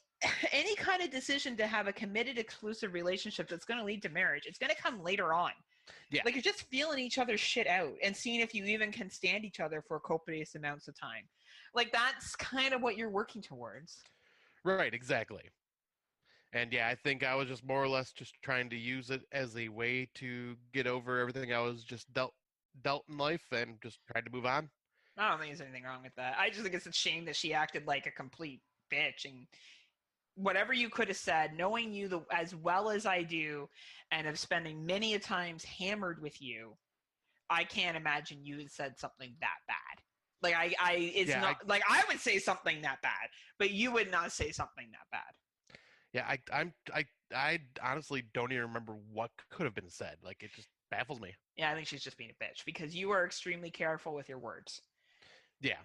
any kind of decision to have a committed exclusive relationship that's going to lead to marriage, it's going to come later on. Yeah. Like, you're just feeling each other's shit out and seeing if you even can stand each other for copious amounts of time. Like, that's kind of what you're working towards. Right, exactly. And yeah, I think I was just more or less just trying to use it as a way to get over everything I was just dealt in life and just tried to move on. I don't think there's anything wrong with that. I just think it's a shame that she acted like a complete bitch, and whatever you could have said, knowing you as well as I do, and of spending many a times hammered with you, I can't imagine you had said something that bad. Like, it's Yeah, not like I would say something that bad, but you would not say something that bad. yeah, I honestly don't even remember what could have been said. Like, it just baffles me. Yeah, I think she's just being a bitch because you are extremely careful with your words. Yeah.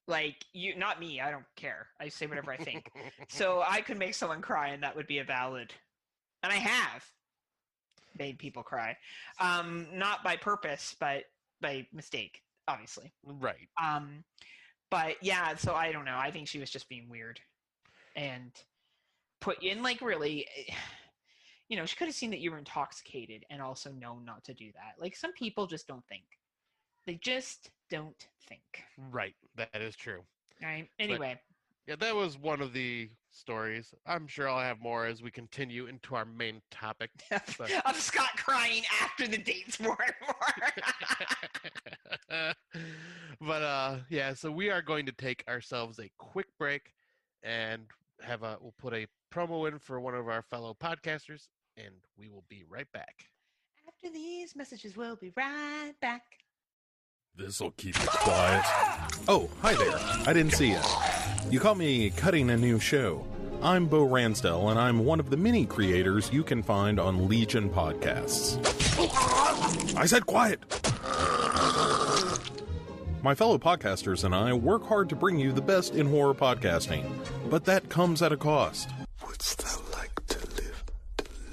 Like, you, not me, I don't care. I say whatever I think. So I could make someone cry and that would be a valid. And I have made people cry. Not by purpose, but by mistake, obviously. Right. But yeah, so I don't know. I think she was just being weird. And put in, like, really, you know, she could have seen that you were intoxicated and also known not to do that. Like, some people just don't think. They just don't think. Right. That is true. Right? Anyway. Yeah, that was one of the stories. I'm sure I'll have more as we continue into our main topic. Of Scott crying after the dates more and more. Yeah, so we are going to take ourselves a quick break and we'll put a promo in for one of our fellow podcasters, and we will be right back. After these messages, we'll be right back. This'll keep it quiet. Oh, hi there. I didn't see you. You caught me cutting a new show. I'm Bo Ransdell, and I'm one of the many creators you can find on Legion Podcasts. I said quiet! My fellow podcasters and I work hard to bring you the best in horror podcasting, but that comes at a cost. Wouldst thou like to live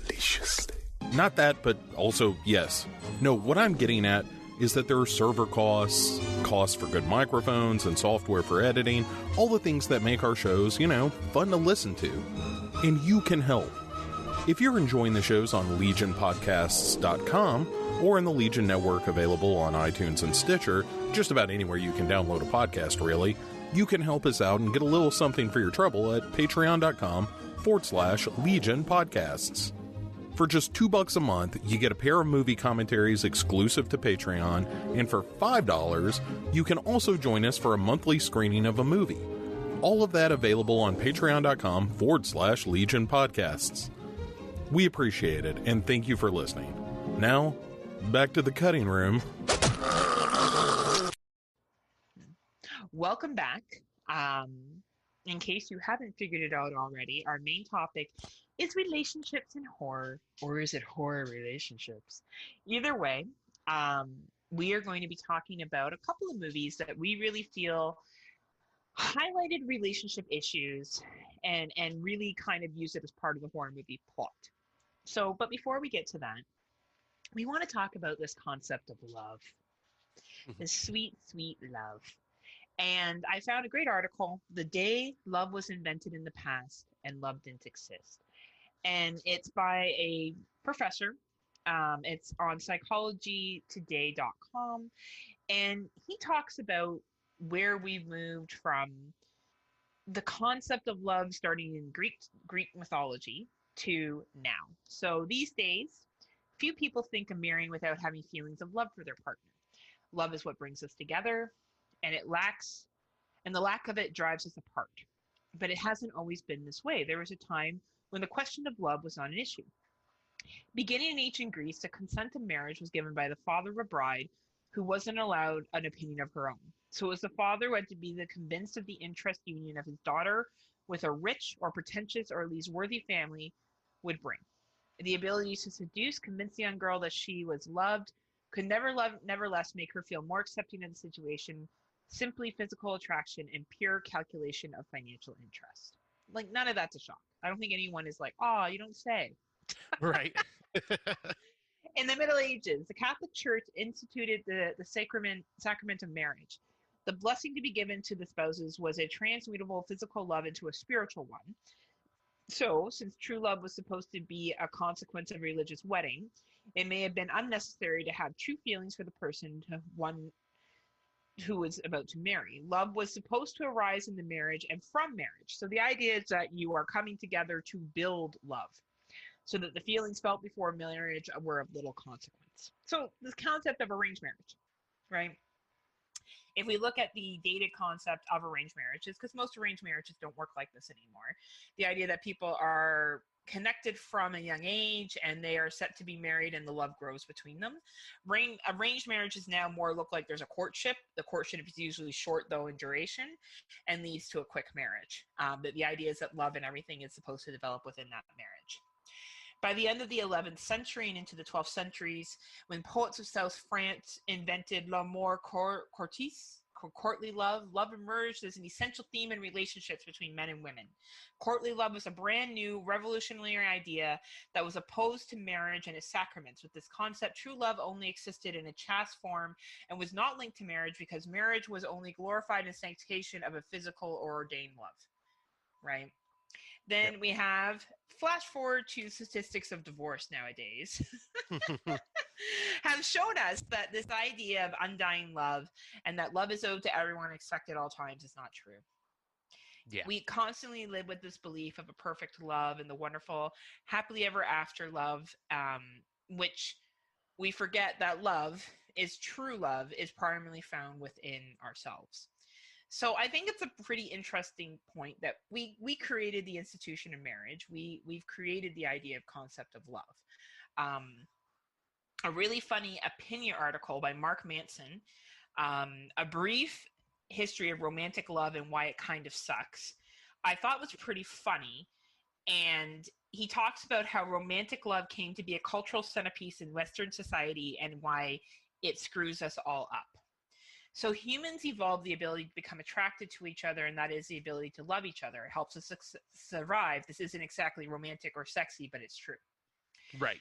deliciously? Not that, but also yes. No, what I'm getting at is that there are server costs, costs for good microphones and software for editing, all the things that make our shows, you know, fun to listen to. And you can help. If you're enjoying the shows on legionpodcasts.com or in the Legion Network available on iTunes and Stitcher, just about anywhere you can download a podcast, really, you can help us out and get a little something for your trouble at patreon.com/Legion Podcasts. For just $2 a month, you get a pair of movie commentaries exclusive to Patreon, and for $5, you can also join us for a monthly screening of a movie. All of that available on patreon.com/Legion Podcasts. We appreciate it, and thank you for listening. Now, back to the cutting room. Welcome back. In case you haven't figured it out already, our main topic is relationships in horror, or is it horror relationships? Either way, we are going to be talking about a couple of movies that we really feel highlighted relationship issues and really kind of use it as part of the horror movie plot. So, but before we get to that, we want to talk about this concept of love, this sweet, sweet love. And I found a great article, The Day Love Was Invented in the Past and Love Didn't Exist. And it's by a professor. It's on psychologytoday.com. And he talks about where we've moved from the concept of love starting in Greek mythology to now. So these days, few people think of marrying without having feelings of love for their partner. Love is what brings us together, and the lack of it drives us apart. But it hasn't always been this way. There was a time when the question of love was not an issue. Beginning in ancient Greece, the consent of marriage was given by the father of a bride who wasn't allowed an opinion of her own. So it was the father who had to be the convinced of the interest union of his daughter with a rich or pretentious or at least worthy family would bring. The ability to seduce, convince the young girl that she was loved, could nevertheless make her feel more accepting of the situation, simply physical attraction and pure calculation of financial interest. Like, none of that's a shock. I don't think anyone is like, oh, you don't say. Right. In the Middle Ages, the Catholic Church instituted the sacrament of marriage. The blessing to be given to the spouses was a transmutable physical love into a spiritual one. So, since true love was supposed to be a consequence of a religious wedding, it may have been unnecessary to have true feelings for the person to one who was about to marry. Love was supposed to arise in the marriage and from marriage. So the idea is that you are coming together to build love, so that the feelings felt before marriage were of little consequence. So this concept of arranged marriage, right? If we look at the dated concept of arranged marriages, because most arranged marriages don't work like this anymore, the idea that people are connected from a young age and they are set to be married and the love grows between them. Arranged marriages now more look like there's a courtship. The courtship is usually short, though, in duration and leads to a quick marriage. But the idea is that love and everything is supposed to develop within that marriage. By the end of the 11th century and into the 12th centuries, when poets of South France invented l'amour courtois, courtly love, love emerged as an essential theme in relationships between men and women. Courtly love was a brand new, revolutionary idea that was opposed to marriage and its sacraments. With this concept, true love only existed in a chaste form and was not linked to marriage because marriage was only glorified in sanctification of a physical or ordained love, right? Then we have, flash forward to statistics of divorce nowadays, have shown us that this idea of undying love and that love is owed to everyone expected at all times is not true. Yeah. We constantly live with this belief of a perfect love and the wonderful happily ever after love, which we forget that love is true love is primarily found within ourselves. So I think it's a pretty interesting point that we created the institution of marriage. We've created the idea of concept of love. A really funny opinion article by Mark Manson, a brief history of romantic love and why it kind of sucks, I thought was pretty funny. And he talks about how romantic love came to be a cultural centerpiece in Western society and why it screws us all up. So humans evolved the ability to become attracted to each other, and that is the ability to love each other. It helps us survive. This isn't exactly romantic or sexy, but it's true. Right.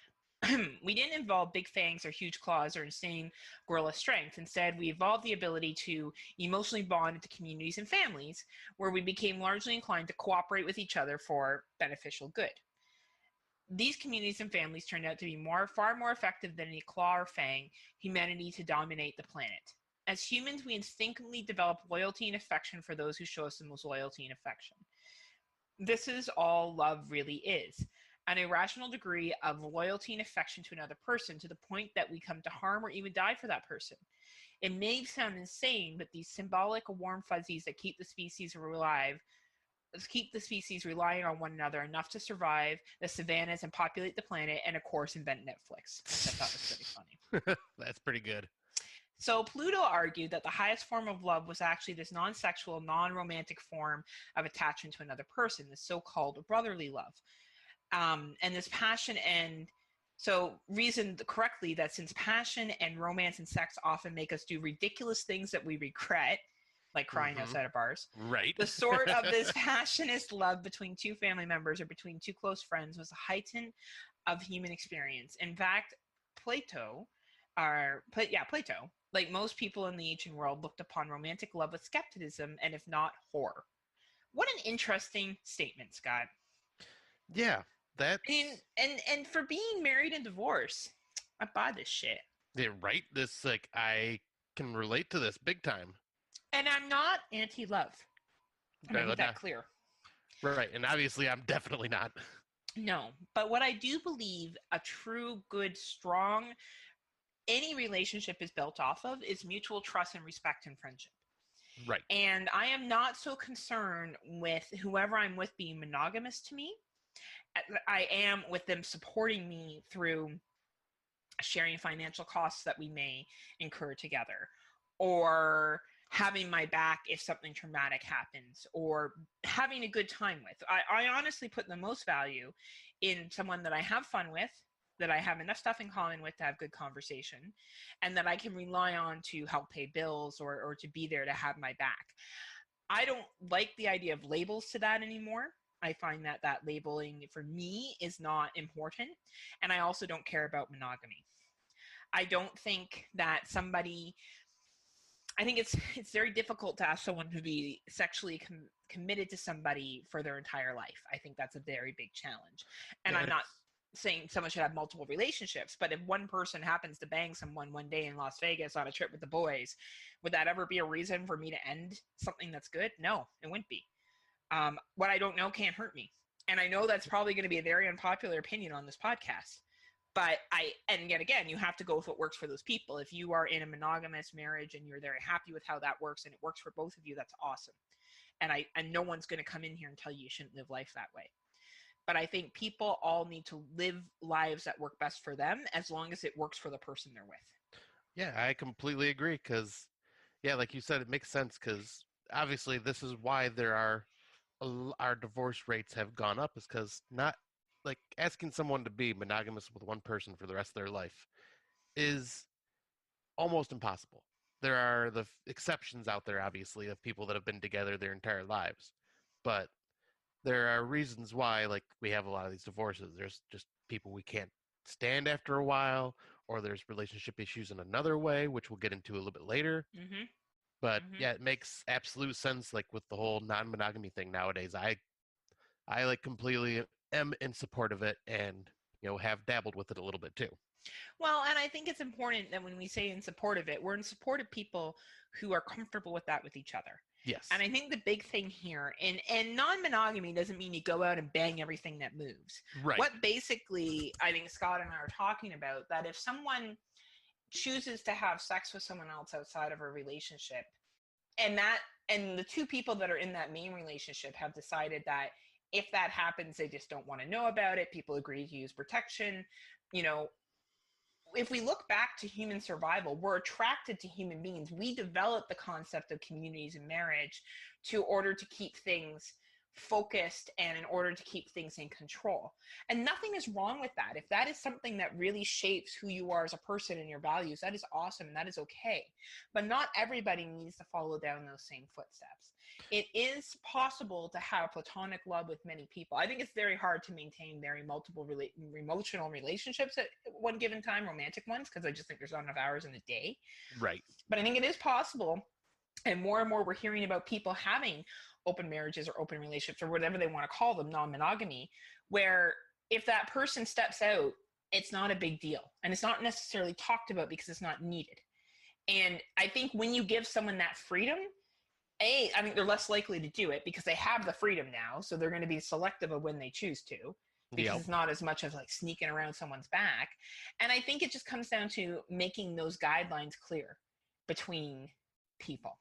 We didn't evolve big fangs or huge claws or insane gorilla strength. Instead, we evolved the ability to emotionally bond into communities and families where we became largely inclined to cooperate with each other for beneficial good. These communities and families turned out to be far more effective than any claw or fang humanity to dominate the planet. As humans, we instinctively develop loyalty and affection for those who show us the most loyalty and affection. This is all love really is, an irrational degree of loyalty and affection to another person to the point that we come to harm or even die for that person. It may sound insane, but these symbolic warm fuzzies that keep the species alive, keep the species relying on one another enough to survive the savannas and populate the planet, and of course invent Netflix, which I thought was pretty funny. That's pretty good. So Pluto argued that the highest form of love was actually this non-sexual, non-romantic form of attachment to another person, the so-called brotherly love. And this passion and so reasoned correctly that since passion and romance and sex often make us do ridiculous things that we regret, like crying outside of bars, Right. the sort of this passionate love between two family members or between two close friends was a heightened of human experience. In fact, Plato, like most people in the ancient world, looked upon romantic love with skepticism and if not horror. What an interesting statement, Scott. Yeah, that's... And for being married and divorced, I buy this shit. Yeah, right? This, like, I can relate to this big time. And I'm not anti-love. I make that clear. Right, and obviously I'm definitely not. No, but what I do believe a true, good, strong, any relationship is built off of is mutual trust and respect and friendship. Right. And I am not so concerned with whoever I'm with being monogamous to me. I am with them supporting me through sharing financial costs that we may incur together, or having my back if something traumatic happens, or having a good time with. I honestly put the most value in someone that I have fun with, that I have enough stuff in common with to have good conversation, and that I can rely on to help pay bills or to be there to have my back. I don't like the idea of labels to that anymore. I find that labeling for me is not important. And I also don't care about monogamy. I don't think that I think it's very difficult to ask someone to be sexually committed to somebody for their entire life. I think that's a very big challenge. And Yeah, I'm not saying someone should have multiple relationships, but if one person happens to bang someone one day in Las Vegas on a trip with the boys, would that ever be a reason for me to end something that's good? No, it wouldn't be. What I don't know can't hurt me. And I know that's probably going to be a very unpopular opinion on this podcast. But and yet again, you have to go with what works for those people. If you are in a monogamous marriage and you're very happy with how that works and it works for both of you, that's awesome. And no one's going to come in here and tell you shouldn't live life that way. But I think people all need to live lives that work best for them, as long as it works for the person they're with. yeah, I completely agree. Because, yeah, like you said, it makes sense. Because obviously, this is why our divorce rates have gone up. Is because not like asking someone to be monogamous with one person for the rest of their life is almost impossible. There are the exceptions out there, obviously, of people that have been together their entire lives, but there are reasons why, like, we have a lot of these divorces. There's just people we can't stand after a while, or there's relationship issues in another way, which we'll get into a little bit later. Mm-hmm. But Mm-hmm. yeah, it makes absolute sense. Like with the whole non-monogamy thing nowadays, I like completely am in support of it, and have dabbled with it a little bit too. Well, and I think it's important that when we say in support of it, we're in support of people who are comfortable with that with each other. Yes. And I think the big thing here, and non-monogamy doesn't mean you go out and bang everything that moves. Right. What basically I think Scott and I are talking about, that if someone chooses to have sex with someone else outside of a relationship, and the two people that are in that main relationship have decided that if that happens, they just don't want to know about it, people agree to use protection, if we look back to human survival, we're attracted to human beings. We developed the concept of communities and marriage in order to keep things focused and in order to keep things in control. And nothing is wrong with that. If that is something that really shapes who you are as a person and your values, that is awesome and that is okay. But not everybody needs to follow down those same footsteps. It is possible to have platonic love with many people. I think it's very hard to maintain very multiple emotional relationships at one given time, romantic ones, because I just think there's not enough hours in the day. Right. But I think it is possible. And more we're hearing about people having open marriages or open relationships or whatever they want to call them, non-monogamy, where if that person steps out, it's not a big deal. And it's not necessarily talked about because it's not needed. And I think when you give someone that freedom, I think they're less likely to do it because they have the freedom now. So they're going to be selective of when they choose to, because it's not as much of like sneaking around someone's back. And I think it just comes down to making those guidelines clear between people.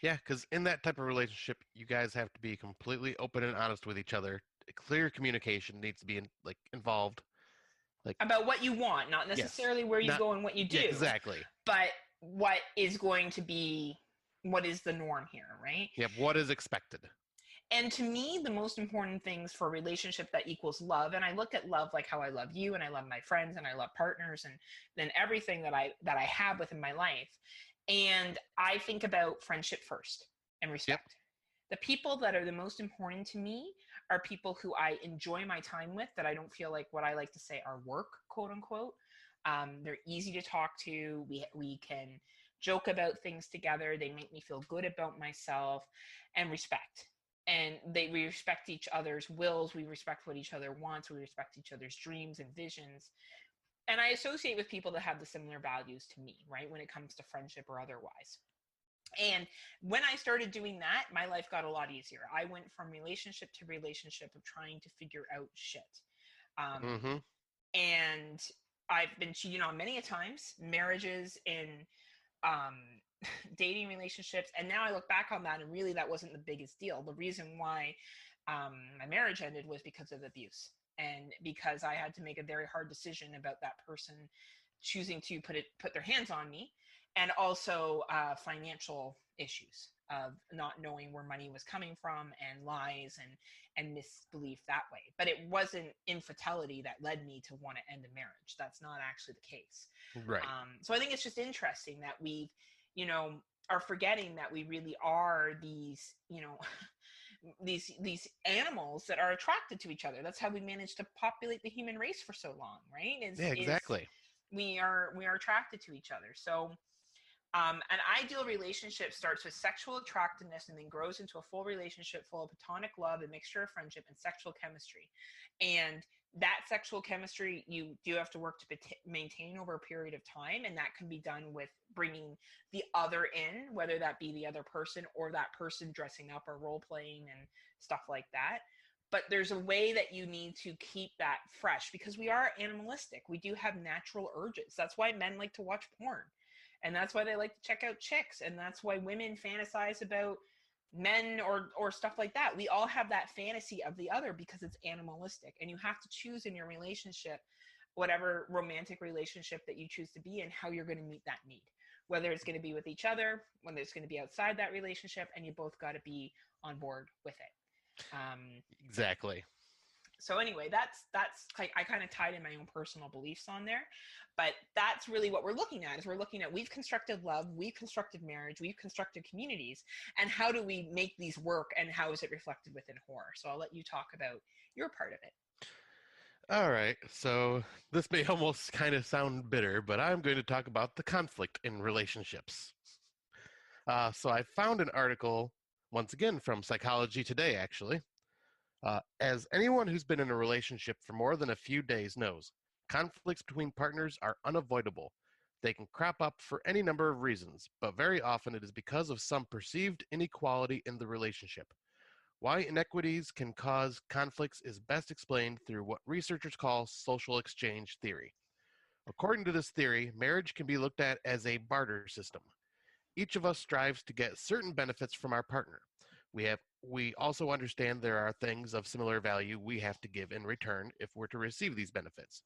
Yeah, because in that type of relationship, you guys have to be completely open and honest with each other. Clear communication needs to be involved. Like about what you want, not necessarily where you go and what you do. Yeah, exactly. But what is going to be, what is the norm here, right? Yeah, what is expected. And to me, the most important things for a relationship that equals love, and I look at love like how I love you, and I love my friends, and I love partners, and then everything that I have within my life. And I think about friendship first and respect. Yep. The people that are the most important to me are people who I enjoy my time with, that I don't feel like what I like to say are work, quote unquote. They're easy to talk to. We can joke about things together. They make me feel good about myself, and respect. And we respect each other's wills. We respect what each other wants. We respect each other's dreams and visions. And I associate with people that have the similar values to me, right? When it comes to friendship or otherwise. And when I started doing that, my life got a lot easier. I went from relationship to relationship of trying to figure out shit. And I've been cheated on many a times, marriages and dating relationships. And now I look back on that and really that wasn't the biggest deal. The reason why my marriage ended was because of abuse. And because I had to make a very hard decision about that person choosing to put their hands on me. and also financial issues of not knowing where money was coming from, and lies and misbelief that way. But it wasn't infidelity that led me to want to end a marriage. That's not actually the case. Right. So I think it's just interesting that we've, are forgetting that we really are these, these animals that are attracted to each other. That's how we managed to populate the human race for so long, right? Yeah, exactly. We are attracted to each other. So an ideal relationship starts with sexual attractiveness and then grows into a full relationship full of platonic love, a mixture of friendship and sexual chemistry. And that sexual chemistry you do have to work to maintain over a period of time, and that can be done with bringing the other in, whether that be the other person or that person dressing up or role playing and stuff like that. But there's a way that you need to keep that fresh, because we are animalistic. We do have natural urges. That's why men like to watch porn, and that's why they like to check out chicks, and that's why women fantasize about men or stuff like that. We all have that fantasy of the other because it's animalistic, and you have to choose in your relationship, whatever romantic relationship that you choose to be in, how you're going to meet that need, whether it's going to be with each other, whether it's going to be outside that relationship, and you both got to be on board with it. Exactly. So anyway, that's I kind of tied in my own personal beliefs on there, but that's really what we're looking at. Is we're looking at, we've constructed love, we've constructed marriage, we've constructed communities, and how do we make these work, and how is it reflected within horror? So I'll let you talk about your part of it. All right. So this may almost kind of sound bitter, but I'm going to talk about the conflict in relationships. So I found an article, once again, from Psychology Today, actually. As anyone who's been in a relationship for more than a few days knows, conflicts between partners are unavoidable. They can crop up for any number of reasons, but very often it is because of some perceived inequality in the relationship. Why inequities can cause conflicts is best explained through what researchers call social exchange theory. According to this theory, marriage can be looked at as a barter system. Each of us strives to get certain benefits from our partner. We also understand there are things of similar value we have to give in return if we're to receive these benefits.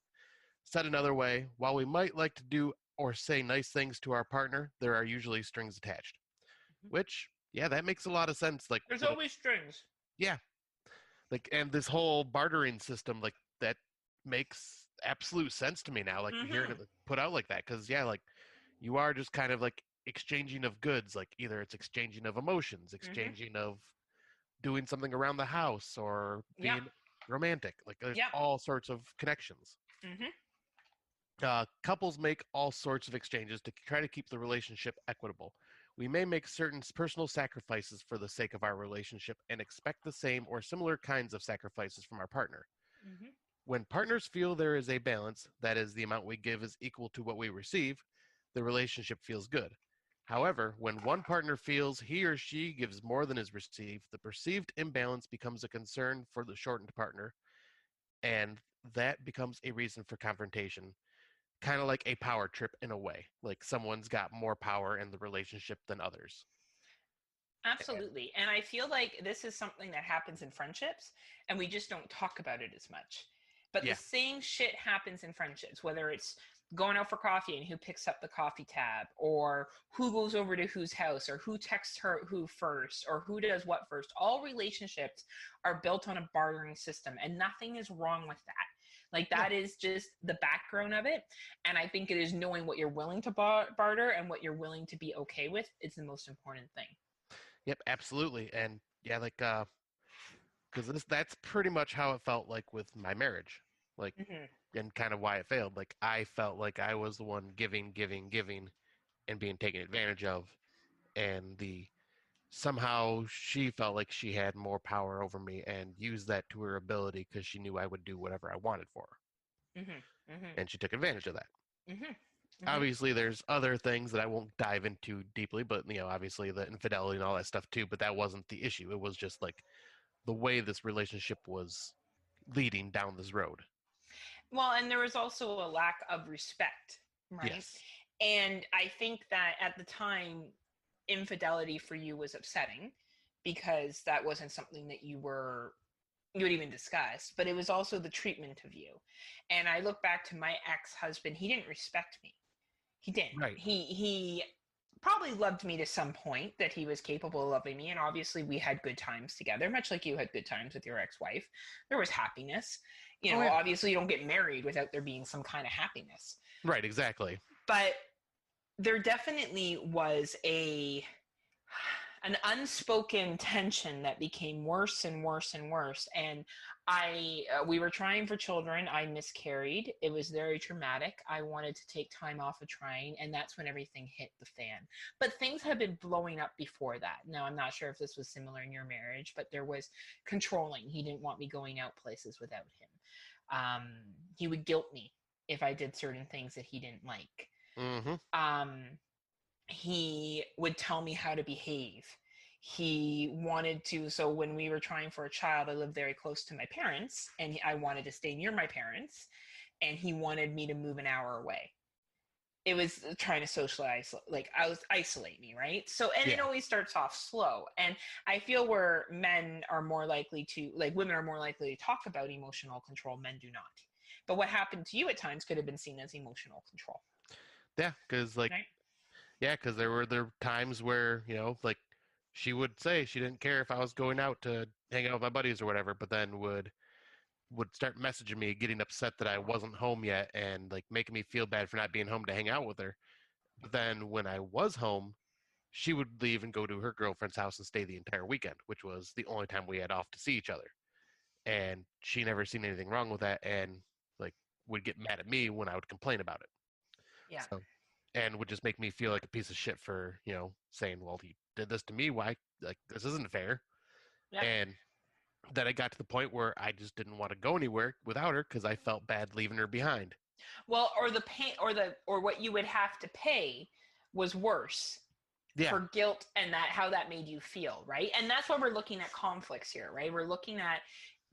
Said another way, while we might like to do or say nice things to our partner, there are usually strings attached. Which, yeah, that makes a lot of sense. Like, There's always strings. yeah. Like, and this whole bartering system, like, that makes absolute sense to me now. Like, hearing it put out like that, because yeah, like, you are just kind of like exchanging of goods. Like, either it's exchanging of emotions, exchanging of doing something around the house, or being romantic. Like, there's all sorts of connections. Couples make all sorts of exchanges to try to keep the relationship equitable. We may make certain personal sacrifices for the sake of our relationship and expect the same or similar kinds of sacrifices from our partner. When partners feel there is a balance, that is, the amount we give is equal to what we receive, the relationship feels good. However, when one partner feels he or she gives more than is received, the perceived imbalance becomes a concern for the shortened partner, and that becomes a reason for confrontation. Kind of like a power trip in a way. Like, someone's got more power in the relationship than others. Absolutely. And I feel like this is something that happens in friendships, and we just don't talk about it as much. But the same shit happens in friendships, whether it's going out for coffee and who picks up the coffee tab, or who goes over to whose house, or who texts who first, or who does what first. All relationships are built on a bartering system, and nothing is wrong with that. Like, that is just the background of it. And I think it is knowing what you're willing to barter and what you're willing to be okay with is the most important thing. Yep, absolutely. And yeah, like, because that's pretty much how it felt like with my marriage. Like, and kind of why it failed. Like, I felt like I was the one giving, and being taken advantage of. And somehow she felt like she had more power over me and used that to her ability because she knew I would do whatever I wanted for her. And she took advantage of that. Obviously, there's other things that I won't dive into deeply, but, obviously the infidelity and all that stuff too, but that wasn't the issue. It was just like the way this relationship was leading down this road. Well, and there was also a lack of respect, right? Yes. And I think that at the time, infidelity for you was upsetting because that wasn't something that you would even discuss, but it was also the treatment of you. And I look back to my ex-husband, he didn't respect me. He didn't. Right. He probably loved me to some point, that he was capable of loving me, and obviously we had good times together, much like you had good times with your ex-wife. There was happiness. You know, Oh, yeah. obviously you don't get married without there being some kind of happiness. Right, exactly. But there definitely was an unspoken tension that became worse and worse and worse. And we were trying for children. I miscarried. It was very traumatic. I wanted to take time off of trying, and that's when everything hit the fan. But things had been blowing up before that. Now, I'm not sure if this was similar in your marriage, but there was controlling. He didn't want me going out places without him. He would guilt me if I did certain things that he didn't like. Mm-hmm. He would tell me how to behave. He wanted to, so when we were trying for a child, I lived very close to my parents, and I wanted to stay near my parents, and he wanted me to move an hour away. It was trying to socialize, like isolate me, right? So, and it always starts off slow. And I feel where men are more likely to, like women are more likely to talk about emotional control, men do not. But what happened to you at times could have been seen as emotional control. Yeah, because like, right? Yeah, because there were times where, like she would say she didn't care if I was going out to hang out with my buddies or whatever, but then would start messaging me, getting upset that I wasn't home yet and like making me feel bad for not being home to hang out with her. But then when I was home, she would leave and go to her girlfriend's house and stay the entire weekend, which was the only time we had off to see each other. And she never seen anything wrong with that, and like would get mad at me when I would complain about it. Yeah. So, and would just make me feel like a piece of shit for, saying, well, he did this to me. Why? Like, this isn't fair. Yeah. And then I got to the point where I just didn't want to go anywhere without her because I felt bad leaving her behind. Well, or the pain, or what you would have to pay was worse. Yeah. For guilt and how that made you feel, right? And that's why we're looking at conflicts here, right? We're looking at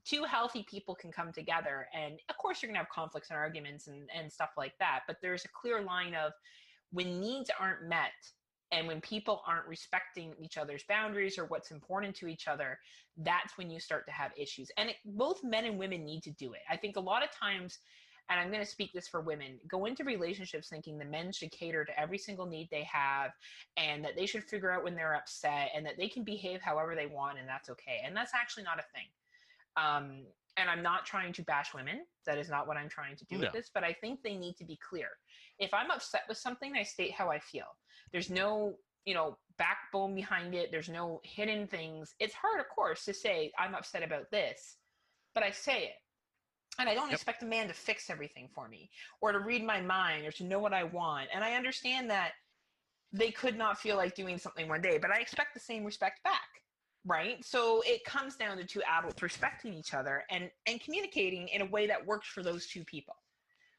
two healthy people can come together, and of course you're gonna have conflicts and arguments and stuff like that, but there's a clear line of when needs aren't met and when people aren't respecting each other's boundaries or what's important to each other, that's when you start to have issues. And both men and women need to do it. I think a lot of times, and I'm going to speak this for women, go into relationships thinking the men should cater to every single need they have, and that they should figure out when they're upset, and that they can behave however they want, and that's okay. And that's actually not a thing. And I'm not trying to bash women. That is not what I'm trying to do with this, but I think they need to be clear. If I'm upset with something, I state how I feel. There's no, backbone behind it. There's no hidden things. It's hard, of course, to say I'm upset about this, but I say it. And I don't expect a man to fix everything for me or to read my mind or to know what I want. And I understand that they could not feel like doing something one day, but I expect the same respect back. Right? So it comes down to two adults respecting each other and communicating in a way that works for those two people.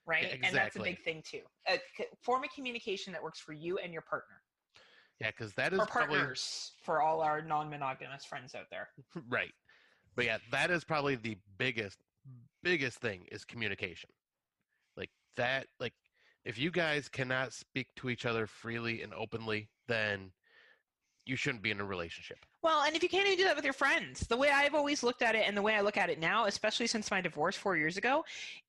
Right? Yeah, exactly. And that's a big thing too. A form of communication that works for you and your partner. Yeah, because that is or partners for all our non-monogamous friends out there. Right. But yeah, that is probably the biggest thing is communication. Like that, like if you guys cannot speak to each other freely and openly, then you shouldn't be in a relationship. Well, and if you can't even do that with your friends, the way I've always looked at it and the way I look at it now, especially since my divorce 4 years ago,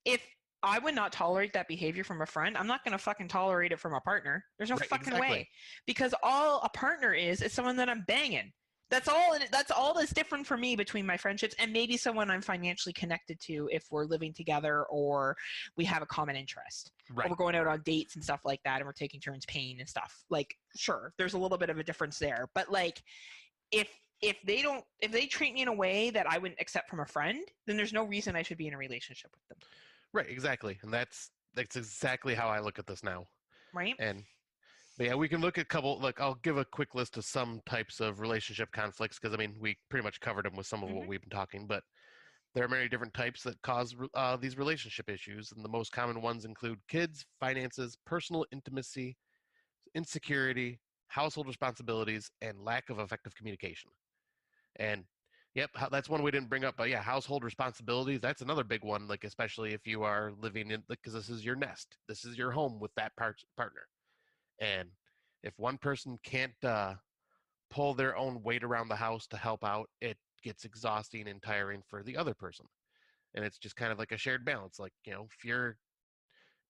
if I would not tolerate that behavior from a friend, I'm not going to fucking tolerate it from a partner. There's no fucking way. Because all a partner is someone that I'm banging. That's all that's different for me between my friendships and maybe someone I'm financially connected to if we're living together or we have a common interest. Right. Or we're going out on dates and stuff like that and we're taking turns paying and stuff. Like, sure, there's a little bit of a difference there. But like if they treat me in a way that I wouldn't accept from a friend, then there's no reason I should be in a relationship with them. Right, exactly. And that's exactly how I look at this now. Right. But yeah, we can look at I'll give a quick list of some types of relationship conflicts because, I mean, we pretty much covered them with some of what we've been talking, but there are many different types that cause these relationship issues, and the most common ones include kids, finances, personal intimacy, insecurity, household responsibilities, and lack of effective communication. And yep, that's one we didn't bring up, but yeah, household responsibilities, that's another big one, like especially if you are living in, because this is your nest, this is your home with that partner. And if one person can't pull their own weight around the house to help out, it gets exhausting and tiring for the other person. And it's just kind of like a shared balance. Like, if you're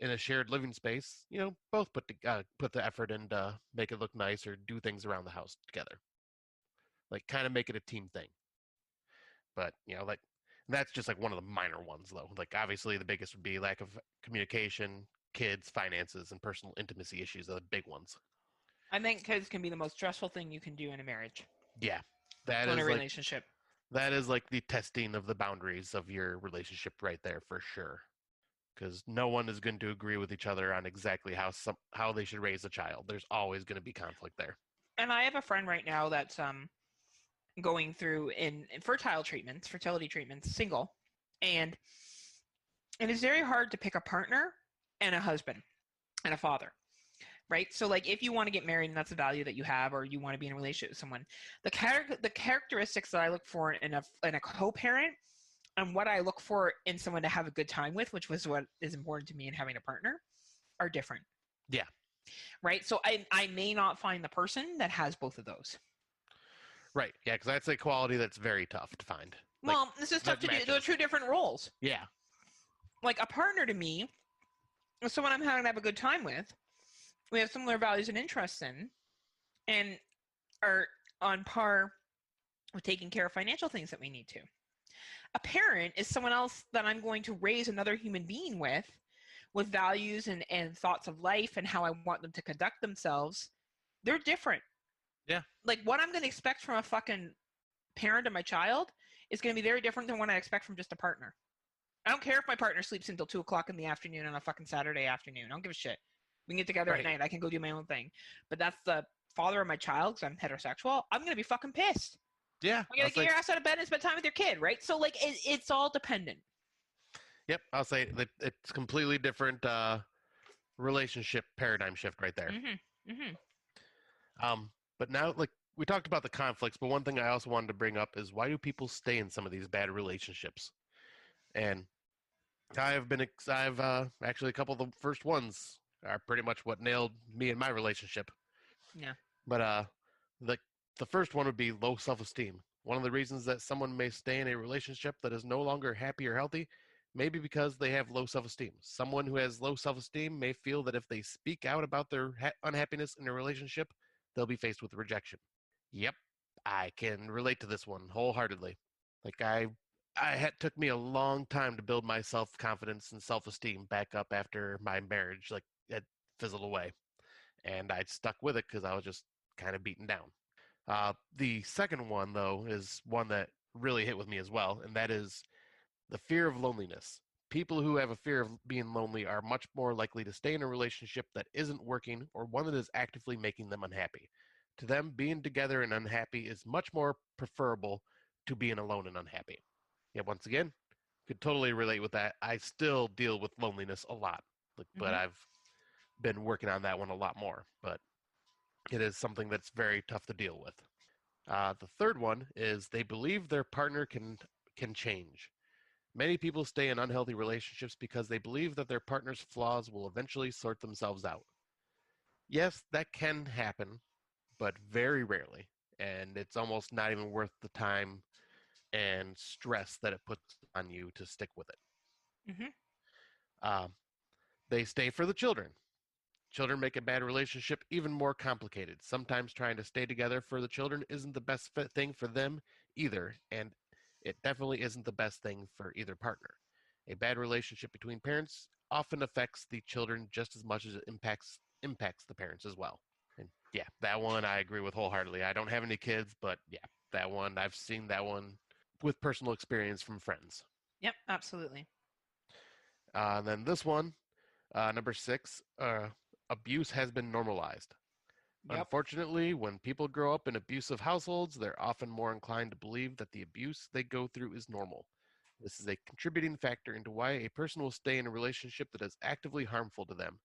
in a shared living space, both put the effort in to make it look nice or do things around the house together. Like kind of make it a team thing. But, like that's just like one of the minor ones though. Like obviously the biggest would be lack of communication, kids, finances, and personal intimacy issues are the big ones. I think kids can be the most stressful thing you can do in a marriage. Yeah. That in is a like relationship. that is like the testing of the boundaries of your relationship right there for sure. Because no one is going to agree with each other on exactly how they should raise a child. There's always going to be conflict there. And I have a friend right now that's going through in fertility treatments, single, and it is very hard to pick a partner and a husband and a father, right? So like if you want to get married and that's a value that you have, or you want to be in a relationship with someone, the characteristics that I look for in a co-parent and what I look for in someone to have a good time with, which was what is important to me in having a partner, are different. Yeah. Right? So I may not find the person that has both of those. Right. Yeah, because that's a quality that's very tough to find. Well, this is tough to do. They're two different roles. Yeah. Like a partner to me is someone I'm having to have a good time with. We have similar values and interests in, and are on par with taking care of financial things that we need to. A parent is someone else that I'm going to raise another human being with values and thoughts of life and how I want them to conduct themselves. They're different. Yeah. Like what I'm going to expect from a fucking parent of my child is going to be very different than what I expect from just a partner. I don't care if my partner sleeps until 2:00 in the afternoon on a fucking Saturday afternoon. I don't give a shit. We can get together at night. I can go do my own thing. But that's the father of my child because I'm heterosexual. I'm going to be fucking pissed. Yeah. You gotta get your ass out of bed and spend time with your kid, right? So like it's all dependent. Yep, I'll say that it's completely different relationship paradigm shift right there. Mm-hmm. Mm-hmm. But now, like we talked about the conflicts, but one thing I also wanted to bring up is why do people stay in some of these bad relationships? And I've actually a couple of the first ones are pretty much what nailed me in my relationship. Yeah. But the first one would be low self-esteem. One of the reasons that someone may stay in a relationship that is no longer happy or healthy may be because they have low self-esteem. Someone who has low self-esteem may feel that if they speak out about their unhappiness in a relationship, they'll be faced with rejection. Yep, I can relate to this one wholeheartedly. Like took me a long time to build my self-confidence and self-esteem back up after my marriage. Like it fizzled away, and I stuck with it because I was just kind of beaten down. The second one, though, is one that really hit with me as well, and that is the fear of loneliness. People who have a fear of being lonely are much more likely to stay in a relationship that isn't working or one that is actively making them unhappy. To them, being together and unhappy is much more preferable to being alone and unhappy. Yeah, once again, could totally relate with that. I still deal with loneliness a lot, but I've been working on that one a lot more. But it is something that's very tough to deal with. The third one is they believe their partner can change. Many people stay in unhealthy relationships because they believe that their partner's flaws will eventually sort themselves out. Yes, that can happen, but very rarely, and it's almost not even worth the time and stress that it puts on you to stick with it. Mm-hmm. They stay for the children. Children make a bad relationship even more complicated. Sometimes trying to stay together for the children isn't the best thing for them either, and it definitely isn't the best thing for either partner. A bad relationship between parents often affects the children just as much as it impacts the parents as well. And yeah, that one I agree with wholeheartedly. I don't have any kids, but yeah, that one, I've seen that one with personal experience from friends. Yep, absolutely. And then this one, number 6, abuse has been normalized. Yep. Unfortunately, when people grow up in abusive households, they're often more inclined to believe that the abuse they go through is normal. This is a contributing factor into why a person will stay in a relationship that is actively harmful to them.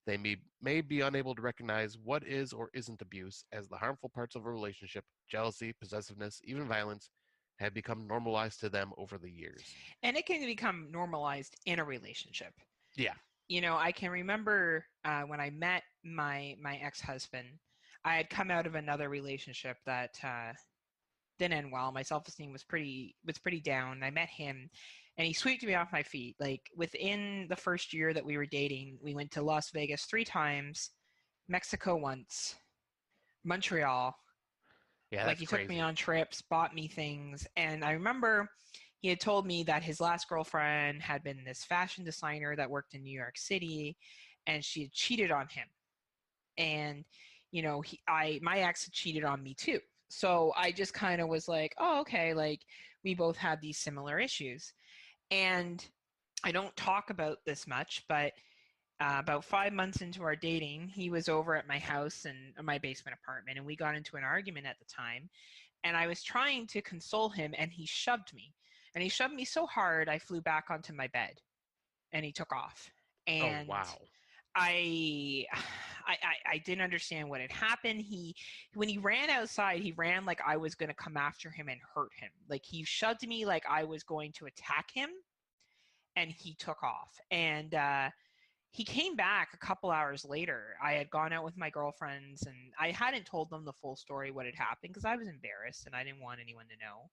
They may be unable to recognize what is or isn't abuse, as the harmful parts of a relationship, jealousy, possessiveness, even violence, have become normalized to them over the years. And it can become normalized in a relationship. Yeah. You know, I can remember when I met my ex-husband, I had come out of another relationship that didn't end well. My self-esteem was pretty down. I met him, and he swept me off my feet. Like within the first year that we were dating, we went to Las Vegas 3 times, Mexico once, Montreal. Yeah, Like that's he took me crazy. on trips, bought me things, and I remember he had told me that his last girlfriend had been this fashion designer that worked in New York City, and she had cheated on him. And my ex had cheated on me too. So I just kind of was like, oh, okay, like we both had these similar issues. And I don't talk about this much, but about 5 months into our dating, he was over at my house and my basement apartment, and we got into an argument at the time. And I was trying to console him, and he shoved me. And he shoved me so hard, I flew back onto my bed, and he took off. Oh, And wow. I, I didn't understand what had happened. When he ran outside, he ran like I was going to come after him and hurt him. Like he shoved me like I was going to attack him, and he took off. And he came back a couple hours later. I had gone out with my girlfriends, and I hadn't told them the full story, what had happened, because I was embarrassed and I didn't want anyone to know.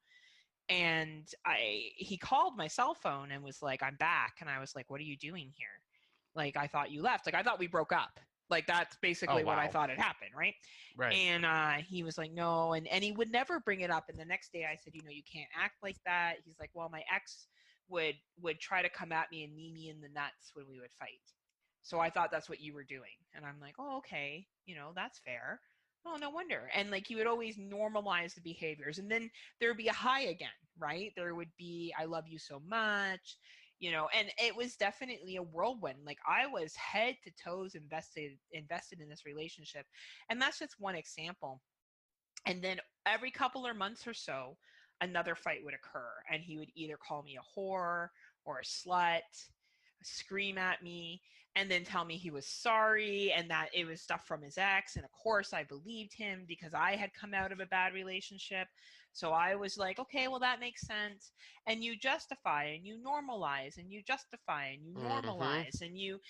And he called my cell phone and was like, I'm back. And I was like, what are you doing here? Like, I thought you left. Like, I thought we broke up. Like, that's basically what I thought had happened, right? Right. And he was like, no. And he would never bring it up. And the next day I said, you can't act like that. He's like, well, my ex would try to come at me and knee me in the nuts when we would fight. So I thought that's what you were doing. And I'm like, oh, okay. That's fair. Oh, no wonder. And like he would always normalize the behaviors. And then there would be a high again, right? There would be, I love you so much, and it was definitely a whirlwind. Like I was head to toes invested in this relationship. And that's just one example. And then every couple of months or so, another fight would occur. And he would either call me a whore or a slut, scream at me, and then tell me he was sorry and that it was stuff from his ex. And of course I believed him because I had come out of a bad relationship. So I was like, okay, well, that makes sense. And you justify and you normalize and you justify and you normalize and you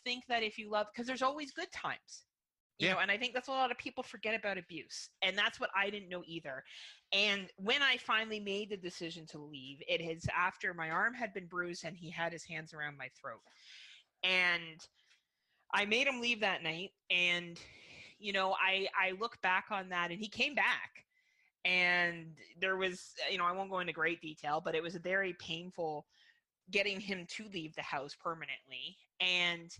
think that if you love, because there's always good times. And I think that's what a lot of people forget about abuse. And that's what I didn't know either. And when I finally made the decision to leave, it is after my arm had been bruised and he had his hands around my throat. And I made him leave that night. And, I look back on that, and he came back. And there was, I won't go into great detail, but it was very painful getting him to leave the house permanently. And,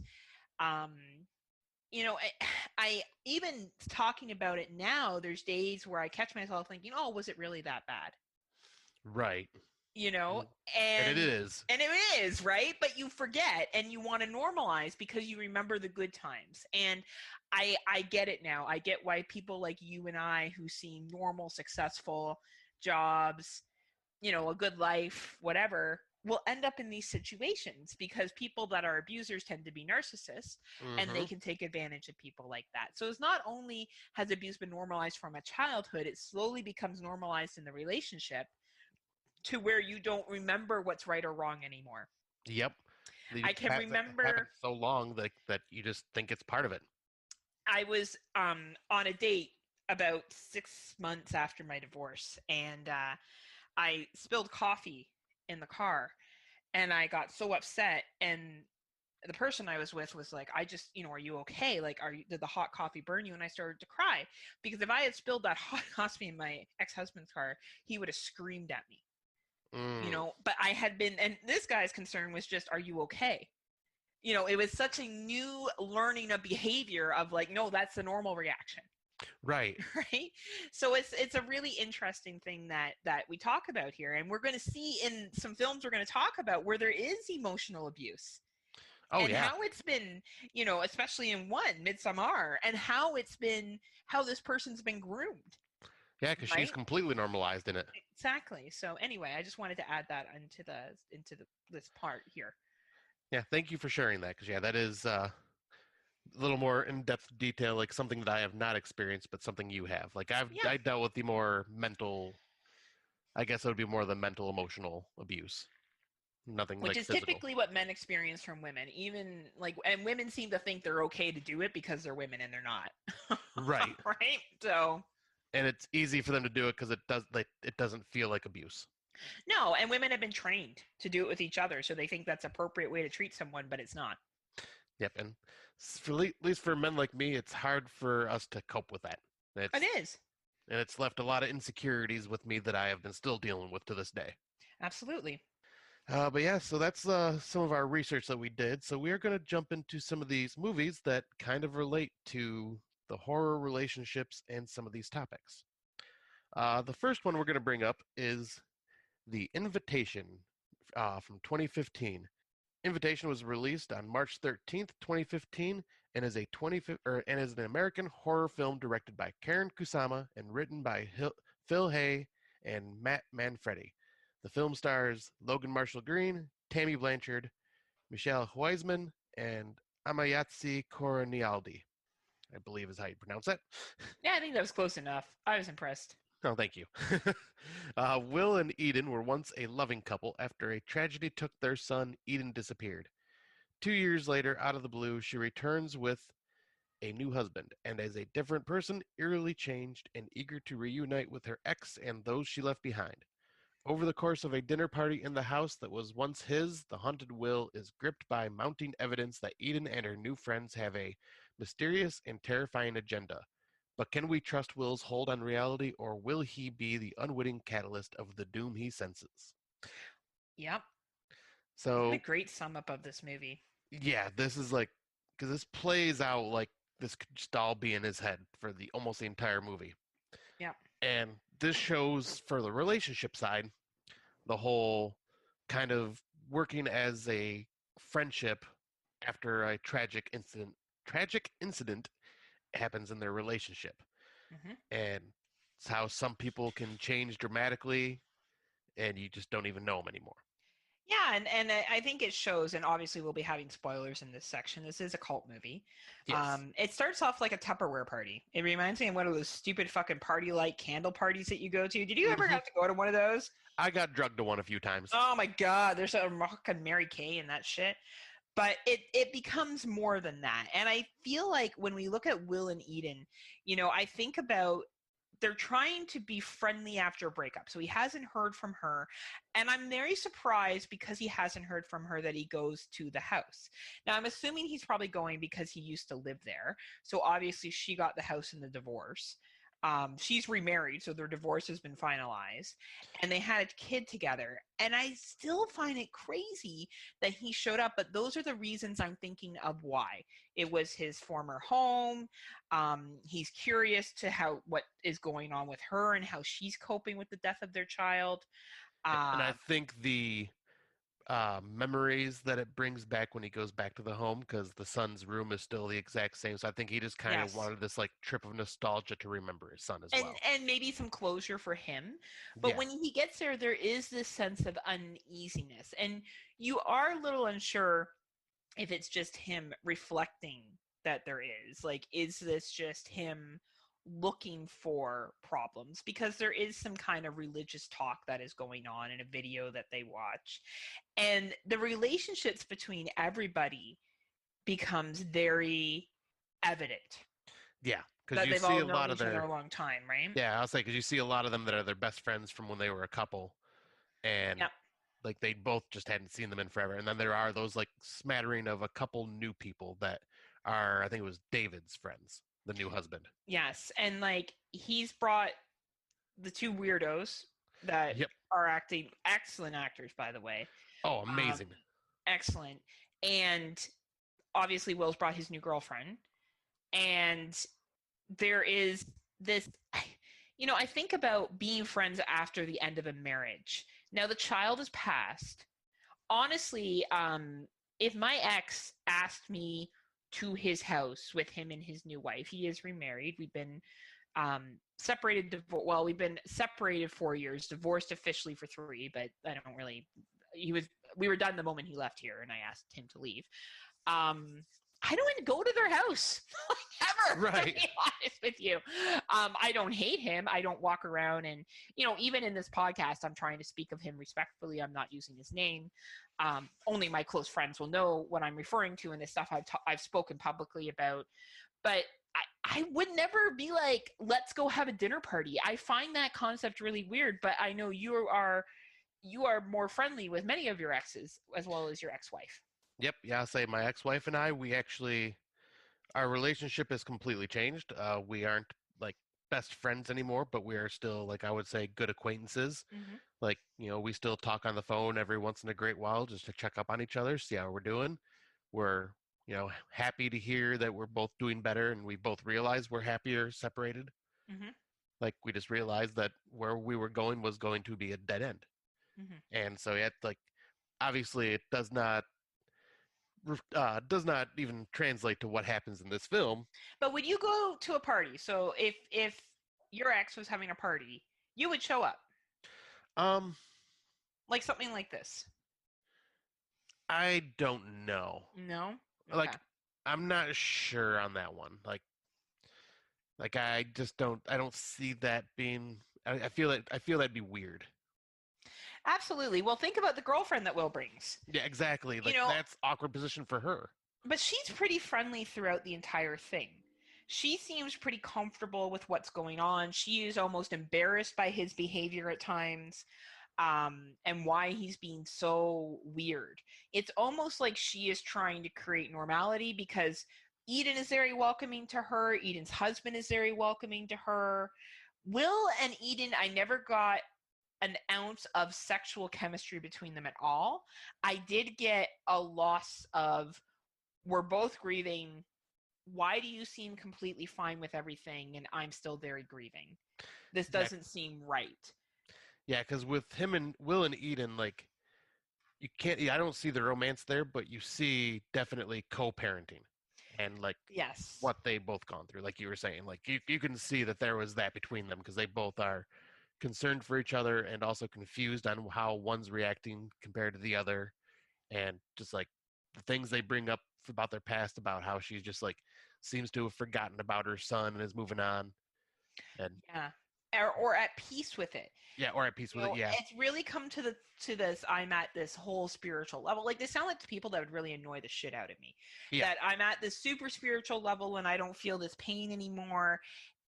I even talking about it now, there's days where I catch myself thinking, oh, was it really that bad? Right. And it is. And it is, right? But you forget and you want to normalize because you remember the good times. And I get it now. I get why people like you and I who seem normal, successful jobs, a good life, whatever, will end up in these situations because people that are abusers tend to be narcissists and they can take advantage of people like that. So it's not only has abuse been normalized from a childhood, it slowly becomes normalized in the relationship to where you don't remember what's right or wrong anymore. Yep. I can remember so long that you just think it's part of it. I was on a date about 6 months after my divorce, and I spilled coffee in the car, and I got so upset, and the person I was with was like, I just, are you okay? Like, did the hot coffee burn you? And I started to cry because if I had spilled that hot coffee in my ex-husband's car, he would have screamed at me. But I had been, and this guy's concern was just, are you okay? It was such a new learning of behavior of like, no, that's the normal reaction. Right. Right. So it's a really interesting thing that we talk about here. And we're going to see in some films we're going to talk about where there is emotional abuse. Oh, and how it's been, especially in Midsommar, and how this person's been groomed. Yeah, because she's completely normalized in it. Exactly. So anyway, I just wanted to add that into this part here. Yeah, thank you for sharing that. Because that is a little more in-depth detail, like something that I have not experienced, but something you have. Like I dealt with the more mental. I guess it would be more the mental, emotional abuse. Nothing which like is physical. Typically what men experience from women, even and women seem to think they're okay to do it because they're women and they're not. Right. Right. So And it's easy for them to do it because it doesn't feel like abuse. No, and women have been trained to do it with each other, so they think that's appropriate way to treat someone, but it's not. Yep, and at least for men like me, it's hard for us to cope with that. It is. And it's left a lot of insecurities with me that I have been still dealing with to this day. Absolutely. But yeah, so that's some of our research that we did. So we are going to jump into some of these movies that kind of relate to the horror relationships and some of these topics. The first one we're going to bring up is The Invitation from 2015. Invitation was released on March 13th, 2015, and is an American horror film directed by Karen Kusama and written by Phil Hay and Matt Manfredi. The film stars Logan Marshall Green, Tammy Blanchard, Michelle Huisman, and Amayatsi Koronialdi, I believe is how you pronounce that. Yeah, I think that was close enough. I was impressed. Oh, thank you. Will and Eden were once a loving couple after a tragedy took their son. Eden disappeared. 2 years later, out of the blue, she returns with a new husband, and as a different person, eerily changed and eager to reunite with her ex and those she left behind. Over the course of a dinner party in the house that was once his, the haunted Will is gripped by mounting evidence that Eden and her new friends have a mysterious and terrifying agenda. But can we trust Will's hold on reality, or will he be the unwitting catalyst of the doom he senses? Yep. So, what a great sum up of this movie. Yeah, this is like, because this plays out like this could just all be in his head for almost the entire movie. Yep. And this shows, for the relationship side, the whole kind of working as a friendship after a tragic incident happens in their relationship. Mm-hmm. And it's how some people can change dramatically and you just don't even know them anymore. Yeah, and I think it shows, and obviously we'll be having spoilers in this section. This is a cult movie. Yes. It starts off like a Tupperware party. It reminds me of one of those stupid fucking party-like candle parties that you go to. Did you ever have to go to one of those? I got drugged to one a few times. Oh my God, there's a fucking Mary Kay and that shit. But it becomes more than that. And I feel like when we look at Will and Eden, I think about they're trying to be friendly after a breakup. So he hasn't heard from her. And I'm very surprised because he hasn't heard from her that he goes to the house. Now, I'm assuming he's probably going because he used to live there. So obviously she got the house in the divorce. She's remarried, so their divorce has been finalized. And they had a kid together. And I still find it crazy that he showed up. But those are the reasons I'm thinking of why. It was his former home. He's curious to what is going on with her and how she's coping with the death of their child. And I think the memories that it brings back when he goes back to the home, because the son's room is still the exact same. So I think he just kind of wanted this like trip of nostalgia to remember his son as well. And maybe some closure for him. But when he gets there is this sense of uneasiness. And you are a little unsure if it's just him reflecting that there is. Like, is this just him looking for problems? Because there is some kind of religious talk that is going on in a video that they watch, and the relationships between everybody becomes very evident. Yeah, because you they've see all a lot known of each other their a long time, right? Yeah, I'll say, because you see a lot of them that are their best friends from when they were a couple, and like they both just hadn't seen them in forever. And then there are those like smattering of a couple new people that are, I think it was David's friends, the new husband. Yes, and like he's brought the two weirdos that are acting, excellent actors, by the way. Oh, amazing. Excellent. And obviously Will's brought his new girlfriend. And there is this, I think about being friends after the end of a marriage. Now the child is passed. Honestly, if my ex asked me to his house with him and his new wife, he is remarried. We've been separated. We've been separated 4 years, divorced officially for 3, but I don't really. We were done the moment he left here, and I asked him to leave. I don't even go to their house ever. Right. To be honest with you, I don't hate him. I don't walk around and even in this podcast, I'm trying to speak of him respectfully. I'm not using his name. Only my close friends will know what I'm referring to, and this stuff I've spoken publicly about. But I would never be like, let's go have a dinner party. I find that concept really weird, but I know you are more friendly with many of your exes as well as your ex-wife. Yep, yeah, I'll say my ex-wife and I, we actually, our relationship has completely changed. We aren't like best friends anymore, but we are still, like, I would say, good acquaintances. Mm-hmm. Like, we still talk on the phone every once in a great while just to check up on each other, see how we're doing. We're, happy to hear that we're both doing better, and we both realize we're happier separated. Mm-hmm. Like, we just realized that where we were going was going to be a dead end. Mm-hmm. And so, yeah, like, obviously it does not even translate to what happens in this film. But would you go to a party? So if your ex was having a party, you would show up. Um, Like something like this. I don't know. No? Like, Okay. I'm not sure on that one. Like I just I don't see that being. I feel that'd be weird. Absolutely. Well, think about the girlfriend that Will brings. Yeah, exactly. Like, that's awkward position for her. But she's pretty friendly throughout the entire thing. She seems pretty comfortable with what's going on. She is almost embarrassed by his behavior at times, and why he's being so weird. It's almost like she is trying to create normality because Eden is very welcoming to her. Eden's husband is very welcoming to her. Will and Eden, I never got an ounce of sexual chemistry between them at all. I did get a loss of, we're both grieving. Why do you seem completely fine with everything and I'm still very grieving? This doesn't seem right. Yeah, because with him and Will and Eden, like, you can't. I don't see the romance there, but you see definitely co-parenting, and like, yes, what they both gone through. Like you were saying, like you can see that there was that between them because they both are concerned for each other and also confused on how one's reacting compared to the other, and just like the things they bring up about their past, about how she's just like seems to have forgotten about her son and is moving on, and yeah, or at peace with it. Yeah, or at peace with it. Yeah, it's really come to this. I'm at this whole spiritual level. Like, they sound like the people that would really annoy the shit out of me. Yeah. That I'm at this super spiritual level and I don't feel this pain anymore.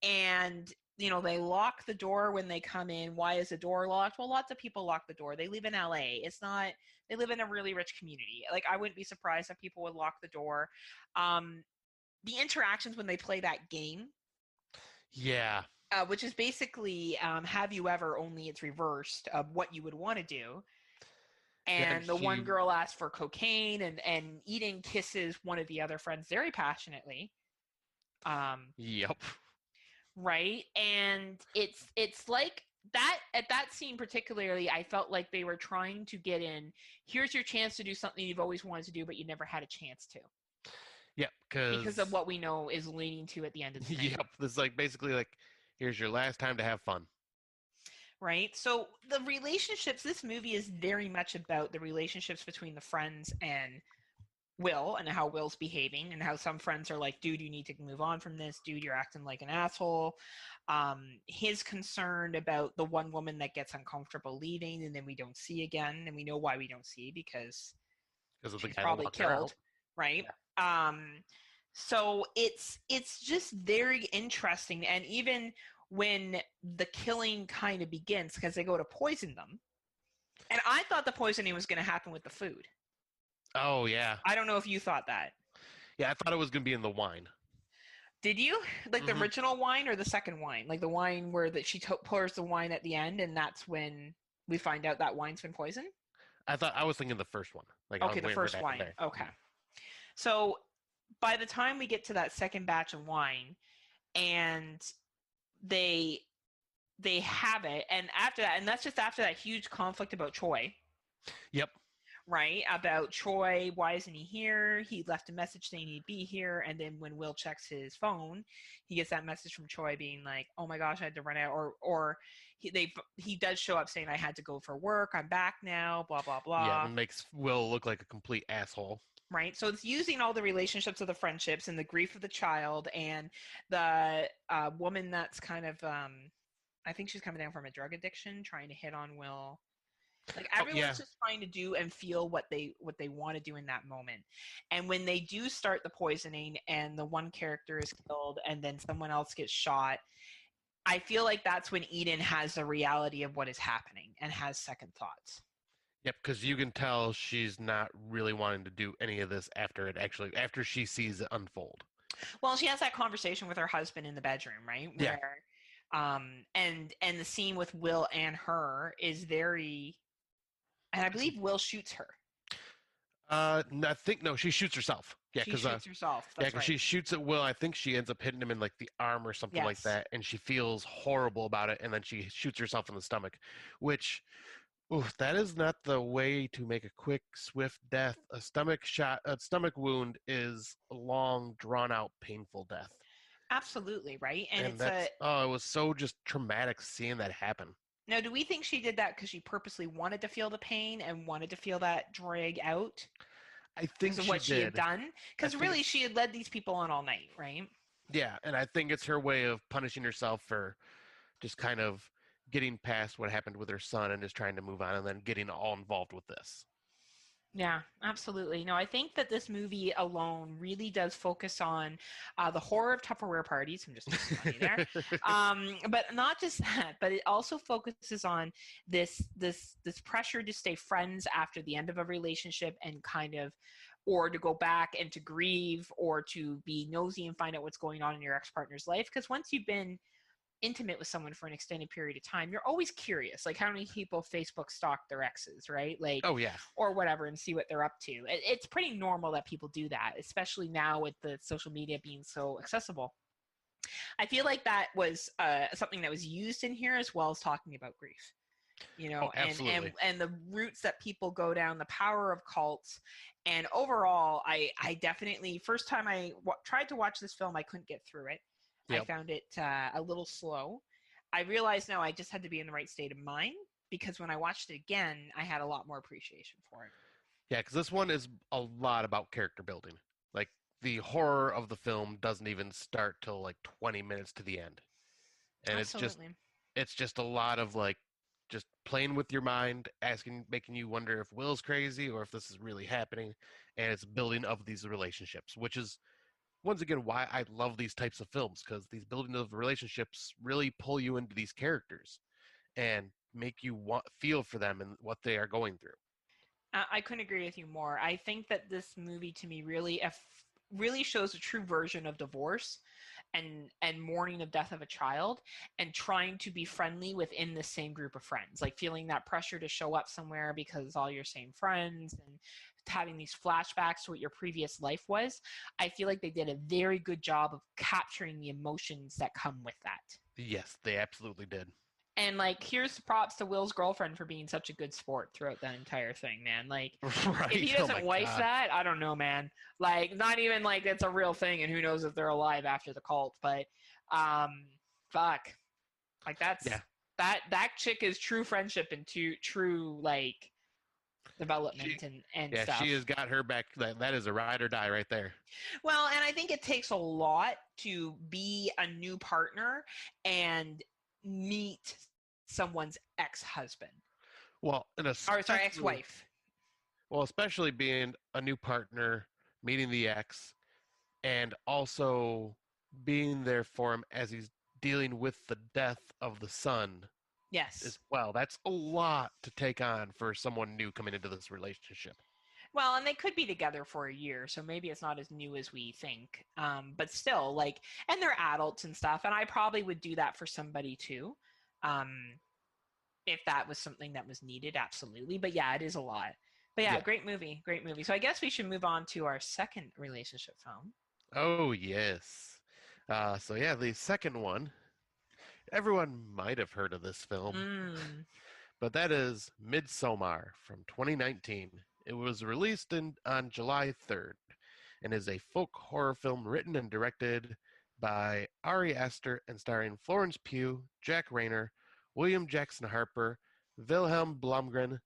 And they lock the door when they come in. Why is the door locked? Well, lots of people lock the door. They live in LA. They live in a really rich community. Like, I wouldn't be surprised if people would lock the door. The interactions when they play that game. Yeah. Which is basically have you ever, only it's reversed of what you would want to do. And the one girl asks for cocaine, and Eden kisses one of the other friends very passionately. Yep. Right? And it's like that, at that scene particularly, I felt like they were trying to get in, here's your chance to do something you've always wanted to do, but you never had a chance to. Yep, because of what we know is leading to at the end of the thing. Yep, this is like basically like, here's your last time to have fun. Right? So the relationships, this movie is very much about the relationships between the friends and Will, and how Will's behaving, and how some friends are like, dude, you need to move on from this. Dude, you're acting like an asshole. His concern about the one woman that gets uncomfortable leaving and then we don't see again, and we know why we don't see, because she's probably killed. Right? Yeah. So it's just very interesting. And even when the killing kind of begins, because they go to poison them, and I thought the poisoning was going to happen with the food. Oh, yeah. I don't know if you thought that. Yeah, I thought it was going to be in the wine. Did you? Like the original wine or the second wine? Like the wine where she pours the wine at the end, and that's when we find out that wine's been poisoned? I was thinking the first one. Like, okay, the first wine. Okay. So by the time we get to that second batch of wine, and they have it, and after that, and that's just after that huge conflict about Choi. Yep. Right? About Choi, why isn't he here? He left a message saying he'd be here, and then when Will checks his phone, he gets that message from Choi being like, oh my gosh, I had to run out, or he does show up saying, I had to go for work, I'm back now, blah, blah, blah. Yeah, it makes Will look like a complete asshole. Right? So it's using all the relationships of the friendships and the grief of the child, and the woman that's kind of, I think she's coming down from a drug addiction, trying to hit on Will. Like Oh everyone's yeah, just trying to do and feel what they want to do in that moment. And when they do start the poisoning and the one character is killed and then someone else gets shot, I feel like that's when Eden has the reality of what is happening and has second thoughts. yep. Because you can tell she's not really wanting to do any of this after she sees it unfold. Well, she has that conversation with her husband in the bedroom, right? Yeah. Where and the scene with Will and her is very, and I believe Will shoots her. I think no, she shoots herself. Yeah, She because shoots herself. That's right. she shoots at Will. I think she ends up hitting him in like the arm or something like Yes. that, and she feels horrible about it, and then she shoots herself in the stomach, which, oof, that is not the way to make a quick, swift death. A stomach wound is a long, drawn out, painful death, Absolutely, right? And and that's it was so just traumatic seeing that happen. now, do we think she did that because she purposely wanted to feel the pain and wanted to feel that drag out I because think of she what she had did. done? I Because think really, it's she had led these people on all night, right? yeah, and I think it's her way of punishing herself for just kind of getting past what happened with her son and just trying to move on and then getting all involved with this. Yeah, absolutely. No, I think that this movie alone really does focus on the horror of Tupperware parties. I'm just making funny there. But not just that, but it also focuses on this pressure to stay friends after the end of a relationship and kind of, or to go back and to grieve or to be nosy and find out what's going on in your ex-partner's life. Because once you've been intimate with someone for an extended period of time, you're always curious, like how many people Facebook stalk their exes, right? Like, Oh yeah. or whatever, and see what they're up to. It's pretty normal that people do that, especially now with the social media being so accessible. I feel like that was something that was used in here as well as talking about grief, you Oh, know, absolutely. and the routes that people go down, the power of cults. And overall, I definitely, first time I tried to watch this film, I couldn't get through it. I Yep. found it a little slow. I realized now I just had to be in the right state of mind because when I watched it again, I had a lot more appreciation for it. Yeah, because this one is a lot about character building. Like the horror of the film doesn't even start till like 20 minutes to the end, and Absolutely. it's just a lot of like just playing with your mind, asking, making you wonder if Will's crazy or if this is really happening, and it's building of these relationships, which is once again why I love these types of films because these building of relationships really pull you into these characters and make you feel for them and what they are going through. I couldn't agree with you more. I think that this movie to me really shows a true version of divorce and mourning of death of a child and trying to be friendly within the same group of friends, like feeling that pressure to show up somewhere because it's all your same friends and having these flashbacks to what your previous life was. I feel like they did a very good job of capturing the emotions that come with that. Yes, they absolutely did. And like, here's the props to Will's girlfriend for being such a good sport throughout that entire thing, man. Like, Right. if he Oh doesn't my wife God. that, I don't know, man. Like, not even like it's a real thing, and who knows if they're alive after the cult. But, um, fuck, like Yeah. that chick is true friendship and true like development She, and yeah, stuff. she has got her back. That is a ride or die right there. Well, and I think it takes a lot to be a new partner and meet someone's ex-husband Well, and or sorry, especially ex-wife. well, especially being a new partner, meeting the ex, and also being there for him as he's dealing with the death of the son Yes. as well. That's a lot to take on for someone new coming into this relationship. Well, and they could be together for a year, so maybe it's not as new as we think. But still, like, and they're adults and stuff, and I probably would do that for somebody too, um, if that was something that was needed. Absolutely. But yeah, it is a lot. But yeah, Yeah. great movie, great movie. So I guess we should move on to our second relationship film. Oh, yes. So, yeah, the second one, everyone might have heard of this film, Mm, but that is Midsommar from 2019. It was released on July 3rd and is a folk horror film written and directed by Ari Aster and starring Florence Pugh, Jack Rayner, William Jackson Harper, Wilhelm Blomgren,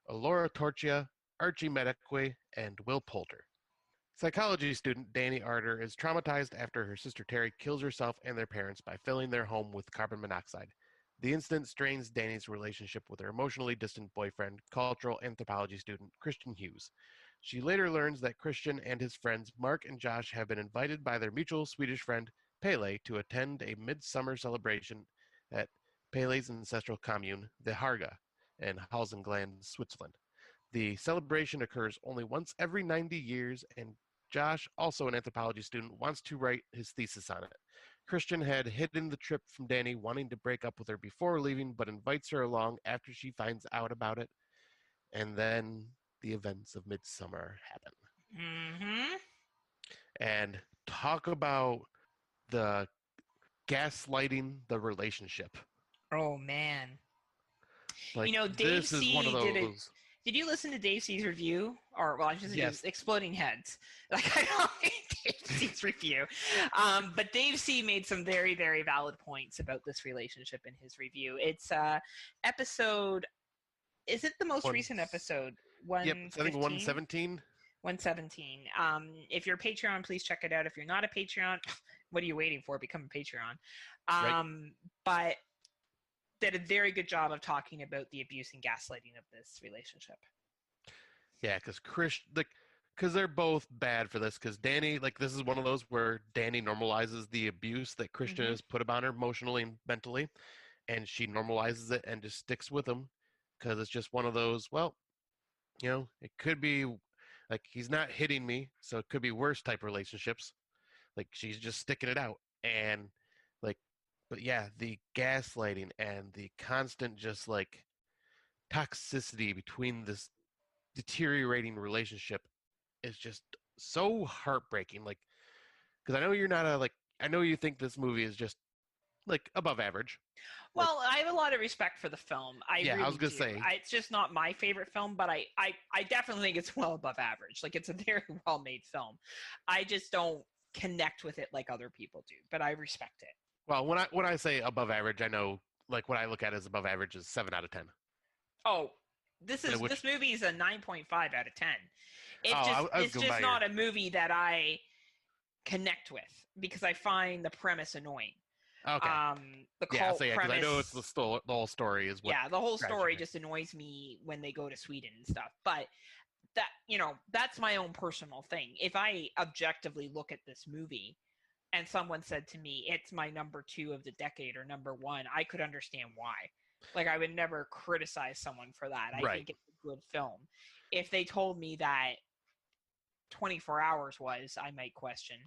Laura Torchia, Archie Medekwe, and Will Poulter. Psychology student Danny Arter is traumatized after her sister Terry kills herself and their parents by filling their home with carbon monoxide. The incident strains Danny's relationship with her emotionally distant boyfriend, cultural anthropology student Christian Hughes. She later learns that Christian and his friends Mark and Josh have been invited by their mutual Swedish friend Pele to attend a midsummer celebration at Pele's ancestral commune, the Harga, in Halsengland, Switzerland. The celebration occurs only once every 90 years, and Josh, also an anthropology student, wants to write his thesis on it. Christian had hidden the trip from Danny, wanting to break up with her before leaving, but invites her along after she finds out about it. And then the events of Midsommar happen. Mm-hmm. And talk about the gaslighting the relationship. Oh man. Like, Dave this is C one of those. Did you listen to Dave C's review? Or, well, I should say Yes. Exploding Heads. Like, I don't think Dave C's review. But Dave C made some very, very valid points about this relationship in his review. It's episode, is it the most recent episode? Yep, I think 117. 117. If you're a Patreon, please check it out. If you're not a Patreon, what are you waiting for? Become a Patreon. Right. But did a very good job of talking about the abuse and gaslighting of this relationship. Yeah, because they're both bad for this. Because Danny, this is one of those where Danny normalizes the abuse that Christian has put upon her emotionally and mentally, and she normalizes it and just sticks with him because it's just one of those. Well, it could be he's not hitting me, so it could be worse type relationships. She's just sticking it out, and but yeah, the gaslighting and the constant just toxicity between this deteriorating relationship is just so heartbreaking. Because I know you're not I know you think this movie is just above average. Well, I have a lot of respect for the film. I was gonna say it's just not my favorite film, but I definitely think it's well above average. It's a very well made film. I just don't connect with it like other people do, but I respect it. Well, when I say above average, I know what I look at as above average is 7 out of 10. Oh, this movie is a 9.5 out of 10. It's just not a movie that I connect with because I find the premise annoying. Okay. The cult premise. I know it's the whole story is what. Yeah, the whole story just annoys me when they go to Sweden and stuff. But that that's my own personal thing. If I objectively look at this movie and someone said to me, it's my number 2 of the decade or number 1, I could understand why. I would never criticize someone for that. I think it's a good film. If they told me that 24 Hours was, I might question.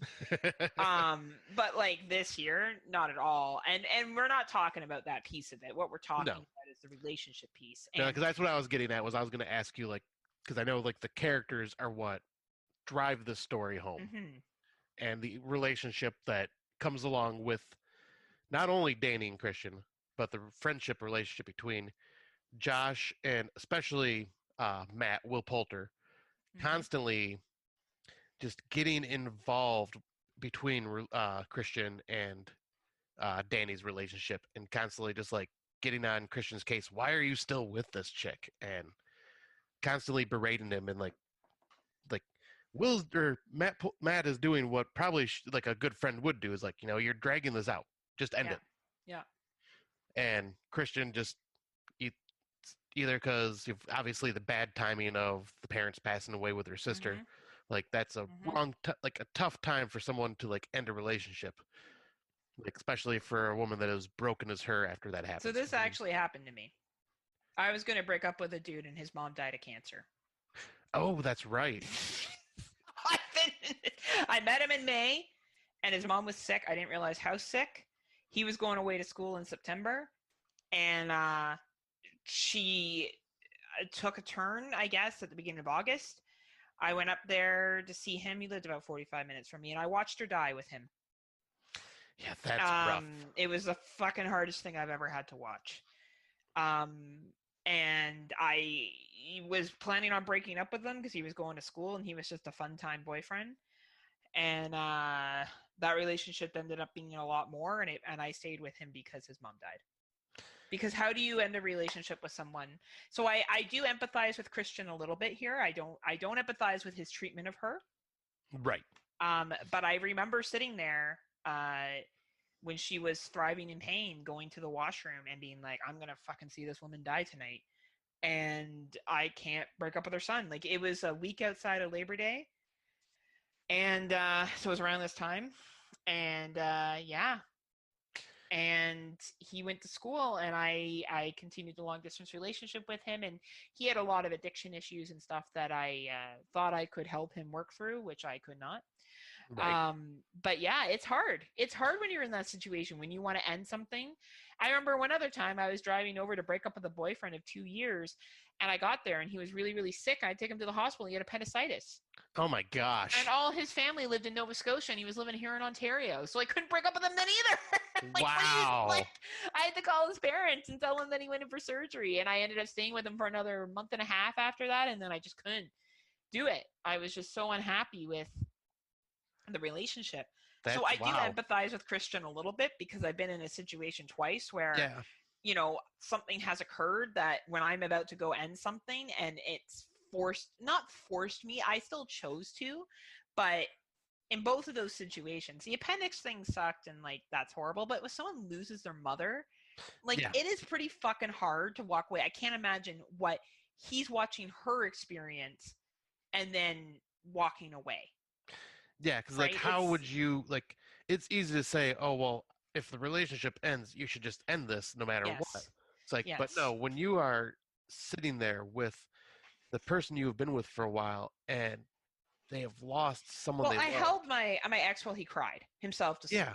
But this here, not at all. And we're not talking about that piece of it. What we're talking about is the relationship piece. No, because that's what I was getting at. I was going to ask you, because I know the characters are what drive the story home. Mm-hmm. And the relationship that comes along with not only Danny and Christian, but the friendship relationship between Josh and especially Matt, Will Poulter, constantly just getting involved between Christian and Danny's relationship and constantly just getting on Christian's case. Why are you still with this chick? And constantly berating him and Matt is doing what probably a good friend would do is you're dragging this out, just end it. Yeah. And Christian just either because obviously the bad timing of the parents passing away with her sister, that's a wrong a tough time for someone to end a relationship, especially for a woman that is broken as her after that happens. So this actually happened to me. I was going to break up with a dude and his mom died of cancer. Oh, that's right. I met him in May, and his mom was sick. I didn't realize how sick. He was going away to school in September, and she took a turn, I guess, at the beginning of August. I went up there to see him. He lived about 45 minutes from me, and I watched her die with him. Yeah, that's rough. It was the fucking hardest thing I've ever had to watch. And I was planning on breaking up with him because he was going to school and he was just a fun-time boyfriend. And that relationship ended up being a lot more, and I stayed with him because his mom died. Because how do you end a relationship with someone? So I do empathize with Christian a little bit here. I don't empathize with his treatment of her. Right. But I remember sitting there when she was thriving in pain, going to the washroom and being like, I'm gonna fucking see this woman die tonight, and I can't break up with her son. Like, it was a week outside of Labor Day, and so it was around this time, and yeah, and he went to school, and I continued the long distance relationship with him, and he had a lot of addiction issues and stuff that I thought I could help him work through, which I could not. Right. But yeah, it's hard. It's hard when you're in that situation, when you want to end something. I remember one other time I was driving over to break up with a boyfriend of 2 years, and I got there and he was really, really sick. I'd take him to the hospital. He had appendicitis. Oh my gosh. And all his family lived in Nova Scotia, and he was living here in Ontario. So I couldn't break up with him then either. Wow. I had to call his parents and tell him that he went in for surgery. And I ended up staying with him for another month and a half after that. And then I just couldn't do it. I was just so unhappy with the relationship. So I do empathize with Christian a little bit, because I've been in a situation twice where, you know, something has occurred that when I'm about to go end something and it's not forced me, I still chose to, but in both of those situations, the appendix thing sucked and like that's horrible, but when someone loses their mother, like it is pretty fucking hard to walk away. I can't imagine what he's watching her experience and then walking away. Yeah, because like, how would you, like, it's easy to say, oh, well, if the relationship ends, you should just end this no matter what. It's like, but no, when you are sitting there with the person you have been with for a while and they have lost someone they love. I held my ex while he cried himself to sleep.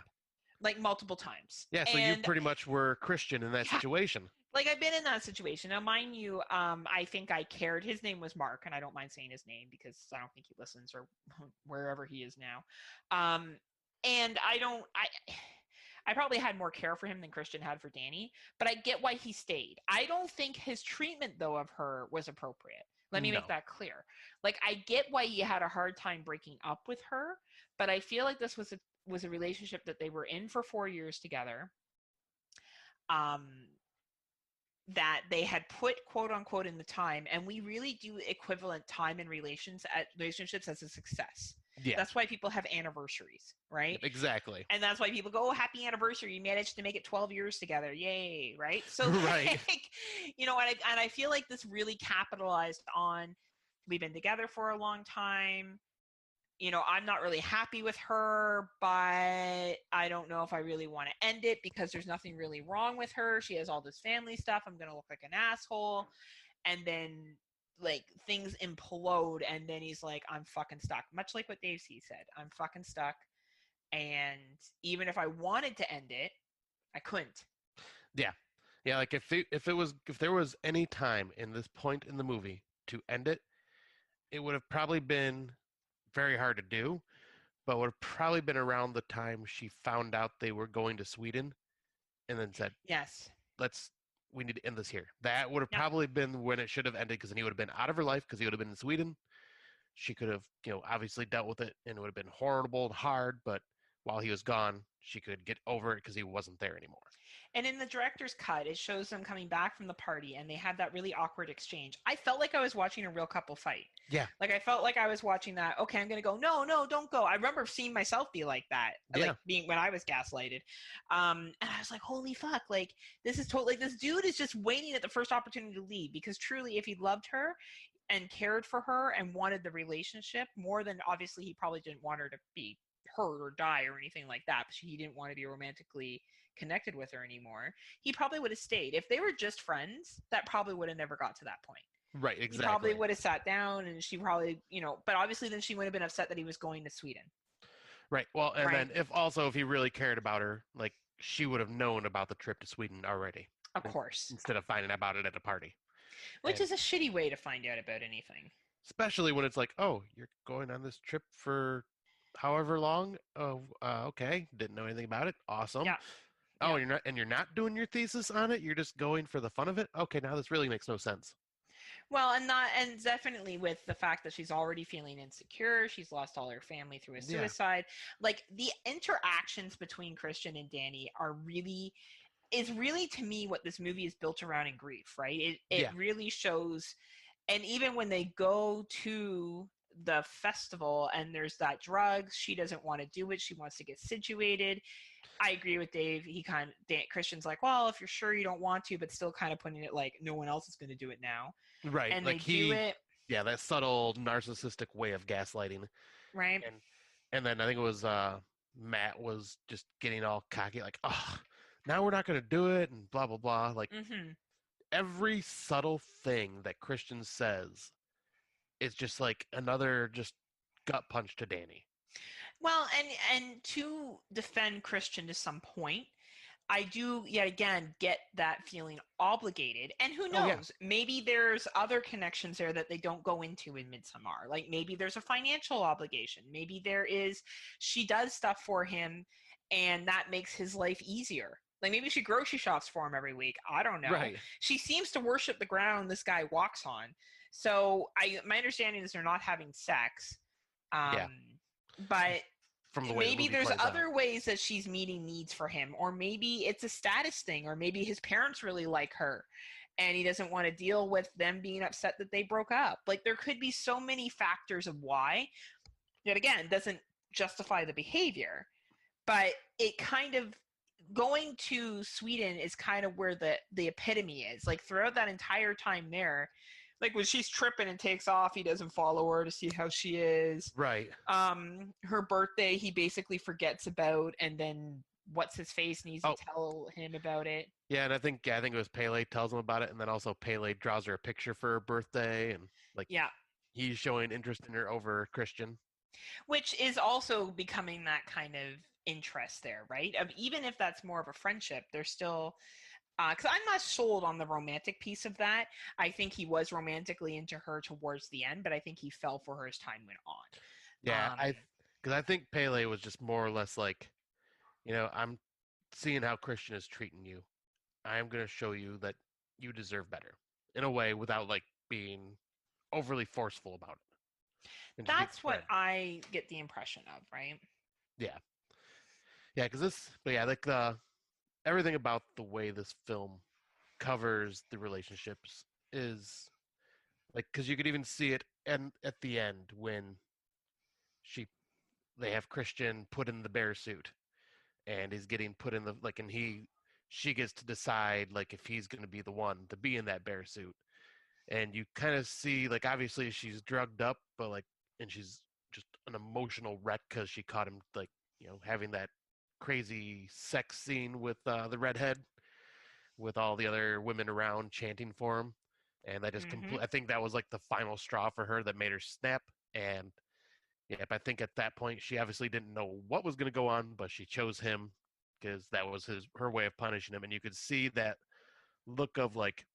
Like multiple times. Yeah, so you pretty much were Christian in that situation. Like, I've been in that situation. Now, mind you, I think I cared. His name was Mark, and I don't mind saying his name because I don't think he listens, or wherever he is now. And I probably had more care for him than Christian had for Danny, but I get why he stayed. I don't think his treatment, though, of her was appropriate. Let me make that clear. Like, I get why he had a hard time breaking up with her, but I feel like this was a relationship that they were in for 4 years together. That they had put quote unquote in the time, and we really do equivalent time in relationships as a success. Yeah. That's why people have anniversaries, right? Exactly. And that's why people go, oh, happy anniversary. You managed to make it 12 years together. Yay, right? So, right. Like, you know, and I feel like this really capitalized on, we've been together for a long time. You know, I'm not really happy with her, but I don't know if I really want to end it because there's nothing really wrong with her. She has all this family stuff. I'm going to look like an asshole. And then, like, things implode, and then he's like, I'm fucking stuck. Much like what Dave C said. I'm fucking stuck. And even if I wanted to end it, I couldn't. Yeah. Yeah, like if there was any time in this point in the movie to end it, it would have probably been very hard to do, but would have probably been around the time she found out they were going to Sweden and then said, yes, we need to end this here. That would have probably been when it should have ended, because then he would have been out of her life because he would have been in Sweden. She could have, you know, obviously dealt with it, and it would have been horrible and hard, but while he was gone, she could get over it because he wasn't there anymore. And in the director's cut, it shows them coming back from the party, and they had that really awkward exchange. I felt like I was watching a real couple fight. Yeah. Like, I felt like I was watching that, okay, I'm going to go, no, don't go. I remember seeing myself be like that, like being when I was gaslighted. And I was like, holy fuck, like, this is totally, like, this dude is just waiting at the first opportunity to leave, because truly, if he loved her and cared for her and wanted the relationship more than, obviously, he probably didn't want her to be hurt or die or anything like that, but he didn't want to be romantically connected with her anymore, he probably would have stayed. If they were just friends, that probably would have never got to that point. Right, exactly. He probably would have sat down, and she probably, you know, but obviously then she would have been upset that he was going to Sweden. Right. Well, and then if he really cared about her, like, she would have known about the trip to Sweden already. Of course. Instead of finding out about it at a party. Which is a shitty way to find out about anything. Especially when it's like, oh, you're going on this trip for however long? Oh, okay. Didn't know anything about it. Awesome. Yeah. Oh, you're not doing your thesis on it? You're just going for the fun of it? Okay, now this really makes no sense. Well, and definitely with the fact that she's already feeling insecure, she's lost all her family through a suicide. Like, the interactions between Christian and Danny is really to me what this movie is built around in grief, right? It really shows, and even when they go to the festival and there's that drugs, she doesn't want to do it, she wants to get situated. I agree with Dave. Christian's like, well, if you're sure you don't want to, but still kind of putting it like no one else is going to do it now. Right. And Like they do it. yeah, that subtle narcissistic way of gaslighting. Right. And then I think it was Matt was just getting all cocky, like, oh, now we're not going to do it, and blah, blah, blah. Like, every subtle thing that Christian says is just like another just gut punch to Danny. Well, and to defend Christian to some point, I do yet again get that feeling obligated. And who knows? Maybe there's other connections there that they don't go into in Midsommar. Like maybe there's a financial obligation. Maybe she does stuff for him and that makes his life easier. Like maybe she grocery shops for him every week. I don't know. Right. She seems to worship the ground this guy walks on. So my understanding is they're not having sex. But From the way maybe the movie there's plays other out. ways that she's meeting needs for him, or maybe it's a status thing, or maybe his parents really like her and he doesn't want to deal with them being upset that they broke up. Like there could be so many factors of why. Yet again, doesn't justify the behavior, but it kind of going to Sweden is kind of where the epitome is. Like throughout that entire time there, like when she's tripping and takes off, he doesn't follow her to see how she is. Right. Her birthday, he basically forgets about, and then what's his face needs to tell him about it. Yeah, and I think it was Pele tells him about it, and then also Pele draws her a picture for her birthday, and like he's showing interest in her over Christian. Which is also becoming that kind of interest there, right? Even if that's more of a friendship, there's still because I'm not sold on the romantic piece of that. I think he was romantically into her towards the end, but I think he fell for her as time went on. Yeah, because I think Pele was just more or less like, I'm seeing how Christian is treating you. I'm going to show you that you deserve better in a way without like being overly forceful about it. That's what I get the impression of, right? Yeah. Yeah, because everything about the way this film covers the relationships is like, because you could even see it and at the end when they have Christian put in the bear suit and he's getting put in she gets to decide like if he's going to be the one to be in that bear suit. And you kind of see like, obviously she's drugged up, but like, and she's just an emotional wreck because she caught him like, having that crazy sex scene with the redhead with all the other women around chanting for him. And that just I think that was like the final straw for her that made her snap. And I think at that point she obviously didn't know what was going to go on, but she chose him because that was her way of punishing him. And you could see that look of like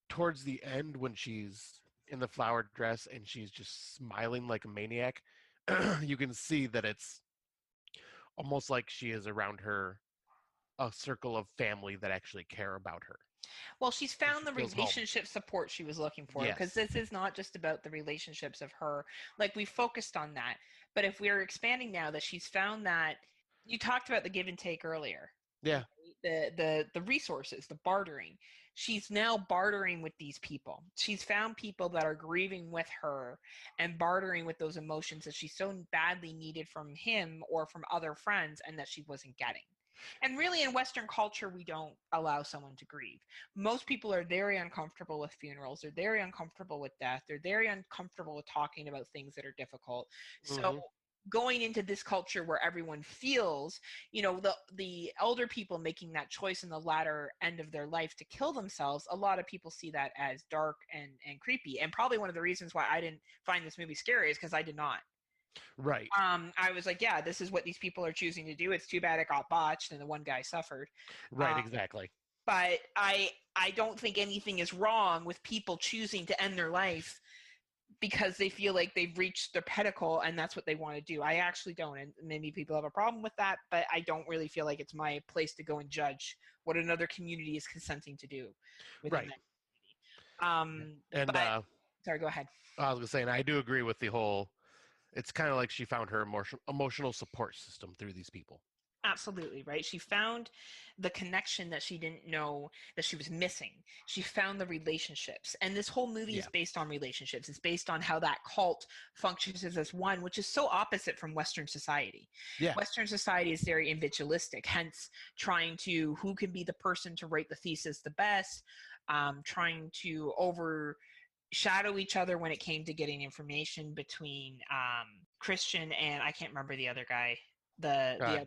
towards the end when she's in the flowered dress and she's just smiling like a maniac. You can see that it's almost like she is around her a circle of family that actually care about her. Well, she's found the relationship support she was looking for, because this is not just about the relationships of her. Like we focused on that, but if we're expanding now that she's found that, you talked about the give and take earlier. Yeah. The resources, the bartering. She's now bartering with these people. She's found people that are grieving with her and bartering with those emotions that she so badly needed from him or from other friends and that she wasn't getting. And really in Western culture, we don't allow someone to grieve. Most people are very uncomfortable with funerals. They're very uncomfortable with death. They're very uncomfortable with talking about things that are difficult. So going into this culture where everyone feels, the elder people making that choice in the latter end of their life to kill themselves, a lot of people see that as dark and creepy. And probably one of the reasons why I didn't find this movie scary is because I did not. Right. I was like, yeah, this is what these people are choosing to do. It's too bad it got botched and the one guy suffered. Right, exactly. But I don't think anything is wrong with people choosing to end their life because they feel like they've reached their pinnacle and that's what they want to do. I actually don't, and maybe people have a problem with that, but I don't really feel like it's my place to go and judge what another community is consenting to do. Right. Sorry, go ahead. I was going to say, and I do agree with the whole, it's kind of like she found her emotional support system through these people. Absolutely, right? She found the connection that she didn't know that she was missing. She found the relationships. And this whole movie is Yeah. based on relationships. It's based on how that cult functions as one, which is so opposite from Western society. Yeah. Western society is very individualistic, hence trying to who can be the person to write the thesis the best, trying to overshadow each other when it came to getting information between Christian and I can't remember the other guy, the other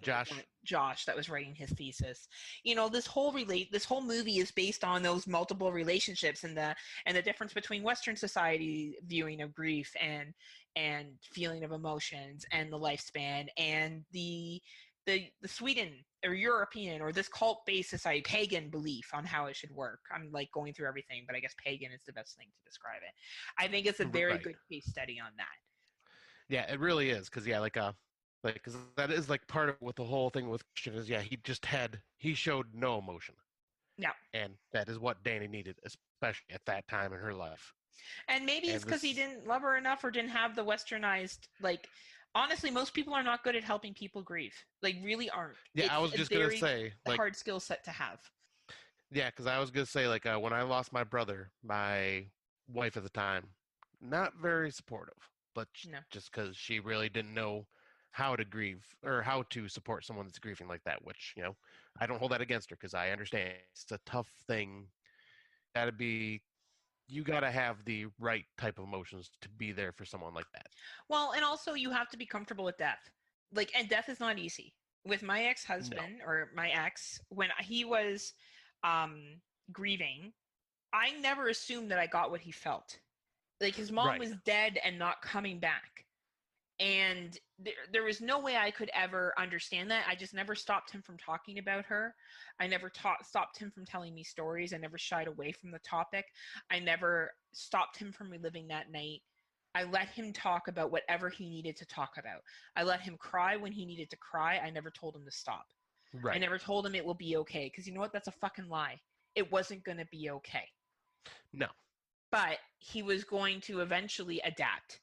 Josh that was writing his thesis. This whole movie is based on those multiple relationships and the difference between Western society viewing of grief and feeling of emotions and the lifespan and the Sweden or European or this cult-based society, pagan belief on how it should work. I'm like going through everything, but I guess pagan is the best thing to describe it. I think it's a very good case study on that. Yeah, it really is. Because, yeah, because that is like part of what the whole thing with Christian is. Yeah, he showed no emotion. Yeah. And that is what Danny needed, especially at that time in her life. And maybe it's because he didn't love her enough or didn't have the westernized, honestly, most people are not good at helping people grieve. Really aren't. Yeah, I was just going to say. Hard skill set to have. Yeah, because I was going to say, when I lost my brother, my wife at the time, not very supportive. But No. just because she really didn't know how to grieve or how to support someone that's grieving like that, which, I don't hold that against her because I understand it's a tough thing. You got to have the right type of emotions to be there for someone like that. Well, and also you have to be comfortable with death. And death is not easy. With my ex-husband or my ex, when he was grieving, I never assumed that I got what he felt. His mom was dead and not coming back. And there was no way I could ever understand that. I just never stopped him from talking about her. I never stopped him from telling me stories. I never shied away from the topic. I never stopped him from reliving that night. I let him talk about whatever he needed to talk about. I let him cry when he needed to cry. I never told him to stop. Right. I never told him it will be okay. Because you know what? That's a fucking lie. It wasn't going to be okay. No. But he was going to eventually adapt.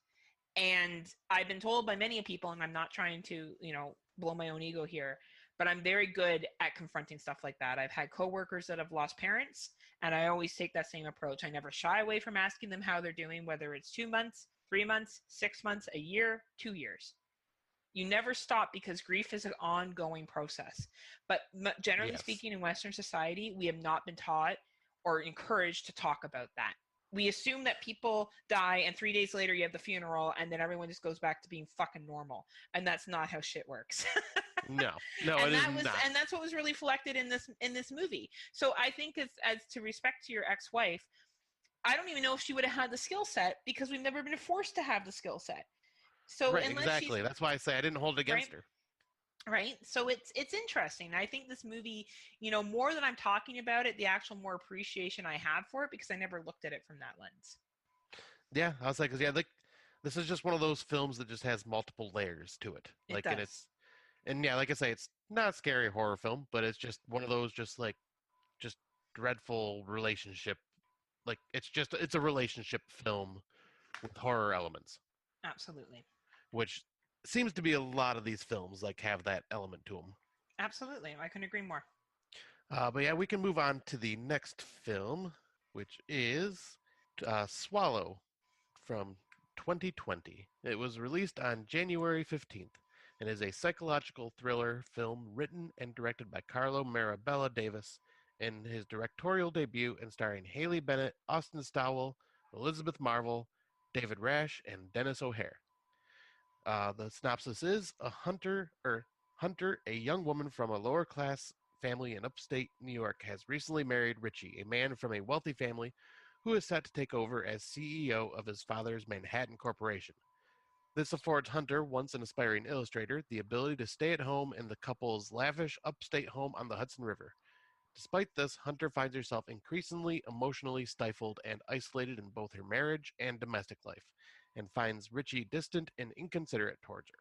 And I've been told by many people, and I'm not trying to, blow my own ego here, but I'm very good at confronting stuff like that. I've had coworkers that have lost parents, and I always take that same approach. I never shy away from asking them how they're doing, whether it's 2 months, 3 months, 6 months, a year, 2 years. You never stop because grief is an ongoing process. But generally speaking, in Western society, we have not been taught or encouraged to talk about that. We assume that people die and 3 days later you have the funeral and then everyone just goes back to being fucking normal. And that's not how shit works. No, and it is not. And that's what was really reflected in this movie. So I think as to respect to your ex-wife, I don't even know if she would have had the skill set because we've never been forced to have the skill set. So exactly. That's why I say I didn't hold it against her. Right. So it's interesting. I think this movie, more than I'm talking about it, the actual more appreciation I have for it because I never looked at it from that lens. Yeah, I was like, this is just one of those films that just has multiple layers to it. It does. And like I say, it's not a scary horror film, but it's just one of those just dreadful relationship. It's a relationship film with horror elements. Absolutely. Which seems to be a lot of these films have that element to them. Absolutely. I couldn't agree more. But yeah, we can move on to the next film, which is Swallow from 2020. It was released on January 15th and is a psychological thriller film written and directed by Carlo Mirabella Davis in his directorial debut and starring Haley Bennett, Austin Stowell, Elizabeth Marvel, David Rash, and Dennis O'Hare. The synopsis is Hunter, a young woman from a lower class family in upstate New York, has recently married Richie, a man from a wealthy family who is set to take over as CEO of his father's Manhattan Corporation. This affords Hunter, once an aspiring illustrator, the ability to stay at home in the couple's lavish upstate home on the Hudson River. Despite this, Hunter finds herself increasingly emotionally stifled and isolated in both her marriage and domestic life, and finds Richie distant and inconsiderate towards her.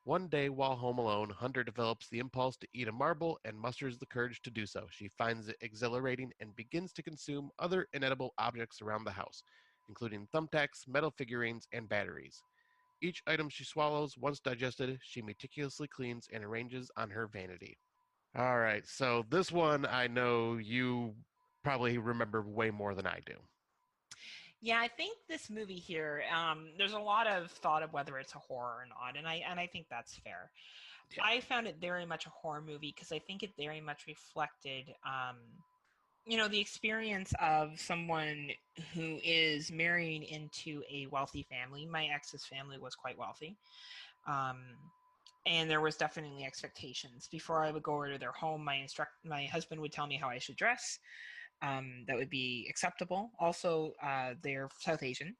One day, while home alone, Hunter develops the impulse to eat a marble and musters the courage to do so. She finds it exhilarating and begins to consume other inedible objects around the house, including thumbtacks, metal figurines, and batteries. Each item she swallows, once digested, she meticulously cleans and arranges on her vanity. All right, so this one I know you probably remember way more than I do. Yeah, I think this movie here, there's a lot of thought of whether it's a horror or not, and I think that's fair. Yeah. I found it very much a horror movie because I think it very much reflected, the experience of someone who is marrying into a wealthy family. My ex's family was quite wealthy. Um, and there was definitely expectations. Before I would go over to their home, my husband would tell me how I should dress. That would be acceptable. Also, they're South Asian,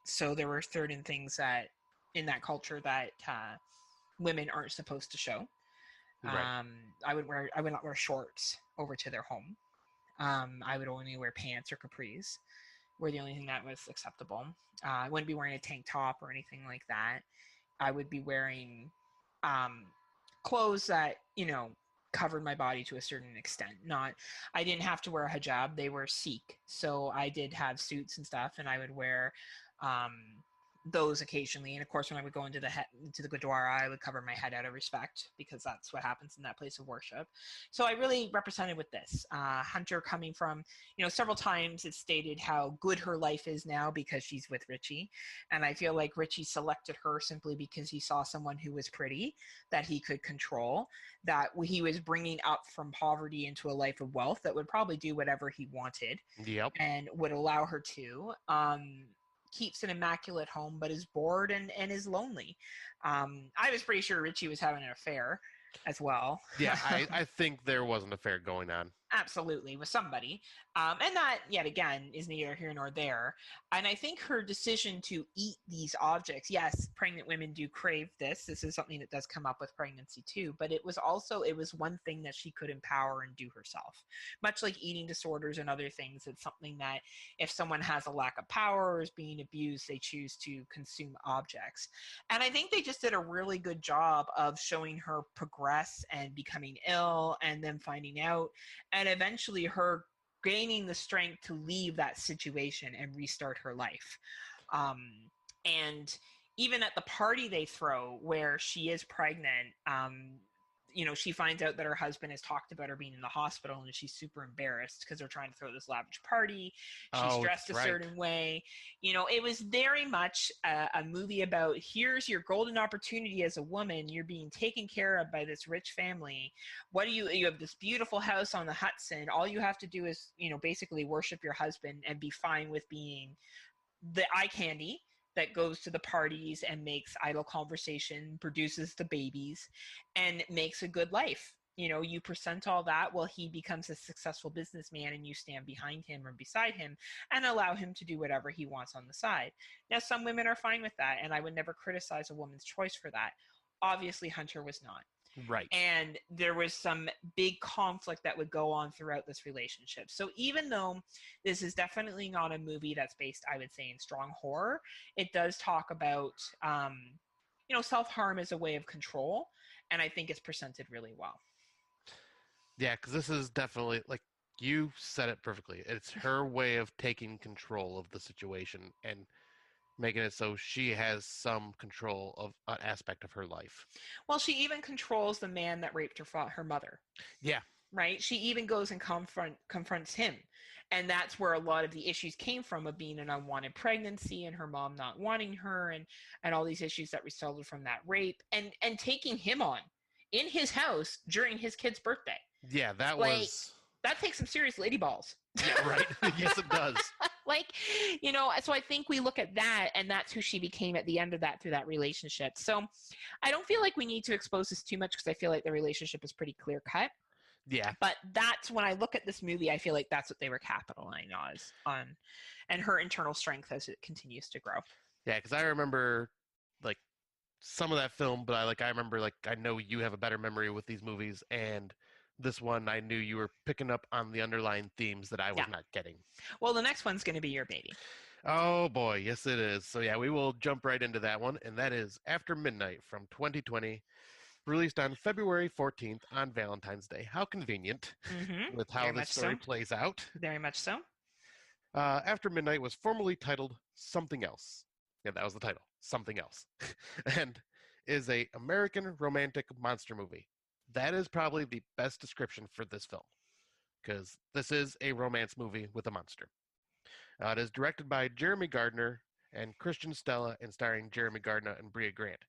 so there were certain things that in that culture that women aren't supposed to show. Right. I would not wear shorts over to their home. I would only wear pants or capris. Were the only thing that was acceptable. I wouldn't be wearing a tank top or anything like that. I would be wearing clothes that covered my body to a certain extent. I didn't have to wear a hijab. They were Sikh, so I did have suits and stuff, and I would wear those occasionally. And of course, when I would go into the Gurdwara, I would cover my head out of respect because that's what happens in that place of worship. So I really represented with this Hunter coming from, several times it's stated how good her life is now because she's with Richie, and I feel like Richie selected her simply because he saw someone who was pretty, that he could control, that he was bringing up from poverty into a life of wealth that would probably do whatever he wanted. Yep. And would allow her to. Keeps an immaculate home, but is bored and is lonely. I was pretty sure Richie was having an affair as well. Yeah, I think there was an affair going on. Absolutely, with somebody. And that, yet again, is neither here nor there. And I think her decision to eat these objects, yes, pregnant women do crave this. This is something that does come up with pregnancy too. But it was one thing that she could empower and do herself. Much like eating disorders and other things, it's something that if someone has a lack of power or is being abused, they choose to consume objects. And I think they just did a really good job of showing her progress and becoming ill and then finding out, and eventually her gaining the strength to leave that situation and restart her life. And even at the party they throw where she is pregnant, she finds out that her husband has talked about her being in the hospital, and she's super embarrassed because they're trying to throw this lavish party. She's dressed a certain way. It was very much a movie about, here's your golden opportunity as a woman. You're being taken care of by this rich family. You have this beautiful house on the Hudson. All you have to do is, basically worship your husband and be fine with being the eye candy that goes to the parties and makes idle conversation, produces the babies, and makes a good life. You present all that while he becomes a successful businessman, and you stand behind him or beside him and allow him to do whatever he wants on the side. Now, some women are fine with that, and I would never criticize a woman's choice for that. Obviously, Hunter was not. Right. And there was some big conflict that would go on throughout this relationship. So even though this is definitely not a movie that's based, I would say, in strong horror, it does talk about, self-harm as a way of control. And I think it's presented really well. Yeah, because this is definitely, like you said it perfectly. It's her way of taking control of the situation and making it so she has some control of an aspect of her life. Well, she even controls the man that raped her mother. Yeah. Right? She even goes and confronts him. And that's where a lot of the issues came from, of being an unwanted pregnancy and her mom not wanting her, and all these issues that resulted from that rape, and taking him on in his house during his kid's birthday. Yeah, that takes some serious lady balls. Yeah, right. Yes, it does. So I think we look at that, and that's who she became at the end of that, through that relationship. So I don't feel like we need to expose this too much, because I feel like the relationship is pretty clear cut. Yeah. But that's, when I look at this movie, I feel like that's what they were capitalizing on, and her internal strength as it continues to grow. Yeah, because I remember some of that film, but I remember I know you have a better memory with these movies, and this one I knew you were picking up on the underlying themes that I was not getting. Well, the next one's going to be your baby. Oh boy, yes it is. So yeah, we will jump right into that one, and that is After Midnight from 2020, released on February 14th on Valentine's Day. How convenient with how the story plays out. Very much so. After Midnight was formerly titled Something Else. Yeah, that was the title. Something else. And is a American romantic monster movie. That is probably the best description for this film because this is a romance movie with a monster. It is directed by Jeremy Gardner and Christian Stella and starring Jeremy Gardner and Brea Grant.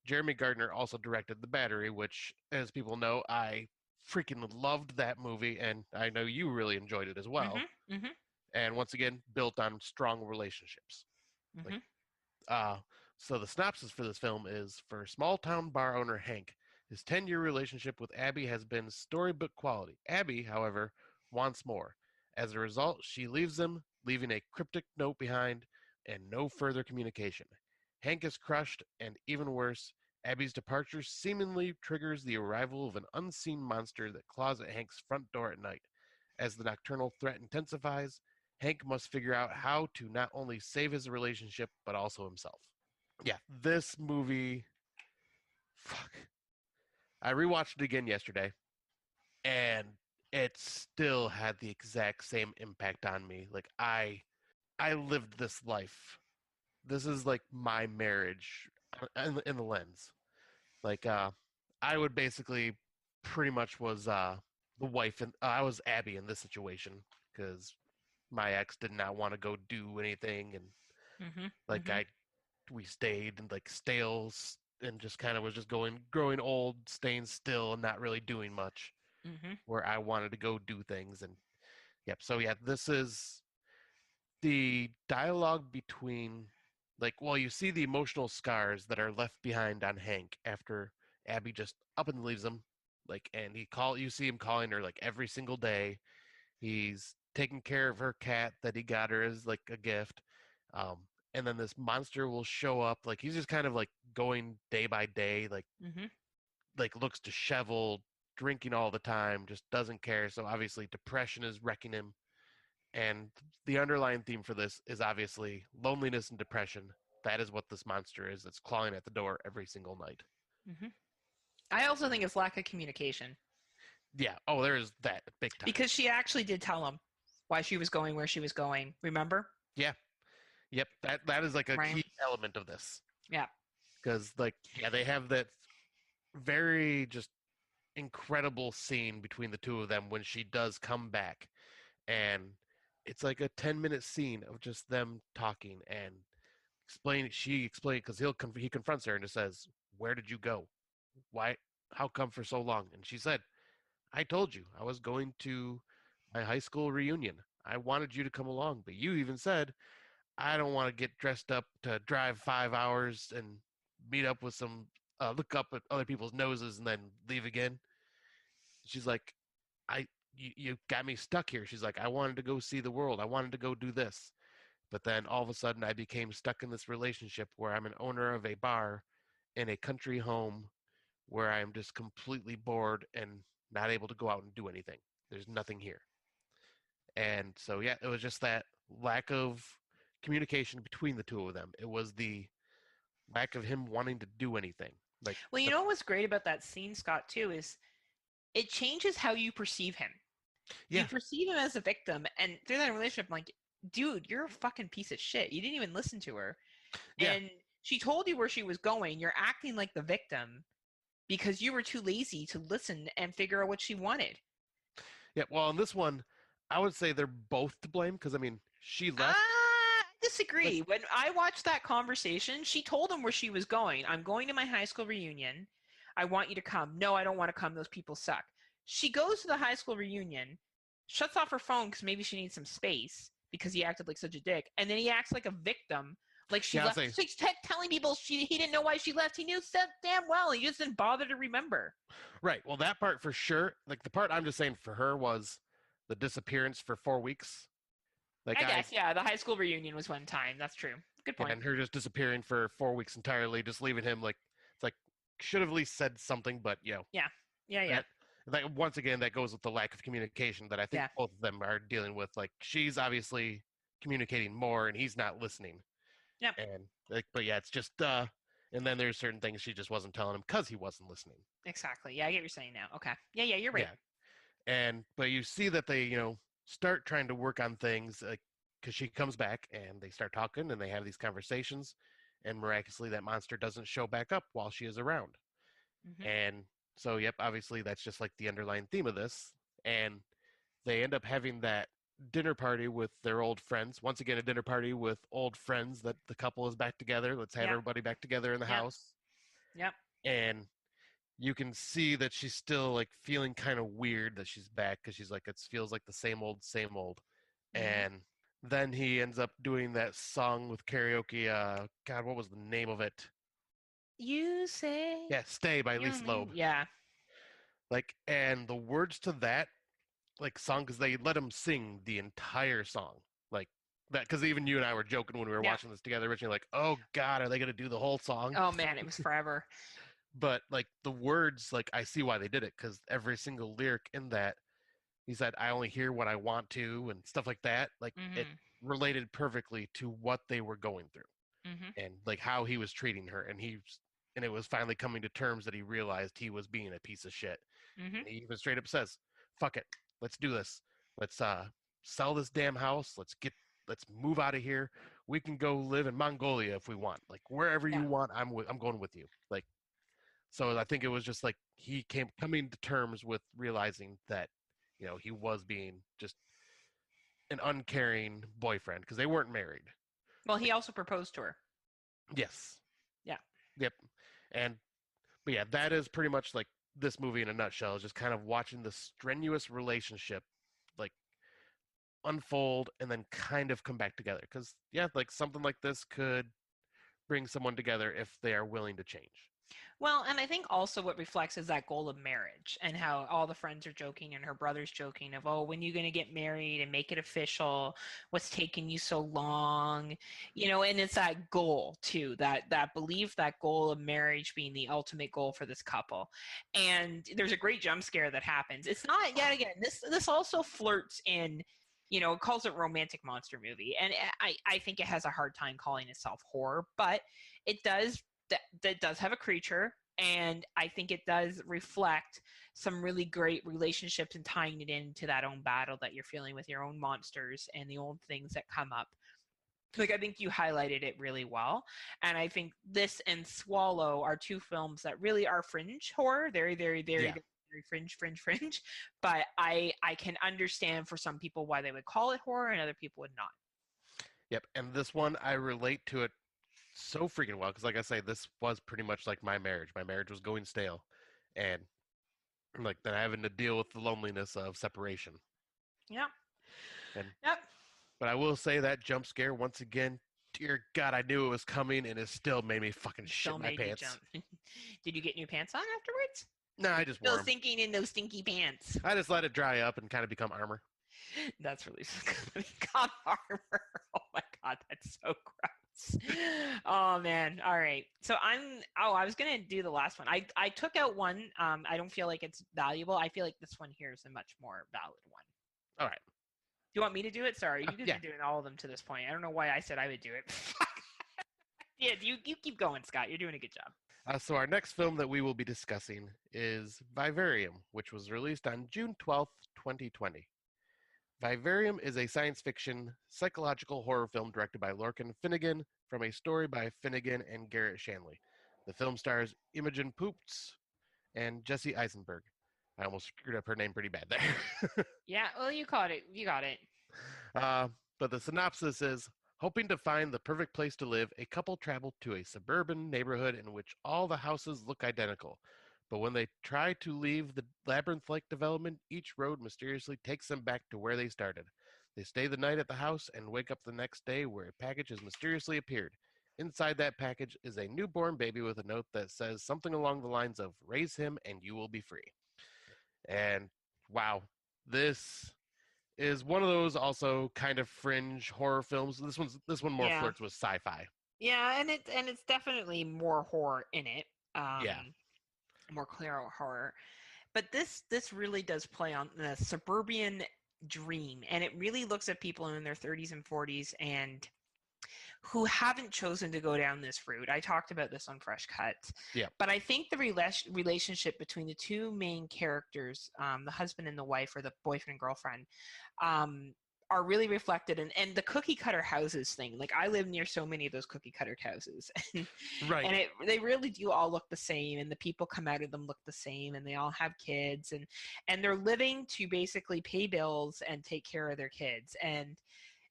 Jeremy Gardner also directed The Battery, which, as people know, I freaking loved that movie, and I know you really enjoyed it as well. Mm-hmm. Mm-hmm. And once again, built on strong relationships. Like, Mm-hmm. uh, so the synopsis for this film is for small town bar owner Hank. His 10-year relationship with Abby has been storybook quality. Abby, however, wants more. As a result, she leaves him, leaving a cryptic note behind and no further communication. Hank is crushed, and even worse, Abby's departure seemingly triggers the arrival of an unseen monster that claws at Hank's front door at night. As the nocturnal threat intensifies, Hank must figure out how to not only save his relationship, but also himself. Yeah, this movie, fuck. I rewatched it again yesterday, and it still had the exact same impact on me. Like I lived this life. This is like my marriage in the lens. Like I would basically pretty much was the wife and I was Abby in this situation because my ex did not want to go do anything and Mm-hmm. like Mm-hmm. we stayed and like stales and just kind of was just growing old, staying still and not really doing much Mm-hmm. where I wanted to go do things and yep. So yeah, this is the dialogue between like well you see the emotional scars that are left behind on Hank after Abby just up and leaves him like and you see him calling her like every single day. He's taking care of her cat that he got her as like a gift. um and then this monster will show up like he's just kind of like going day by day Mm-hmm. like looks disheveled, drinking all the time, just doesn't care. So obviously depression is wrecking him. And the underlying theme for this is obviously loneliness and depression. That is what this monster is. It's clawing at the door every single night. Mm-hmm. I also think it's lack of communication Yeah. Oh, there is that big time. because she actually did tell him why she was going where she was going. Remember? Yeah. Yep. That is like a Right. key element of this. Yeah. Because like yeah, they have that very just incredible scene between the two of them when she does come back, and it's like a 10-minute scene of just them talking and explain. She explained because he confronts her and just says, "Where did you go? Why? How come for so long?" And she said, "I told you I was going to my high school reunion. I wanted you to come along, but you even said I don't want to get dressed up to drive 5 hours and meet up with some look up at other people's noses and then leave again." She's like, you got me stuck here." She's like, "I wanted to go see the world. I wanted to go do this." But then all of a sudden, I became stuck in this relationship where I'm an owner of a bar in a country home where I'm just completely bored and not able to go out and do anything. There's nothing here. And so, yeah, it was just that lack of communication between the two of them. It was the lack of him wanting to do anything. Like, Well, you know what's great about that scene, Scott, too, is it changes how you perceive him. yeah, You perceive him as a victim, and through that relationship, I'm like, dude, you're a fucking piece of shit. You didn't even listen to her. yeah, And she told you where she was going. You're acting like the victim because you were too lazy to listen and figure out what she wanted. yeah. Well, in this one, I would say they're both to blame because I mean, she left. I disagree. When I watched that conversation, she told him where she was going. I'm going to my high school reunion. I want you to come. No, I don't want to come. Those people suck. She goes to the high school reunion, shuts off her phone because maybe she needs some space because he acted like such a dick. And then he acts like a victim. Like she Yeah, I'll left. say- She's telling people he didn't know why she left. He knew so damn well. He just didn't bother to remember. Right. Well, that part for sure. Like the part I'm just saying for her was the disappearance for 4 weeks. Like I guess, yeah, the high school reunion was one time. That's true. Good point. and her just disappearing for 4 weeks entirely, just leaving him like it's like should have at least said something, but you know. Yeah. Like once again, that goes with the lack of communication that I think Yeah. both of them are dealing with. Like she's obviously communicating more, and he's not listening. Yep. And like, but yeah, it's just and then there's certain things she just wasn't telling him because he wasn't listening. Exactly. Yeah, I get what you're saying now. Okay. Yeah, you're right. Yeah. And but you see that they start trying to work on things like because she comes back and they start talking and they have these conversations, and miraculously that monster doesn't show back up while she is around. Mm-hmm. And so, yep, obviously that's just like the underlying theme of this. And they end up having that dinner party with their old friends. Once again, a dinner party with old friends that the couple is back together. Let's have Yep. everybody back together in the Yep. house. Yep. And you can see that she's still like feeling kind of weird that she's back because she's like, it feels like the same old, same old. Mm-hmm. And then he ends up doing that song with karaoke. God, what was the name of it? You say. Yeah, Stay by you Lisa mean- Loeb. Yeah. Like, and the words to that, like, song, because they let him sing the entire song. Like, that, because even you and I were joking when we were Yeah. watching this together originally, like, oh, God, are they going to do the whole song? Oh man, it was forever. But, like, the words, like, I see why they did it, because every single lyric in that, he said, I only hear what I want to, and stuff like that. Like, it Mm-hmm. related perfectly to what they were going through. Mm-hmm. And like how he was treating her, and it was finally coming to terms that he realized he was being a piece of shit. Mm-hmm. And he even straight up says, fuck it, let's do this, let's sell this damn house, let's move out of here, we can go live in Mongolia if we want, like wherever Yeah. you want, I'm going with you. Like, so I think it was just like he coming to terms with realizing that, you know, he was being just an uncaring boyfriend because they weren't married. Well, he also proposed to her. Yes. Yeah. Yep. But yeah, that is pretty much like this movie in a nutshell. Is just kind of watching the strenuous relationship like unfold and then kind of come back together. Because yeah, like something like this could bring someone together if they are willing to change. Well, and I think also what reflects is that goal of marriage and how all the friends are joking and her brother's joking of, oh, when are you going to get married and make it official? What's taking you so long? You know, and it's that goal too, that belief, that goal of marriage being the ultimate goal for this couple. And there's a great jump scare that happens. It's not, yet again, this also flirts in, you know, it calls it romantic monster movie. And I think it has a hard time calling itself horror, but it does. That does have a creature, and I think it does reflect some really great relationships and tying it into that own battle that you're feeling with your own monsters and the old things that come up. Like, I think you highlighted it really well, and I think this and Swallow are two films that really are fringe horror, very, very, very, Yeah. very fringe. But I can understand for some people why they would call it horror, and other people would not. Yep. And this one, I relate to it so freaking well because, like I say, this was pretty much like my marriage. My marriage was going stale, and like then having to deal with the loneliness of separation. Yep. And Yep. but I will say that jump scare once again. Dear God, I knew it was coming, and it still made me fucking shit Still my made you pants. jump. Did you get new pants on afterwards? No, I just wore Still 'em. sinking in those stinky pants. I just let it dry up and kind of become armor. That's really God armor. Oh my God, that's so gross. Oh man. All right. So I was gonna do the last one. I took out one. I don't feel like it's valuable. I feel like this one here is a much more valid one. All right. Do you want me to do it? Sorry, you guys Yeah. are doing all of them to this point. I don't know why I said I would do it. Yeah, you keep going, Scott. You're doing a good job. So our next film that we will be discussing is Vivarium, which was released on June 12th, 2020. Vivarium is a science fiction psychological horror film directed by Lorcan Finnegan from a story by Finnegan and Garrett Shanley. The film stars Imogen Poots and Jesse Eisenberg. I almost screwed up her name pretty bad there. Yeah, well, you caught it. You got it. But the synopsis is, hoping to find the perfect place to live, a couple travel to a suburban neighborhood in which all the houses look identical. But when they try to leave the labyrinth-like development, each road mysteriously takes them back to where they started. They stay the night at the house and wake up the next day where a package has mysteriously appeared. Inside that package is a newborn baby with a note that says something along the lines of, raise him and you will be free. And wow, this is one of those also kind of fringe horror films. This one more Yeah. flirts with sci-fi. Yeah, and it's definitely more horror in it. Yeah. More clear horror. But this really does play on the suburban dream, and it really looks at people in their 30s and 40s and who haven't chosen to go down this route. I talked about this on Fresh Cuts. Yeah. But I think the relationship between the two main characters, the husband and the wife, or the boyfriend and girlfriend, are really reflected and the cookie cutter houses thing. Like, I live near so many of those cookie cutter houses, Right. and they really do all look the same, and the people come out of them look the same, and they all have kids, and they're living to basically pay bills and take care of their kids. And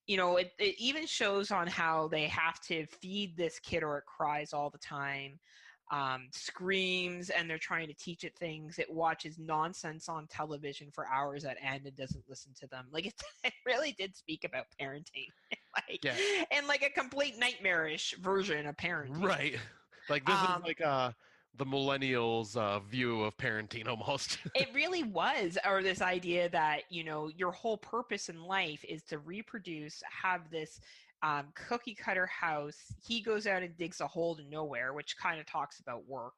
it even shows on how they have to feed this kid or it cries all the time, screams, and they're trying to teach it things. It watches nonsense on television for hours at end and doesn't listen to them. Like, it really did speak about parenting, like, Yeah. and like a complete nightmarish version of parenting. Right. Like, this is like the millennials' view of parenting almost. It really was, or this idea that your whole purpose in life is to reproduce, have this cookie cutter house. He goes out and digs a hole to nowhere, which kind of talks about work.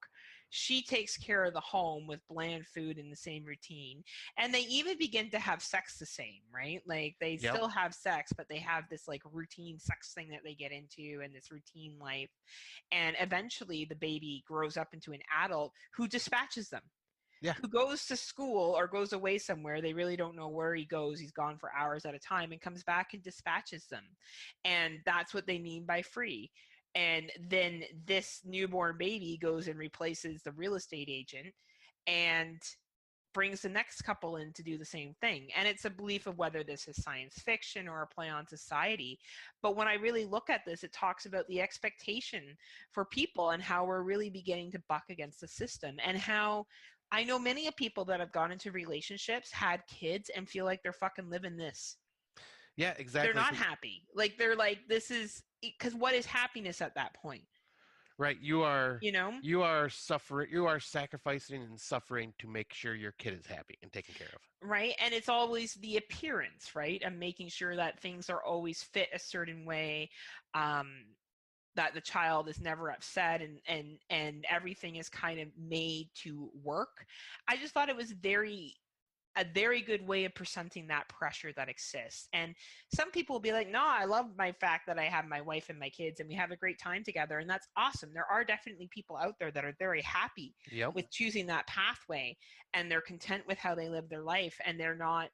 She takes care of the home with bland food in the same routine. And they even begin to have sex the same, right? Like, they Yep. still have sex, but they have this like routine sex thing that they get into and this routine life. And eventually the baby grows up into an adult who dispatches them. Yeah. Who goes to school or goes away somewhere. They really don't know where he goes. He's gone for hours at a time and comes back and dispatches them. And that's what they mean by free. And then this newborn baby goes and replaces the real estate agent and brings the next couple in to do the same thing. And it's a belief of whether this is science fiction or a play on society. But when I really look at this, it talks about the expectation for people and how we're really beginning to buck against the system, and how I know many of people that have gone into relationships, had kids, and feel like they're fucking living this. Yeah, exactly. They're not happy. Like, they're like, this is, because what is happiness at that point? Right. You are suffering. You are sacrificing and suffering to make sure your kid is happy and taken care of. Right. And it's always the appearance, right? And making sure that things are always fit a certain way. That the child is never upset and everything is kind of made to work. I just thought it was a very good way of presenting that pressure that exists. And some people will be like, no, I love my fact that I have my wife and my kids and we have a great time together. And that's awesome. There are definitely people out there that are very happy with choosing that pathway, and they're content with how they live their life, and they're not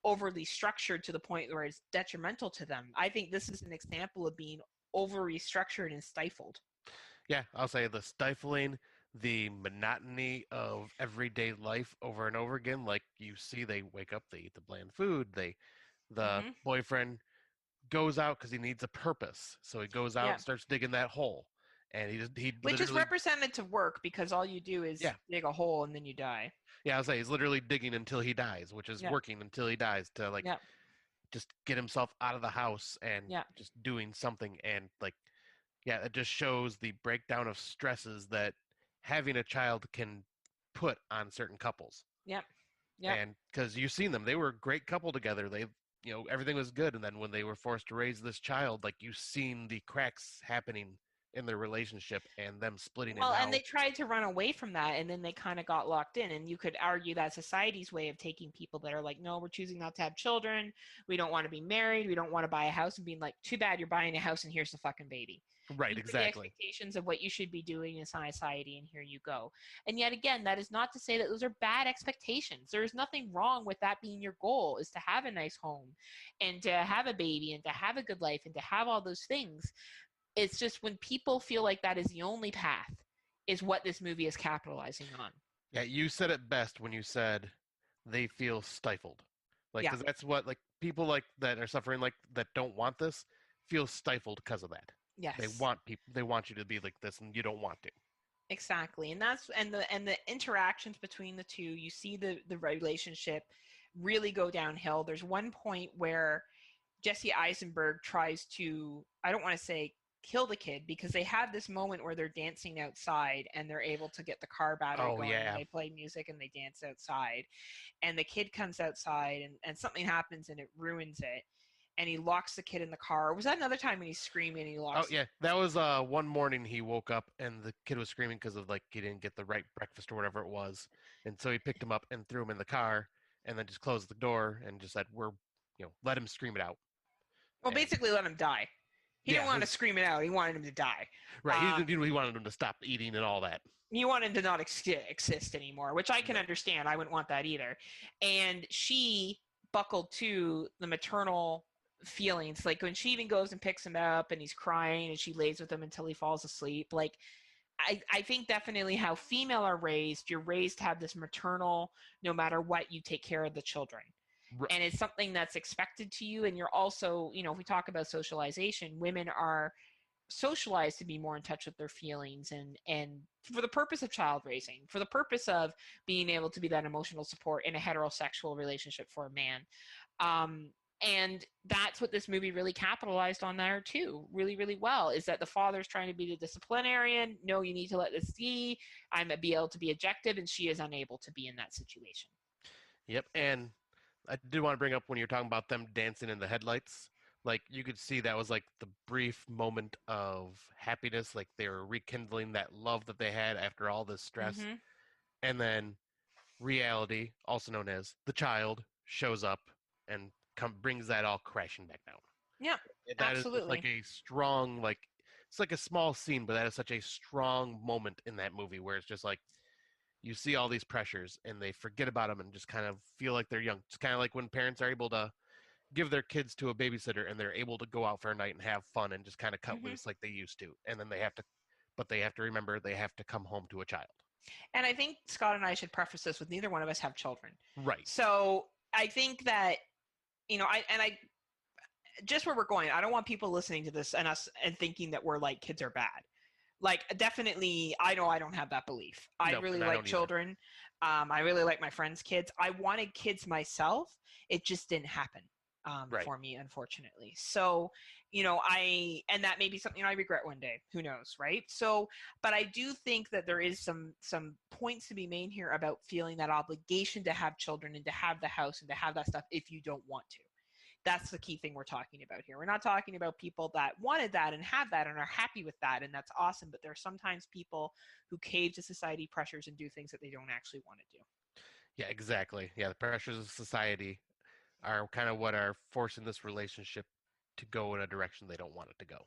overly structured to the point where it's detrimental to them. I think this is an example of being overly structured and stifled. Yeah, I'll say the stifling, the monotony of everyday life over and over again. Like, you see, they wake up, they eat the bland food. The boyfriend goes out because he needs a purpose, so he goes out and starts digging that hole, and he which is represented to work, because all you do is dig a hole and then you die. Yeah, I'll say he's literally digging until he dies, which is working until he dies to just get himself out of the house and just doing something. And it just shows the breakdown of stresses that having a child can put on certain couples. And because you've seen them, they were a great couple together. They, everything was good. And then when they were forced to raise this child, like, you've seen the cracks happening in their relationship and them splitting it out. And they tried to run away from that, and then they kind of got locked in. And you could argue that society's way of taking people that are like, no, we're choosing not to have children, we don't want to be married, we don't want to buy a house, and being like, too bad, you're buying a house and here's the fucking baby. Right, exactly. The expectations of what you should be doing in society, and here you go. And yet again, that is not to say that those are bad expectations. There is nothing wrong with that being your goal, is to have a nice home and to have a baby and to have a good life and to have all those things. It's just when people feel like that is the only path is what this movie is capitalizing on. Yeah, you said it best when you said they feel stifled. Like, because that's what, like, people like that are suffering, like, that don't want this, feel stifled because of that. Yes. They want you to be like this, and you don't want to. Exactly. And that's the interactions between the two, you see the relationship really go downhill. There's one point where Jesse Eisenberg tries to, I don't want to say kill the kid, because they have this moment where they're dancing outside and they're able to get the car battery going. Yeah. They play music and they dance outside, and the kid comes outside and something happens and it ruins it, and he locks the kid in the car. Was that another time when he's screaming and he locks? Oh yeah, that was one morning he woke up and the kid was screaming because of, like, he didn't get the right breakfast or whatever it was, and so he picked him up and threw him in the car and then just closed the door and just said, let him scream it out. Well, basically let him die. He didn't want to scream it out. He wanted him to die. Right. He wanted him to stop eating and all that. He wanted him to not exist anymore, which I can understand. I wouldn't want that either. And she buckled to the maternal feelings. Like when she even goes and picks him up and he's crying and she lays with him until he falls asleep. Like I think definitely how female are raised, you're raised to have this maternal, no matter what, you take care of the children. And it's something that's expected to you. And you're also, if we talk about socialization, women are socialized to be more in touch with their feelings and for the purpose of child raising, for the purpose of being able to be that emotional support in a heterosexual relationship for a man. And that's what this movie really capitalized on there too, really, really well, is that the father's trying to be the disciplinarian. No, you need to let this be. I'm be able to be objective, and she is unable to be in that situation. Yep, and I did want to bring up when you're talking about them dancing in the headlights. Like you could see that was like the brief moment of happiness, like they were rekindling that love that they had after all this stress. Mm-hmm. And then reality, also known as the child, shows up and brings that all crashing back down. Yeah, That is absolutely. just like a strong, like it's like a small scene, but that is such a strong moment in that movie where it's just like you see all these pressures and they forget about them and just kind of feel like they're young. It's kind of like when parents are able to give their kids to a babysitter and they're able to go out for a night and have fun and just kind of cut Mm-hmm. loose like they used to. And then they have to remember they have to come home to a child. And I think Scott and I should preface this with neither one of us have children. Right. So I think that, I just where we're going, I don't want people listening to this and us and thinking that we're like kids are bad. Like definitely, I know I don't have that belief. I really like children. I really like my friends' kids. I wanted kids myself. It just didn't happen for me, unfortunately. So, and that may be something I regret one day. Who knows, right? So, but I do think that there is some points to be made here about feeling that obligation to have children and to have the house and to have that stuff if you don't want to. That's the key thing we're talking about here. We're not talking about people that wanted that and have that and are happy with that, and that's awesome. But there are sometimes people who cave to society pressures and do things that they don't actually want to do. Yeah, exactly. Yeah, the pressures of society are kind of what are forcing this relationship to go in a direction they don't want it to go.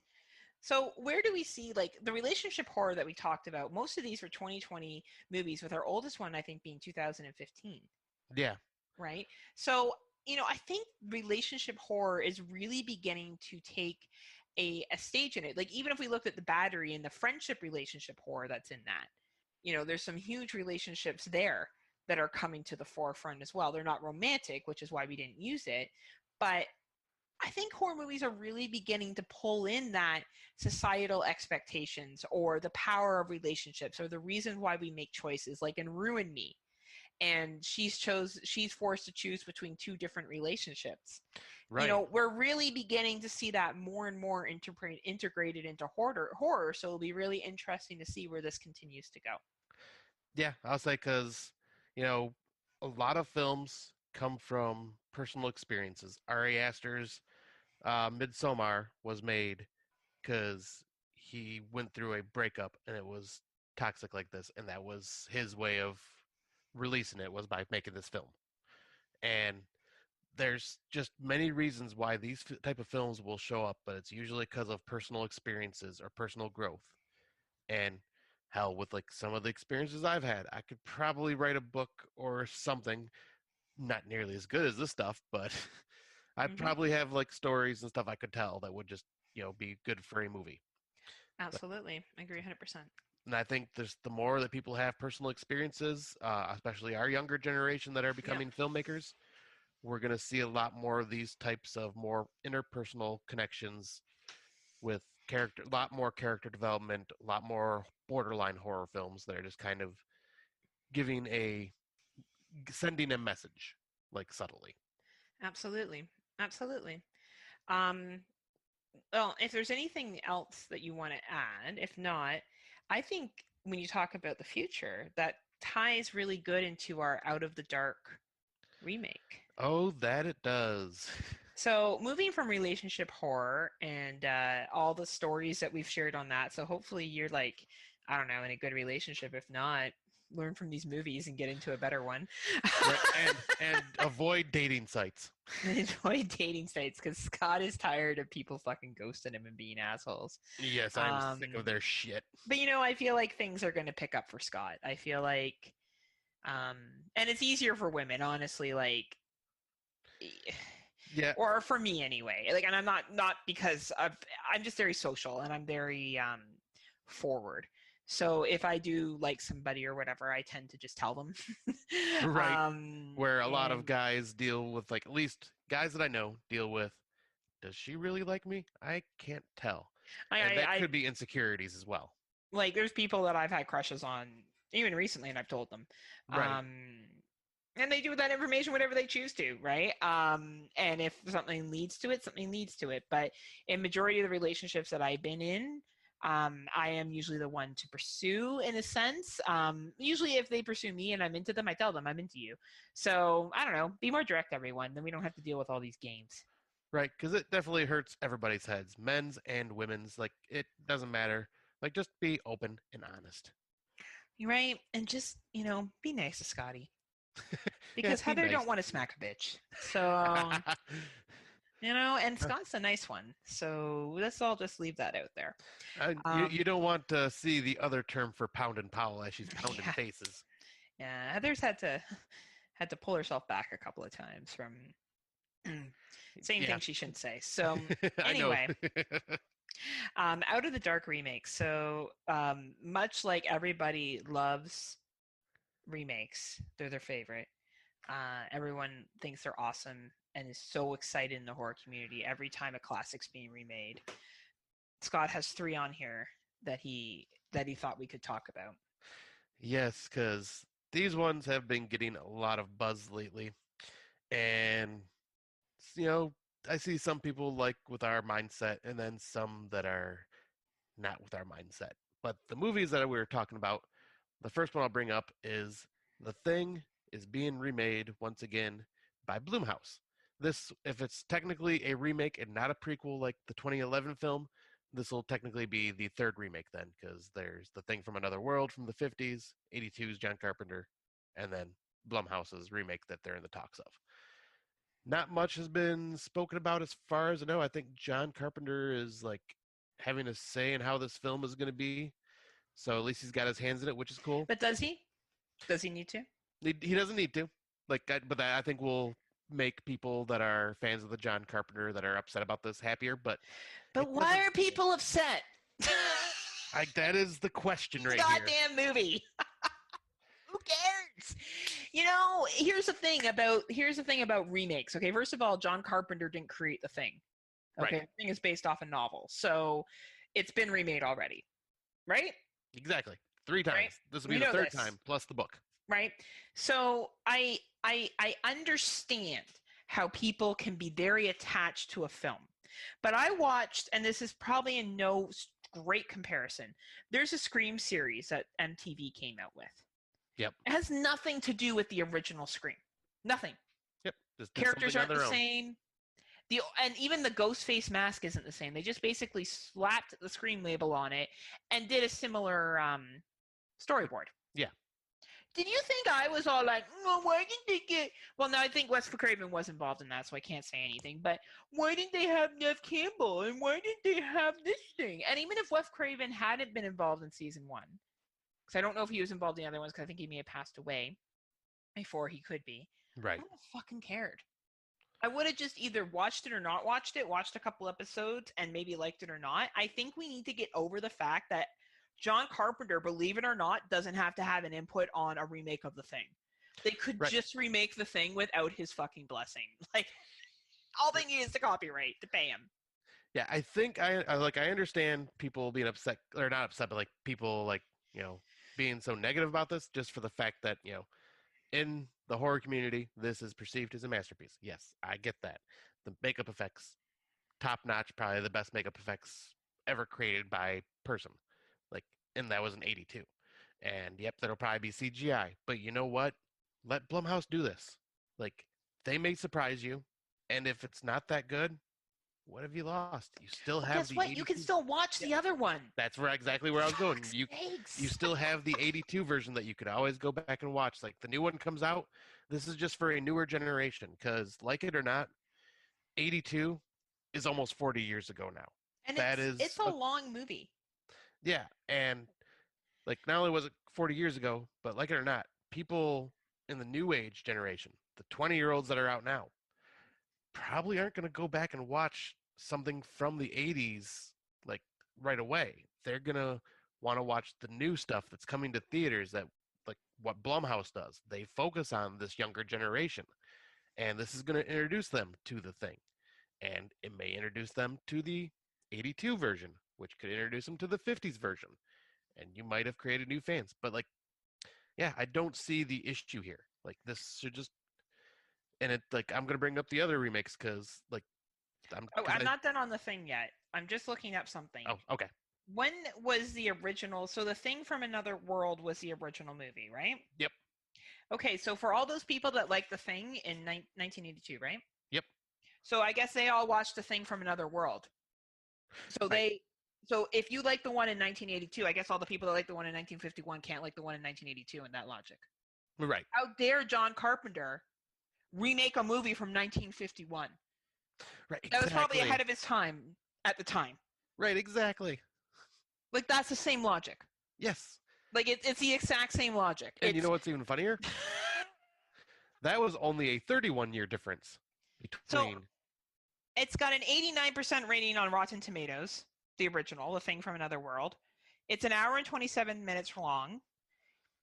So where do we see like the relationship horror that we talked about? Most of these were 2020 movies, with our oldest one, I think, being 2015. Yeah. Right? So, I think relationship horror is really beginning to take a stage in it. Like even if we looked at The Battery and the friendship relationship horror that's in that, there's some huge relationships there that are coming to the forefront as well. They're not romantic, which is why we didn't use it. But I think horror movies are really beginning to pull in that societal expectations or the power of relationships or the reasons why we make choices, like in Ruin Me. And she's forced to choose between two different relationships. Right. We're really beginning to see that more and more integrated into horror. So it'll be really interesting to see where this continues to go. Yeah, I'll say because, a lot of films come from personal experiences. Ari Aster's Midsommar was made because he went through a breakup and it was toxic like this, and that was his way of releasing it, was by making this film. And there's just many reasons why these type of films will show up, but it's usually because of personal experiences or personal growth. And hell, with like some of the experiences I've had, I could probably write a book or something, not nearly as good as this stuff, but I'd probably have like stories and stuff I could tell that would just, be good for a movie. Absolutely. I agree 100%. And I think there's the more that people have personal experiences, especially our younger generation that are becoming filmmakers, we're going to see a lot more of these types of more interpersonal connections with a lot more character development, a lot more borderline horror films that are just kind of sending a message, like subtly. Absolutely. Well, if there's anything else that you want to add, if not, I think when you talk about the future, that ties really good into our Out of the Dark remake. Oh, that it does. So moving from relationship horror and all the stories that we've shared on that, so hopefully you're like, I don't know, in a good relationship. If not, learn from these movies and get into a better one. Right, and avoid dating sites. Avoid dating sites, because Scott is tired of people fucking ghosting him and being assholes. Yes, I'm sick of their shit. But I feel like things are going to pick up for Scott. I feel like, and it's easier for women, honestly. Like, Yeah. or for me anyway. Like, and I'm not because I'm just very social and I'm very forward. So if I do like somebody or whatever, I tend to just tell them. Right. Where a lot of And guys deal with, like, at least guys that I know deal with, does she really like me? I can't tell. And that I could be insecurities as well. like there's people that I've had crushes on even recently, and I've told them. Right. And they do with that information whatever they choose to, right? And if something leads to it, something leads to it. But in majority of the relationships that I've been in, I am usually the one to pursue in a sense. Usually if they pursue me and I'm into them, I tell them I'm into you. So I don't know, be more direct, everyone. Then we don't have to deal with all these games. Right. Because it definitely hurts everybody's heads, men's and women's. Like, it doesn't matter. Like, just be open and honest. You're right. And just, be nice to Scotty. Yeah, Because be Heather nice. don't want to smack a bitch. So, and Scott's a nice one. So let's all just leave that out there. You don't want to see the other term for pound and Powell as she's pounding Yeah. faces. Yeah, Heather's had to pull herself back a couple of times from saying Yeah. things she shouldn't say. So I know. anyway, Out of the Dark remake. So much like everybody loves remakes, they're their favorite. Everyone thinks they're awesome and is so excited in the horror community every time a classic's being remade. Scott has 3 on here that he thought we could talk about. Yes, because these ones have been getting a lot of buzz lately. And, I see some people like with our mindset and then some that are not with our mindset. But the movies that we were talking about, the first one I'll bring up is The Thing is being remade once again by Blumhouse. This, if it's technically a remake and not a prequel like the 2011 film, this will technically be the 3rd remake then, because there's The Thing from Another World from the 50s, 82's John Carpenter, and then Blumhouse's remake that they're in the talks of. Not much has been spoken about as far as I know. I think John Carpenter is like having a say in how this film is going to be. So at least he's got his hands in it, which is cool. But does he? Does he need to? He doesn't need to. But I think will make people that are fans of the John Carpenter that are upset about this happier. But why are people upset? that is the question right here. Goddamn movie. Who cares? Here's the thing about remakes. Okay, first of all, John Carpenter didn't create The Thing. Okay, Right. The Thing is based off a novel, so it's been remade already, right? Exactly. 3 times. Right. This will be We the know 3rd this. time plus the book. Right. So I understand how people can be very attached to a film, but I watched, and this is probably in no great comparison. There's a Scream series that MTV came out with. Yep. It has nothing to do with the original Scream. Nothing. Yep. Just did Characters something aren't on the their own. same. And even the ghost face mask isn't the same. They just basically slapped the Scream label on it and did a similar storyboard. Yeah. Did you think I was all like, oh, why didn't they get... Well, no, I think Wes Craven was involved in that, so I can't say anything. But why didn't they have Nev Campbell? And why didn't they have this thing? And even if Wes Craven hadn't been involved in season 1, because I don't know if he was involved in the other ones, because I think he may have passed away before he could be. Right. I would have fucking cared. I would have just either watched it or not watched it, watched a couple episodes, and maybe liked it or not. I think we need to get over the fact that John Carpenter, believe it or not, doesn't have to have an input on a remake of The Thing. They could just remake The Thing without his fucking blessing. Like, all they need is the copyright to pay him. Yeah, I think I understand people being upset, or not upset, but like people being so negative about this, just for the fact that in the horror community, this is perceived as a masterpiece. Yes, I get that. The makeup effects, top notch, probably the best makeup effects ever created by person. And that was in 82. And yep, that'll probably be CGI. But you know what? Let Blumhouse do this. They may surprise you. And if it's not that good, what have you lost? You still have guess the what? 82. You can still watch the other one. That's exactly where I was going. You still have the 82 version that you could always go back and watch. Like, the new one comes out, this is just for a newer generation. Because, like it or not, 82 is almost 40 years ago now. And it's a long movie. Yeah, and not only was it 40 years ago, but like it or not, people in the new age generation, the 20-year-olds that are out now, probably aren't going to go back and watch something from the 80s like right away. They're going to want to watch the new stuff that's coming to theaters, that like what Blumhouse does. They focus on this younger generation, and this is going to introduce them to the thing. And it may introduce them to the 82 version, which could introduce them to the 50s version. And you might have created new fans. But like, yeah, I don't see the issue here. Like, this should just, and it like, I'm gonna bring up the other remakes because like I'm not done on the thing yet. I'm just looking up something. Oh, okay. When was the original? So The Thing from Another World was the original movie, right? Yep. Okay, so for all those people that like The Thing in 1982, right? Yep. So I guess they all watched The Thing from Another World. So Right. so if you like the one in 1982, I guess all the people that like the one in 1951 can't like the one in 1982 in that logic. Right. How dare John Carpenter remake a movie from 1951? Right. That was probably exactly. ahead of his time at the time. Right. Exactly. Like, that's the same logic. Yes. Like, it's the exact same logic. And you know what's even funnier? That was only a 31-year difference between. So it's got an 89% rating on Rotten Tomatoes, the original, The Thing from Another World. It's an hour and 27 minutes long.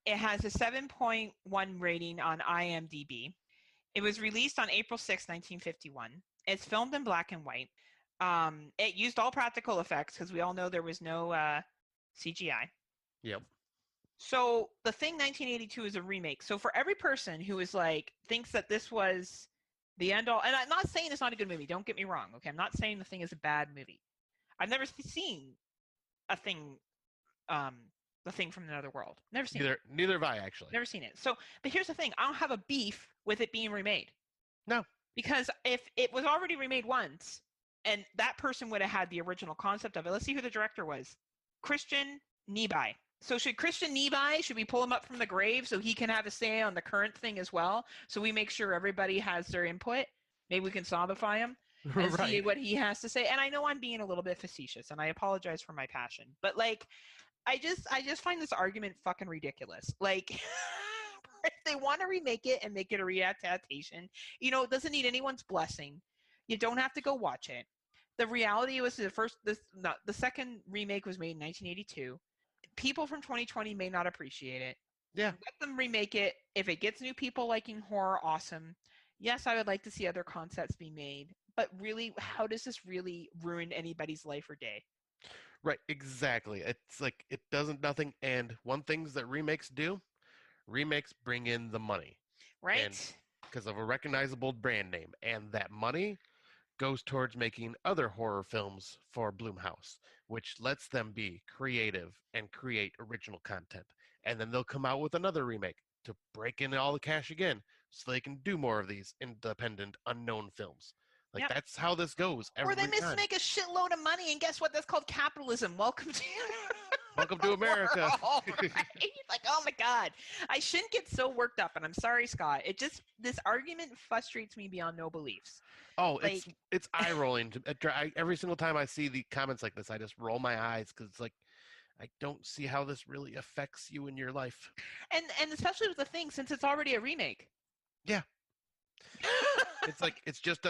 It has a 7.1 rating on IMDb. It was released on April 6, 1951. It's filmed in black and white. It used all practical effects because we all know there was no CGI. Yep. So The Thing 1982 is a remake. So for every person who is like, thinks that this was the end all, and I'm not saying it's not a good movie. Don't get me wrong. Okay, I'm not saying The Thing is a bad movie. I've never seen a thing, The Thing from Another World. Never seen it. Neither have I, actually. Never seen it. So, but here's the thing. I don't have a beef with it being remade. No. Because if it was already remade once, and that person would have had the original concept of it. Let's see who the director was. Christian Niebuhr. So should Christian Niebuhr, should we pull him up from the grave so he can have a say on the current thing as well? So we make sure everybody has their input. Maybe we can zombify him and see what he has to say. And I know I'm being a little bit facetious, and I apologize for my passion. But like, I just find this argument fucking ridiculous. Like, if they want to remake it and make it a readaptation, you know, it doesn't need anyone's blessing. You don't have to go watch it. The reality was the second remake was made in 1982. People from 2020 may not appreciate it. Yeah. Let them remake it. If it gets new people liking horror, awesome. Yes, I would like to see other concepts be made. But really, how does this really ruin anybody's life or day? Right, exactly. It's like it doesn't nothing. And one things that remakes do, remakes bring in the money. Right? Because of a recognizable brand name. And that money goes towards making other horror films for Blumhouse, which lets them be creative and create original content. And then they'll come out with another remake to break in all the cash again so they can do more of these independent, unknown films. Like, that's how this goes every time. Or they make a shitload of money, and guess what? That's called capitalism. Welcome to... Welcome to America. Right? Like, oh my God. I shouldn't get so worked up, and I'm sorry, Scott. This argument frustrates me beyond no beliefs. Oh, like, it's eye rolling. Every single time I see the comments like this, I just roll my eyes because it's like, I don't see how this really affects you in your life. And especially with The Thing, since it's already a remake. Yeah. It's like, it's just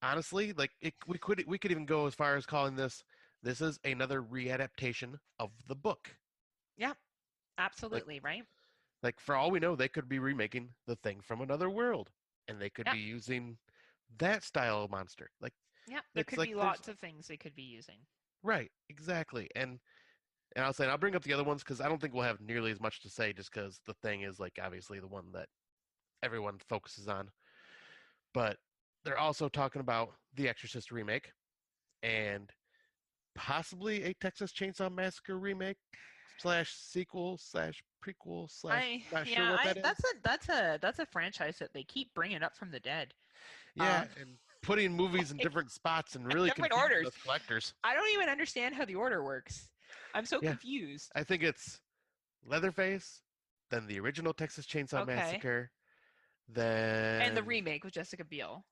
honestly, like we could even go as far as calling this is another readaptation of the book. Yeah, absolutely, right? Like, for all we know, they could be remaking The Thing from Another World, and they could be using that style of monster. Like, yeah, there could be lots of things they could be using. Right, exactly. And I'll bring up the other ones because I don't think we'll have nearly as much to say just because The Thing is, like, obviously the one that everyone focuses on. But they're also talking about the Exorcist remake and possibly a Texas Chainsaw Massacre remake / sequel / prequel / not sure what that is. That's a franchise that they keep bringing up from the dead. Yeah, and putting movies in different spots and really different confusing orders. us collectors. I don't even understand how the order works. I'm so confused. I think it's Leatherface, then the original Texas Chainsaw Massacre, then... And the remake with Jessica Biel.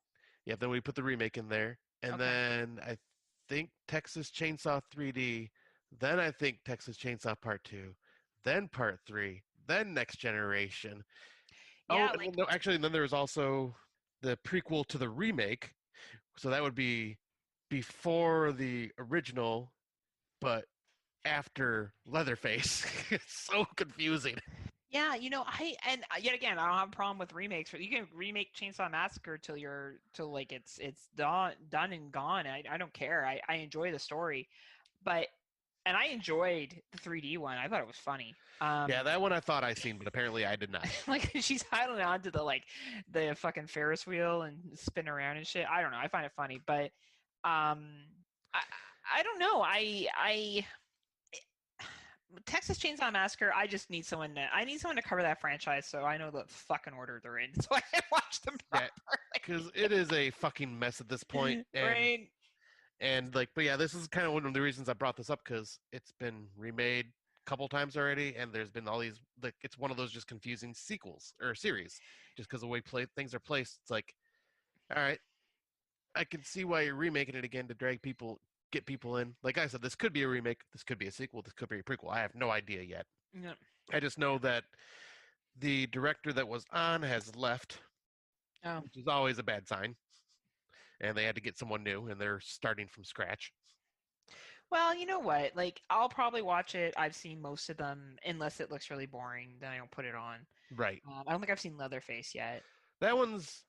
Yeah, then we put the remake in there. And then I think Texas Chainsaw 3D, then I think Texas Chainsaw Part 2, then Part 3, then Next Generation. Yeah, no, actually, then there was also the prequel to the remake, So that would be before the original, but after Leatherface. It's so confusing. Yeah, yet again, I don't have a problem with remakes. You can remake Chainsaw Massacre till like it's done and gone. I don't care. I enjoy the story, and I enjoyed the 3D one. I thought it was funny. Yeah, that one I thought I seen, but apparently I did not. Like she's hiding onto the fucking Ferris wheel and spin around and shit. I don't know. I find it funny, but I don't know. I Texas Chainsaw Massacre. I just need someone to cover that franchise, so I know the fucking order they're in, so I can watch them properly. Because it is a fucking mess at this point, right? And but yeah, this is kind of one of the reasons I brought this up, because it's been remade a couple times already, and there's been all these it's one of those just confusing sequels or series, just because the way things are placed. It's like, all right, I can see why you're remaking it again to get people in. Like I said, this could be a remake, this could be a sequel, this could be a prequel. I have no idea yet. Yeah. I just know that the director that was on has left, which is always a bad sign. And they had to get someone new, and they're starting from scratch. Well, you know what? Like, I'll probably watch it. I've seen most of them, unless it looks really boring, then I don't put it on. Right. I don't think I've seen Leatherface yet. That one's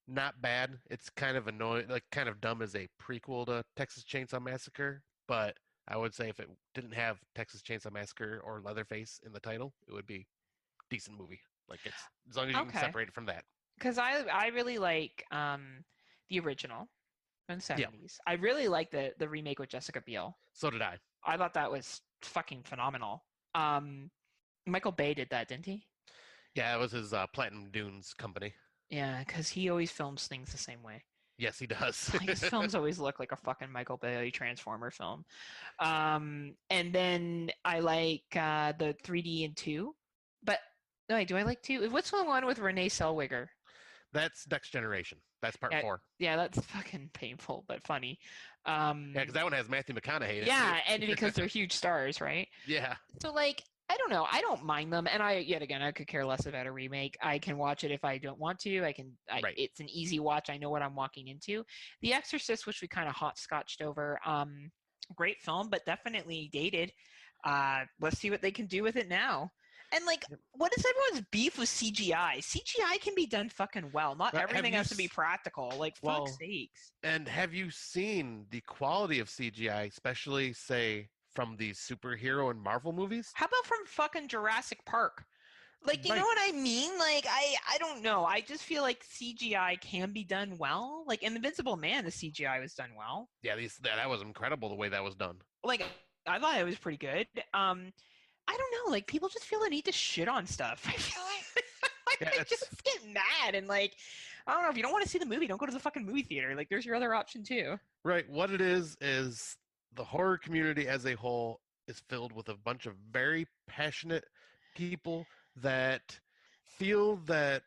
not bad. It's kind of annoying, like kind of dumb as a prequel to Texas Chainsaw Massacre. But I would say if it didn't have Texas Chainsaw Massacre or Leatherface in the title, it would be a decent movie. Like, it's as long as you can separate it from that. Because I really like the original from the 70s. Yeah. I really like the remake with Jessica Biel. So did I. I thought that was fucking phenomenal. Michael Bay did that, didn't he? Yeah, it was his Platinum Dunes company. Yeah, because he always films things the same way. Yes, he does. Like, his films always look like a fucking Michael Bay Transformer film. And then I like the 3D and 2. But, wait, do I like 2? What's the one with Renee Zellweger? That's Next Generation. That's part 4. Yeah, that's fucking painful, but funny. Yeah, because that one has Matthew McConaughey in it. Yeah, and because they're huge stars, right? Yeah. So, like, I don't know. I don't mind them, and I could care less about a remake. I can watch it if I don't want to. Right. It's an easy watch. I know what I'm walking into. The Exorcist, which we kind of hot-scotched over, great film, but definitely dated. Let's see what they can do with it now. And, like, what is everyone's beef with CGI? CGI can be done fucking well. Not everything has to be practical. Like, fuck's sakes. And have you seen the quality of CGI, especially, say, from these superhero and Marvel movies? How about from fucking Jurassic Park? Like, you know what I mean? Like, I don't know. I just feel like CGI can be done well. Like, in Invincible Man, the CGI was done well. Yeah, that was incredible the way that was done. Like, I thought it was pretty good. I don't know, like, people just feel the need to shit on stuff. I feel like they just get mad and, like, I don't know, if you don't want to see the movie, don't go to the fucking movie theater. Like, there's your other option too. Right. What it is the horror community as a whole is filled with a bunch of very passionate people that feel that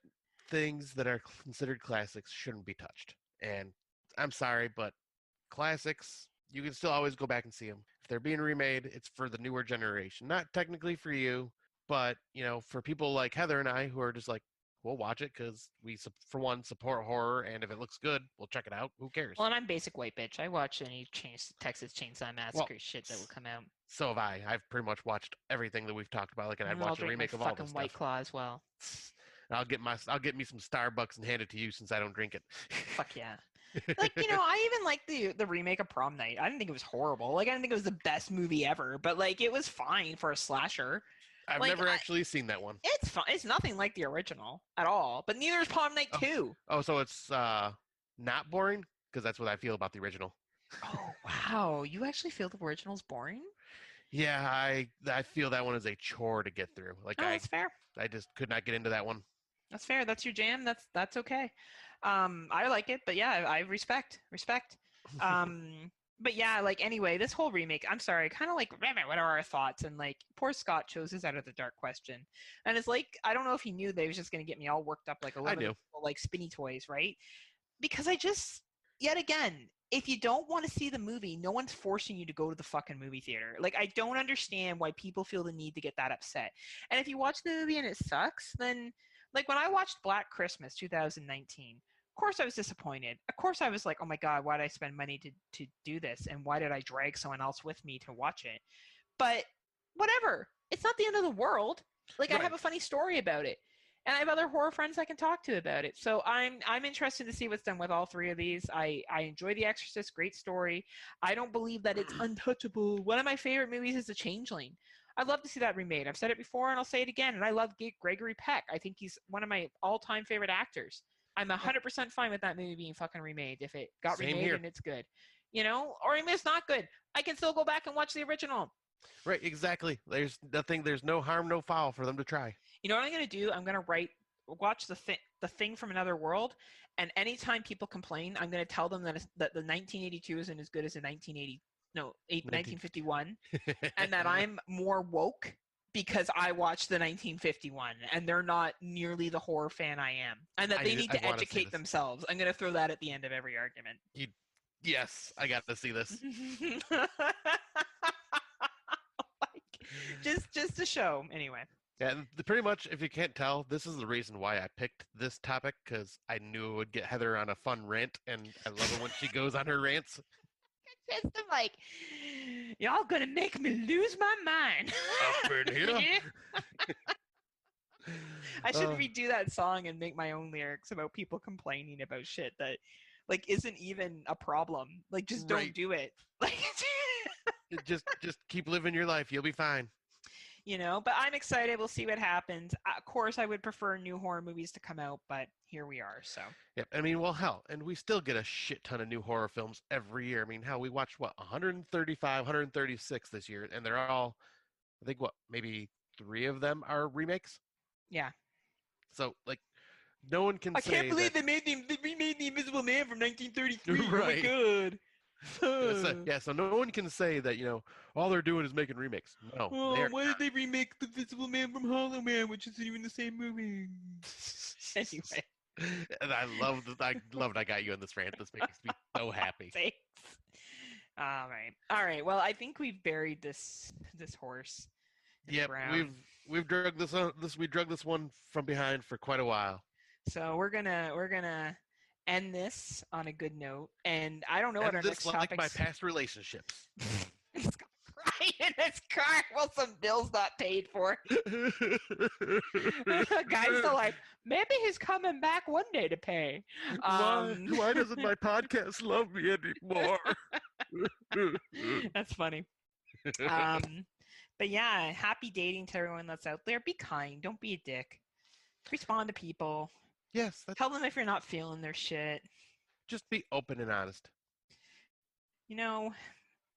things that are considered classics shouldn't be touched. And I'm sorry, but classics, you can still always go back and see them. If they're being remade, it's for the newer generation. Not technically for you, but, for people like Heather and I who are just like, we'll watch it because we, for one, support horror, and if it looks good, we'll check it out. Who cares? Well, and I'm basic white bitch. I watch any Texas Chainsaw Massacre shit that will come out. So have I. I've pretty much watched everything that we've talked about. Like, and I'd watch a remake of all this stuff. White Claw as well. I'll get me some Starbucks and hand it to you since I don't drink it. Fuck yeah. Like, I even like the remake of Prom Night. I didn't think it was horrible. Like, I didn't think it was the best movie ever, but, like, it was fine for a slasher. I've never actually seen that one. It's fun. It's nothing like the original at all, but neither is Prom Night 2. Oh, so it's not boring? Because that's what I feel about the original. Oh, wow. You actually feel the original's boring? Yeah, I feel that one is a chore to get through. Like, that's fair. I just could not get into that one. That's fair. That's your jam. That's okay. I like it, but yeah, I respect. But yeah, like, anyway, this whole remake, I'm sorry, kind of like, what are our thoughts? And, like, poor Scott chose his Out of the Dark question. And it's like, I don't know if he knew they was just going to get me all worked up like a little like spinny toys, right? Because yet again, if you don't want to see the movie, no one's forcing you to go to the fucking movie theater. Like, I don't understand why people feel the need to get that upset. And if you watch the movie and it sucks, then, like, when I watched Black Christmas 2019, course I was disappointed. Of course I was like, oh my God, why did I spend money to do this? And why did I drag someone else with me to watch it? But whatever. It's not the end of the world. Like, Right. I have a funny story about it. And I have other horror friends I can talk to about it. So I'm interested to see what's done with all three of these. I enjoy The Exorcist. Great story. I don't believe that it's untouchable. One of my favorite movies is The Changeling. I'd love to see that remade. I've said it before and I'll say it again. And I love Gregory Peck. I think he's one of my all-time favorite actors. I'm 100% fine with that movie being fucking remade if it got Same remade here. and it's good. You know? Or if it's not good, I can still go back and watch the original. Right, exactly. There's no harm, no foul for them to try. You know what I'm going to do? I'm going to watch the thing from another world, and anytime people complain, I'm going to tell them that the 1982 isn't as good as the 1951, and that I'm more woke because I watched the 1951, and they're not nearly the horror fan I am, and that they need to educate themselves. I'm going to throw that at the end of every argument. Yes, I got to see this. Just to show, anyway. Yeah, pretty much, if you can't tell, this is the reason why I picked this topic, because I knew it would get Heather on a fun rant, and I love it when she goes on her rants. Just like, y'all gonna make me lose my mind. Up in here. I should redo that song and make my own lyrics about people complaining about shit that, like, isn't even a problem. Like, just don't do it. Like, just keep living your life. You'll be fine. You know, but I'm excited. We'll see what happens. Of course, I would prefer new horror movies to come out, but here we are, so. Yep. I mean, well, hell, and we still get a shit ton of new horror films every year. I mean, hell, we watched, 135, 136 this year, and they're all, I think, maybe 3 of them are remakes? Yeah. So, like, no one can say I can't believe they remade The Invisible Man from 1933. Right. Oh, my God. So no one can say that, all they're doing is making remakes. No. Why did they remake The Invisible Man from Hollow Man, which isn't even the same movie? Anyway. And I love I got you in this rant. This makes me so happy. Thanks. All right. Well, I think we've buried this horse. Yep, we've drug this one from behind for quite a while. So we're gonna end this on a good note, and I don't know what our next topic. Like my past relationships. He's crying in his car. Well, some bills not paid for. Guys are like, maybe he's coming back one day to pay. Why doesn't my podcast love me anymore? That's funny. But yeah, happy dating to everyone that's out there. Be kind. Don't be a dick. Respond to people. Yes. Tell them if you're not feeling their shit. Just be open and honest.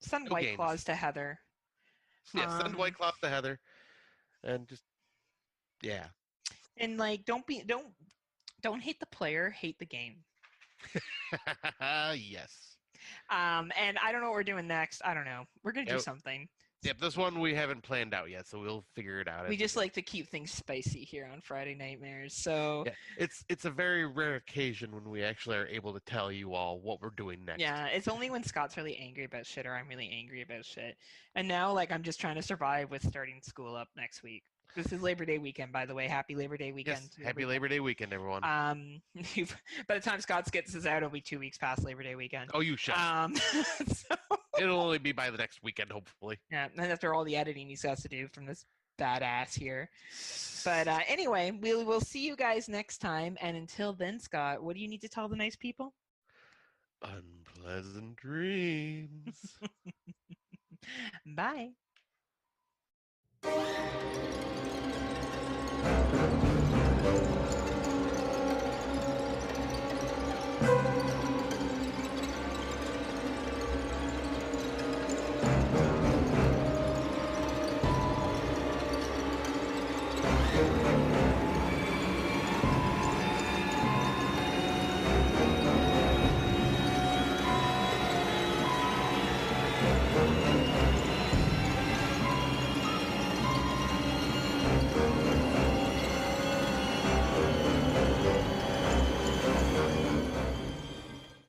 Send White Claws to Heather. Yeah, send White Claws to Heather. And just, yeah. And don't hate the player, hate the game. Yes. And I don't know what we're doing next. I don't know. We're going to do something. Yep, this one we haven't planned out yet, so we'll figure it out. We just like to keep things spicy here on Friday Nightmares. So yeah, it's a very rare occasion when we actually are able to tell you all what we're doing next. Yeah, it's only when Scott's really angry about shit or I'm really angry about shit. And now, I'm just trying to survive with starting school up next week. This is Labor Day weekend, by the way. Happy Labor Day weekend. Yes, happy Labor Day weekend, everyone. By the time Scott gets this out, it'll be 2 weeks past Labor Day weekend. Oh, you shut. It'll only be by the next weekend, hopefully. Yeah, and after all the editing he's got to do from this badass here. But anyway, we'll see you guys next time. And until then, Scott, what do you need to tell the nice people? Unpleasant dreams. Bye.